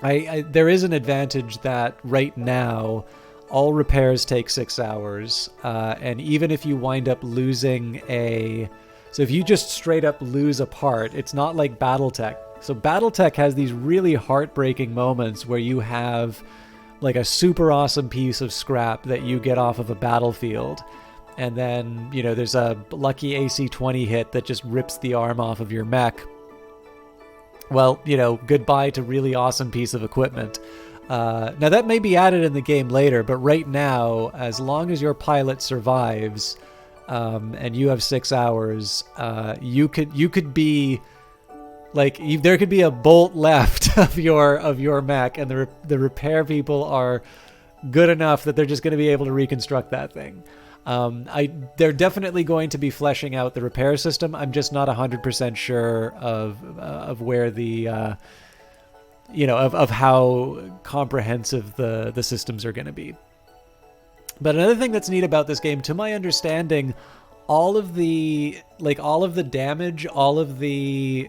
There is an advantage that right now all repairs take 6 hours, and even if you wind up losing so if you just straight up lose a part, it's not like Battletech. So Battletech has these really heartbreaking moments where you have like a super awesome piece of scrap that you get off of a battlefield, and then, you know, there's a lucky AC-20 hit that just rips the arm off of your mech. Well, you know, goodbye to really awesome piece of equipment. Now that may be added in the game later, but right now, as long as your pilot survives, and you have 6 hours, you could be like, there could be a bolt left of your mech, and the repair people are good enough that they're just going to be able to reconstruct that thing. They're definitely going to be fleshing out the repair system. I'm just not 100% sure of where the of how comprehensive the systems are going to be. But another thing that's neat about this game, to my understanding, all of the damage, the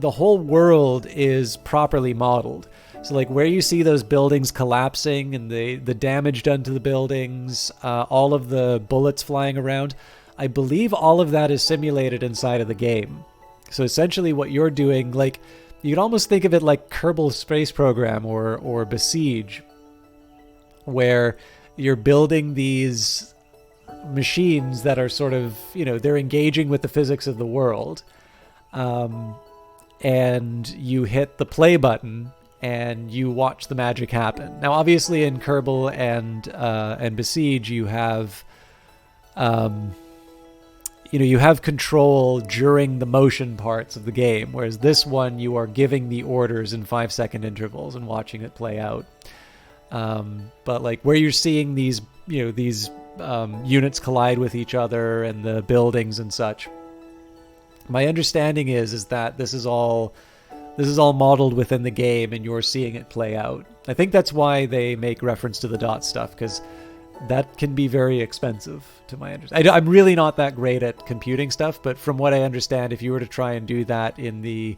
whole world is properly modeled. So like where you see those buildings collapsing and the damage done to the buildings, all of the bullets flying around, I believe all of that is simulated inside of the game. So essentially what you're doing, like, you could almost think of it like Kerbal Space Program or Besiege, where you're building these machines that are sort of, they're engaging with the physics of the world. And you hit the play button and you watch the magic happen. Now, obviously in Kerbal and Besiege, you have... you have control during the motion parts of the game, whereas this one, you are giving the orders in 5-second intervals and watching it play out. But like where you're seeing these units collide with each other and the buildings and such, my understanding is that this is all modeled within the game and you're seeing it play out. I think that's why they make reference to the dot stuff, because that can be very expensive, to my understanding. I'm really not that great at computing stuff, but from what I understand, if you were to try and do that in the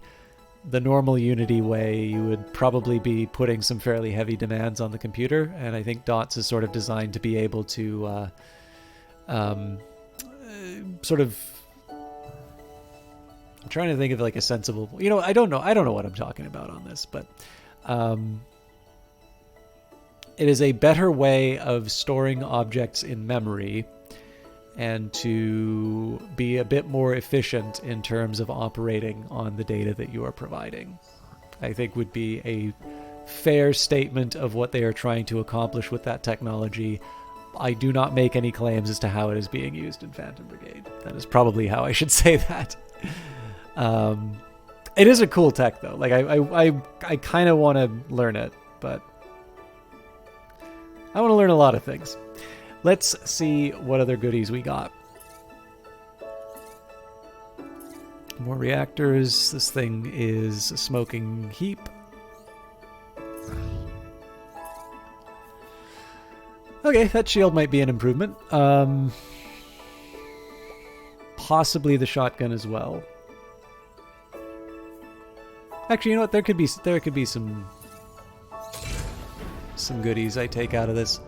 normal Unity way, you would probably be putting some fairly heavy demands on the computer, and I think DOTS is sort of designed to be able to sort of... I'm trying to think of like a sensible... You know, I don't know what I'm talking about on this, but it is a better way of storing objects in memory and to be a bit more efficient in terms of operating on the data that you are providing. I think would be a fair statement of what they are trying to accomplish with that technology. I do not make any claims as to how it is being used in Phantom Brigade. That is probably how I should say that. It is a cool tech though. Like I kind of want to learn it, but I want to learn a lot of things. Let's see what other goodies we got. More reactors. This thing is a smoking heap. Okay, that shield might be an improvement. Possibly the shotgun as well. Actually, you know what? There could be some goodies I take out of this.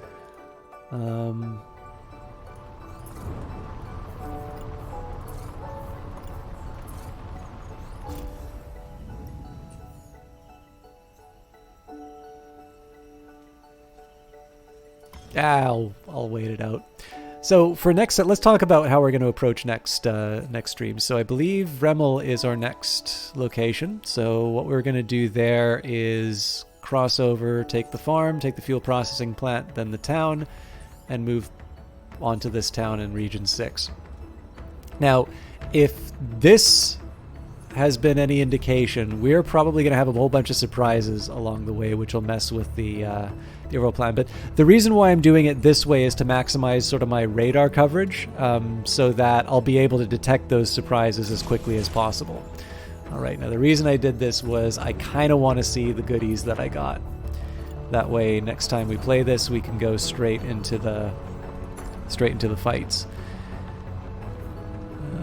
I'll wait it out. So for next, let's talk about how we're going to approach next stream. So I believe Remel is our next location. So what we're going to do there is cross over, take the farm, take the fuel processing plant, then the town, and move onto this town in Region 6. Now, if this has been any indication, we're probably going to have a whole bunch of surprises along the way, which will mess with the overall plan. But the reason why I'm doing it this way is to maximize sort of my radar coverage, so that I'll be able to detect those surprises as quickly as possible. All right, now the reason I did this was I kind of want to see the goodies that I got. That way, next time we play this, we can go straight into the fights.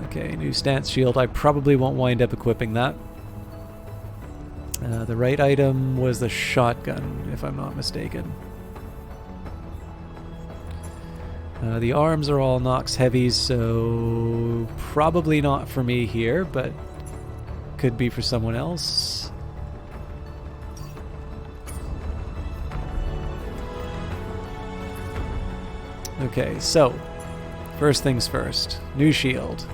Okay, new stance shield. I probably won't wind up equipping that. The right item was the shotgun, if I'm not mistaken. The arms are all Nox heavies, so probably not for me here, but could be for someone else. Okay, so first things first. New shield.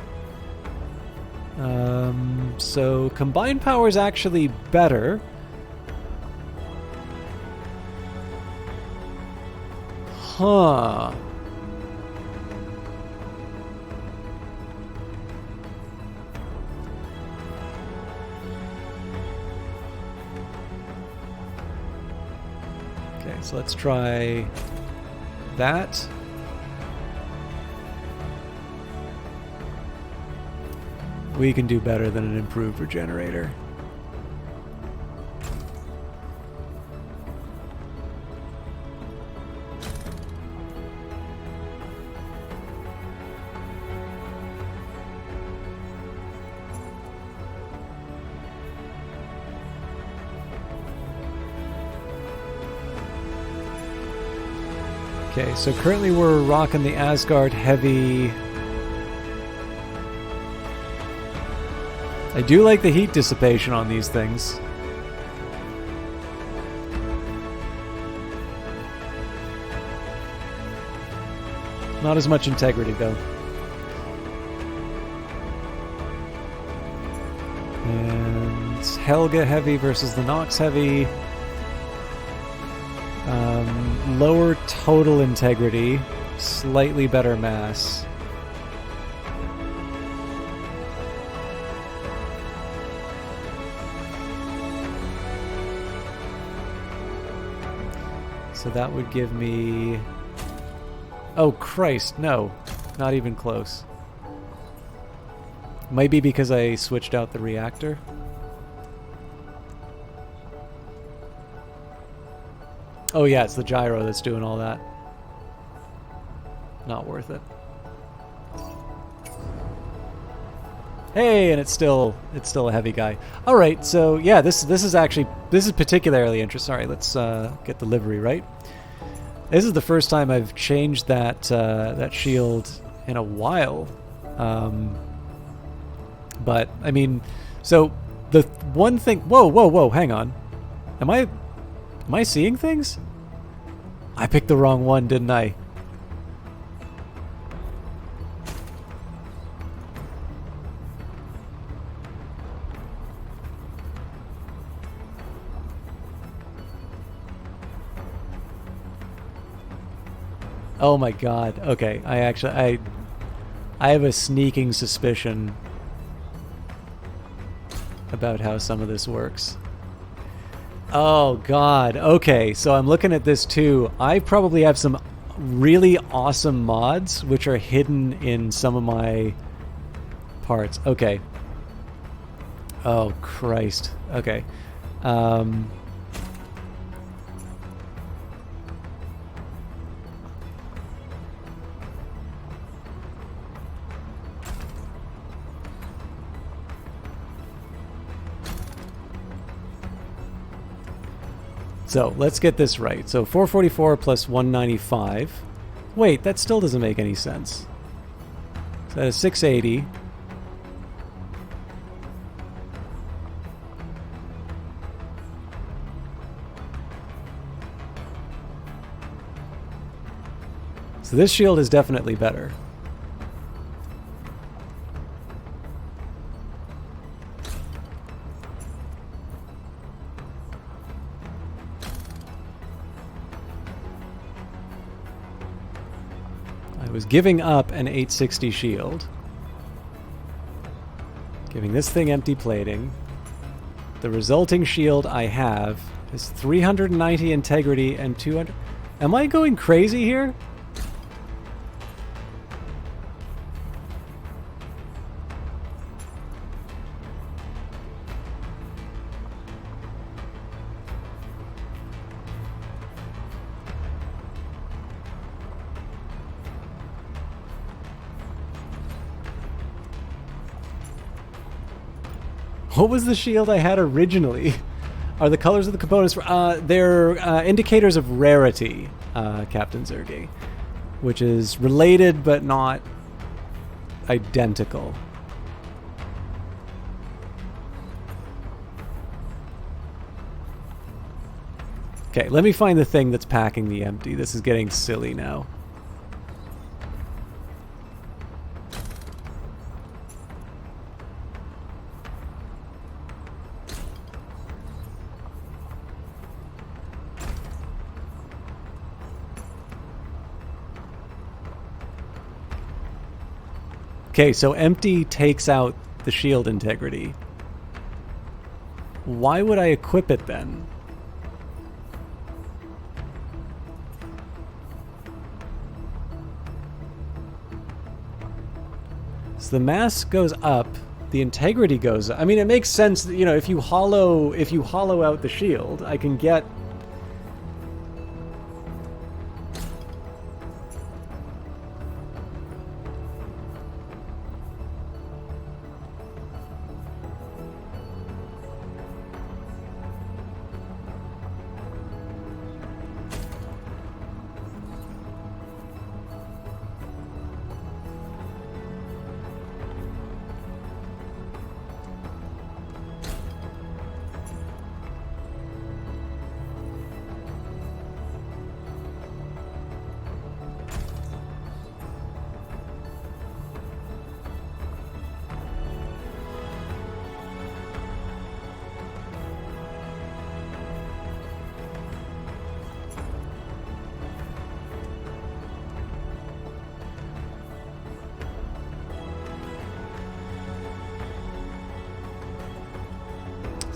So combined power is actually better. Huh. Okay, so let's try that. We can do better than an improved regenerator. Okay, so currently we're rocking the Asgard Heavy. I do like the heat dissipation on these things. Not as much integrity, though. And Helga Heavy versus the Nox Heavy. Lower total integrity, slightly better mass. So that would give me... Oh, Christ, no. Not even close. Might be because I switched out the reactor. Oh yeah, it's the gyro that's doing all that. Not worth it. Hey, and it's still a heavy guy. All right, so yeah, this is particularly interesting. Sorry, let's get the livery right. This is the first time I've changed that that shield in a while. But I mean, so the one thing. Whoa! Hang on. Am I seeing things? I picked the wrong one, didn't I? Oh my god. Okay, I have a sneaking suspicion about how some of this works. Oh god. Okay, so I'm looking at this too. I probably have some really awesome mods which are hidden in some of my parts. Okay. Oh Christ. Okay. So let's get this right. So 444 plus 195. Wait, that still doesn't make any sense. So that is 680. So this shield is definitely better. I was giving up an 860 shield. Giving this thing empty plating. The resulting shield I have is 390 integrity and 200... Am I going crazy here? What was the shield I had originally? Are the colors of the components... they're indicators of rarity, Captain Zergy. Which is related but not identical. Okay, let me find the thing that's packing the empty. This is getting silly now. Okay, so empty takes out the shield integrity. Why would I equip it then? So the mass goes up, the integrity goes up. I mean, it makes sense that, you know, if you hollow out the shield, I can get...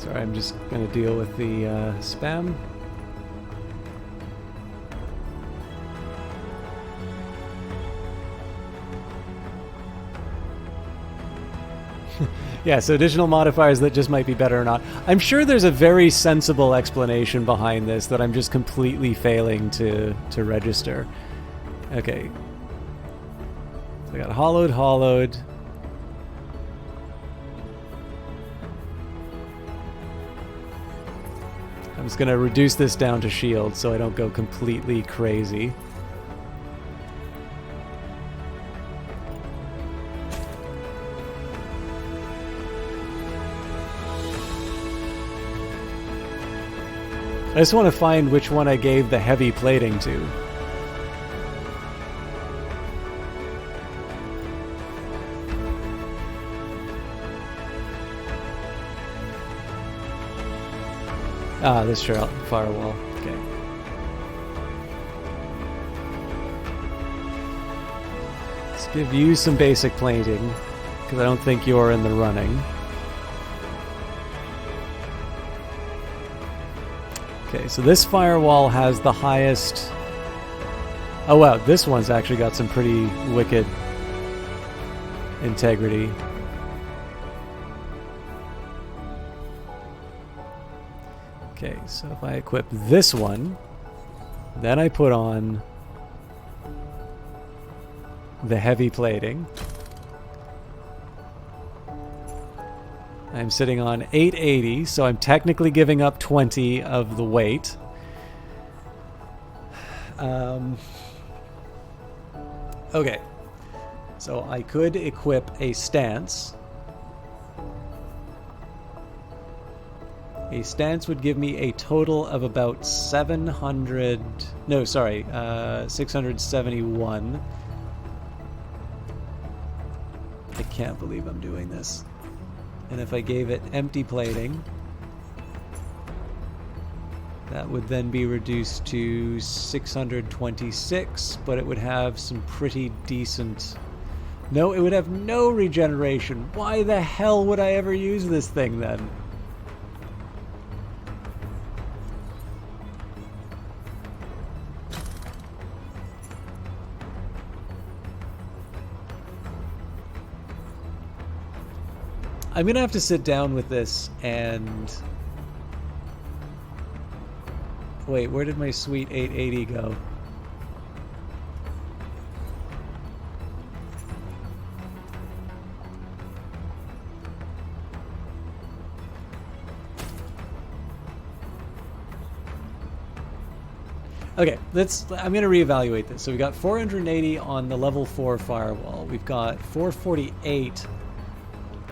Sorry, I'm just going to deal with the spam. Yeah, so additional modifiers that just might be better or not. I'm sure there's a very sensible explanation behind this that I'm just completely failing to register. Okay. So I got hollowed. I'm just going to reduce this down to shield so I don't go completely crazy. I just want to find which one I gave the heavy plating to. Ah, this firewall. Okay. Let's give you some basic plating, because I don't think you're in the running. Okay, so this firewall has the highest... Oh wow, this one's actually got some pretty wicked integrity. Okay, so if I equip this one, then I put on the heavy plating. I'm sitting on 880, so I'm technically giving up 20 of the weight. Okay, so I could equip a stance. A stance would give me a total of about 671. I can't believe I'm doing this. And if I gave it empty plating, that would then be reduced to 626, but it would have some pretty decent... No, it would have no regeneration. Why the hell would I ever use this thing then? I'm gonna have to sit down with this and... Wait, where did my sweet 880 go? Okay, I'm gonna reevaluate this. So we got 480 on the level 4 firewall. We've got 448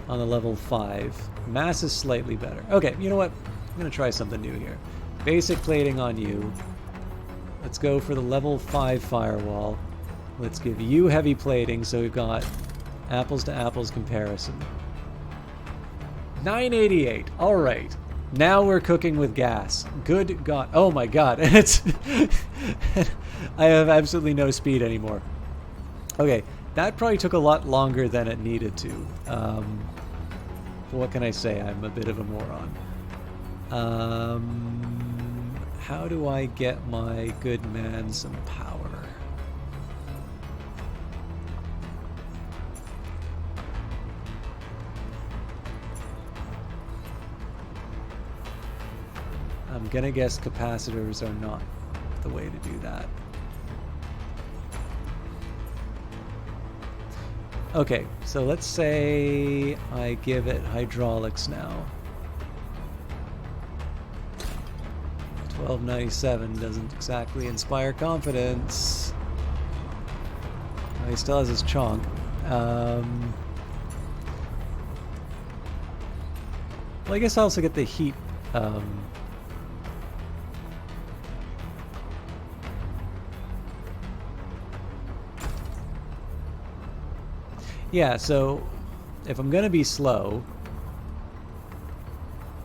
on the level 5. Mass is slightly better. Okay, you know what? I'm going to try something new here. Basic plating on you. Let's go for the level 5 firewall. Let's give you heavy plating, so we've got apples to apples comparison. 988. All right. Now we're cooking with gas. Good God. Oh my God. And it's... I have absolutely no speed anymore. Okay. That probably took a lot longer than it needed to. What can I say? I'm a bit of a moron. How do I get my good man some power? I'm gonna guess capacitors are not the way to do that. Okay, so let's say I give it hydraulics now. 1297 doesn't exactly inspire confidence. He still has his chonk. Well, I guess I also get the heat. Yeah, so if I'm going to be slow,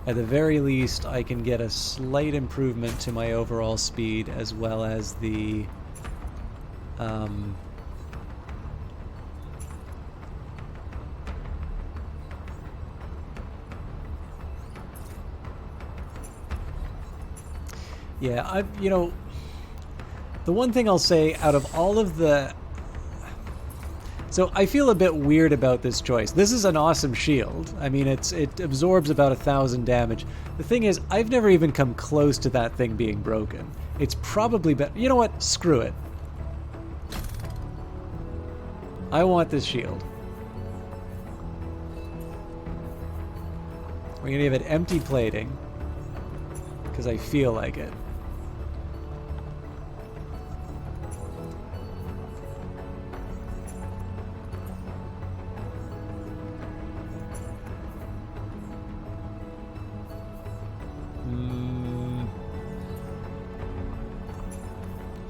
at the very least I can get a slight improvement to my overall speed as well as the yeah, you know, the one thing I'll say out of all of the... So I feel a bit weird about this choice. This is an awesome shield. I mean, it absorbs about 1,000 damage. The thing is, I've never even come close to that thing being broken. It's probably better. You know what? Screw it. I want this shield. We're gonna give it empty plating because I feel like it.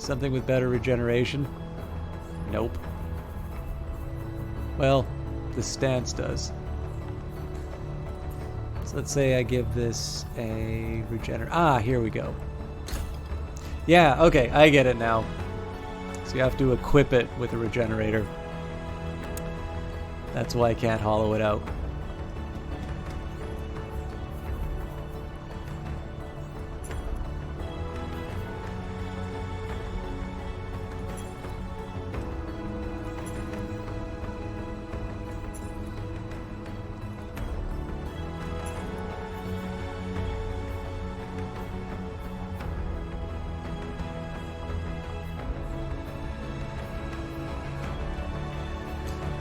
Something with better regeneration? Nope. Well, the stance does. So let's say I give this a regener... Ah, here we go. Yeah, okay, I get it now. So you have to equip it with a regenerator. That's why I can't hollow it out.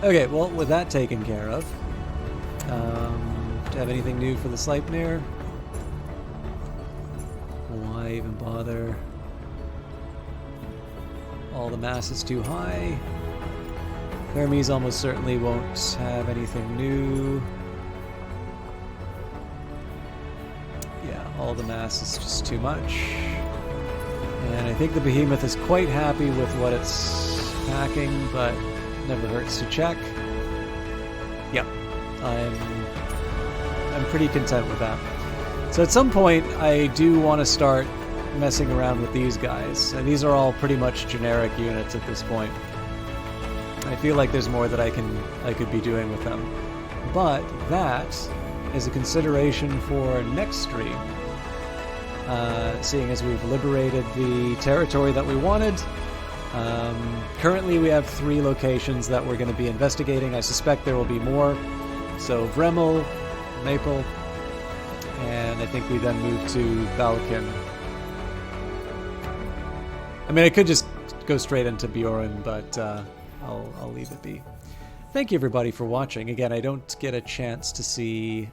Okay, well, with that taken care of, do you have anything new for the Sleipnir? Why even bother? All the mass is too high. Hermes almost certainly won't have anything new. Yeah, all the mass is just too much. And I think the Behemoth is quite happy with what it's packing, but never hurts to check. Yep, I'm pretty content with that. So at some point, I do want to start messing around with these guys. And these are all pretty much generic units at this point. I feel like there's more that I could be doing with them. But that is a consideration for next stream. Seeing as we've liberated the territory that we wanted. Currently we have 3 locations that we're going to be investigating. I suspect there will be more. So Vremel, Maple, and I think we then move to Balkan. I mean, I could just go straight into Bjorn, but I'll leave it be. Thank you everybody for watching. Again, I don't get a chance to see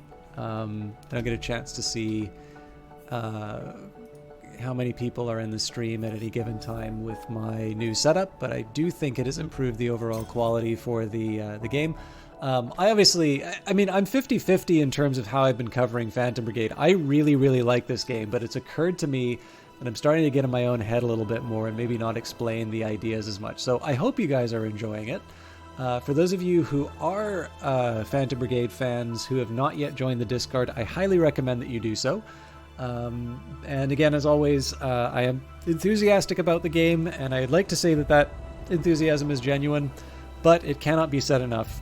how many people are in the stream at any given time with my new setup, but I do think it has improved the overall quality for the game. I'm 50-50 in terms of how I've been covering Phantom Brigade. I really, really like this game, but it's occurred to me that I'm starting to get in my own head a little bit more and maybe not explain the ideas as much. So I hope you guys are enjoying it. For those of you who are Phantom Brigade fans who have not yet joined the Discord, I highly recommend that you do so. And again, as always, I am enthusiastic about the game, and I'd like to say that that enthusiasm is genuine, but it cannot be said enough.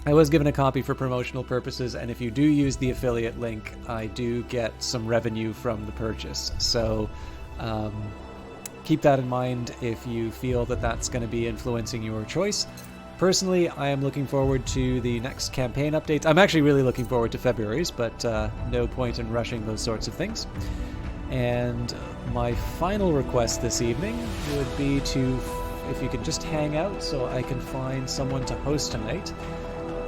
I was given a copy for promotional purposes, and if you do use the affiliate link, I do get some revenue from the purchase. So keep that in mind if you feel that that's going to be influencing your choice. Personally, I am looking forward to the next campaign updates. I'm actually really looking forward to February's, but no point in rushing those sorts of things. And my final request this evening would be to, if you could just hang out so I can find someone to host tonight.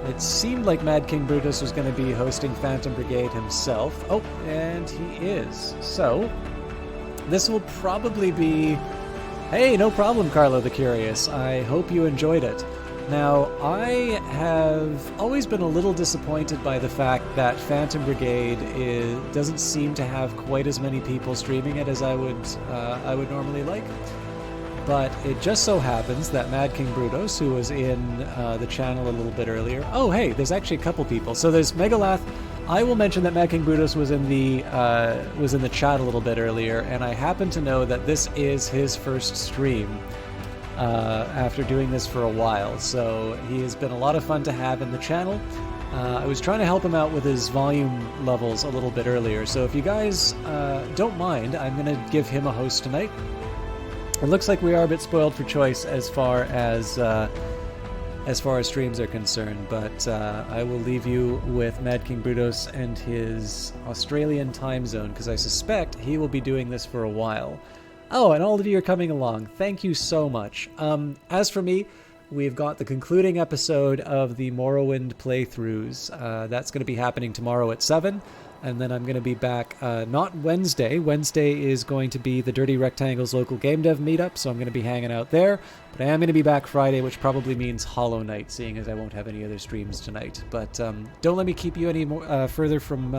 It seemed like Mad King Brutus was going to be hosting Phantom Brigade himself. Oh, and he is. So, this will probably be... Hey, no problem, Carlo the Curious. I hope you enjoyed it. Now, I have always been a little disappointed by the fact that Phantom Brigade doesn't seem to have quite as many people streaming it as I would normally like. But it just so happens that Mad King Brutus, who was in the channel a little bit earlier... Oh, hey, there's actually a couple people. So there's Megalath. I will mention that Mad King Brutus was in the chat a little bit earlier, and I happen to know that this is his first stream after doing this for a while. So he has been a lot of fun to have in the channel. I was trying to help him out with his volume levels a little bit earlier. So if you guys don't mind, I'm going to give him a host tonight. It looks like we are a bit spoiled for choice as far as streams are concerned, but I will leave you with Mad King Brutus and his Australian time zone, because I suspect he will be doing this for a while. Oh, and all of you are coming along. Thank you so much. As for me, we've got the concluding episode of the Morrowind playthroughs. That's going to be happening tomorrow at 7. And then I'm going to be back, not Wednesday. Wednesday is going to be the Dirty Rectangles local game dev meetup, so I'm going to be hanging out there. But I am going to be back Friday, which probably means Hollow Knight, seeing as I won't have any other streams tonight. But don't let me keep you any more further from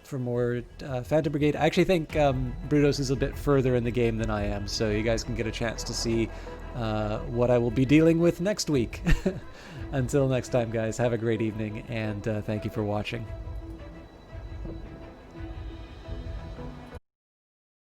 for more Phantom Brigade. I actually think Brutos is a bit further in the game than I am, so you guys can get a chance to see what I will be dealing with next week. Until next time, guys, have a great evening, and thank you for watching.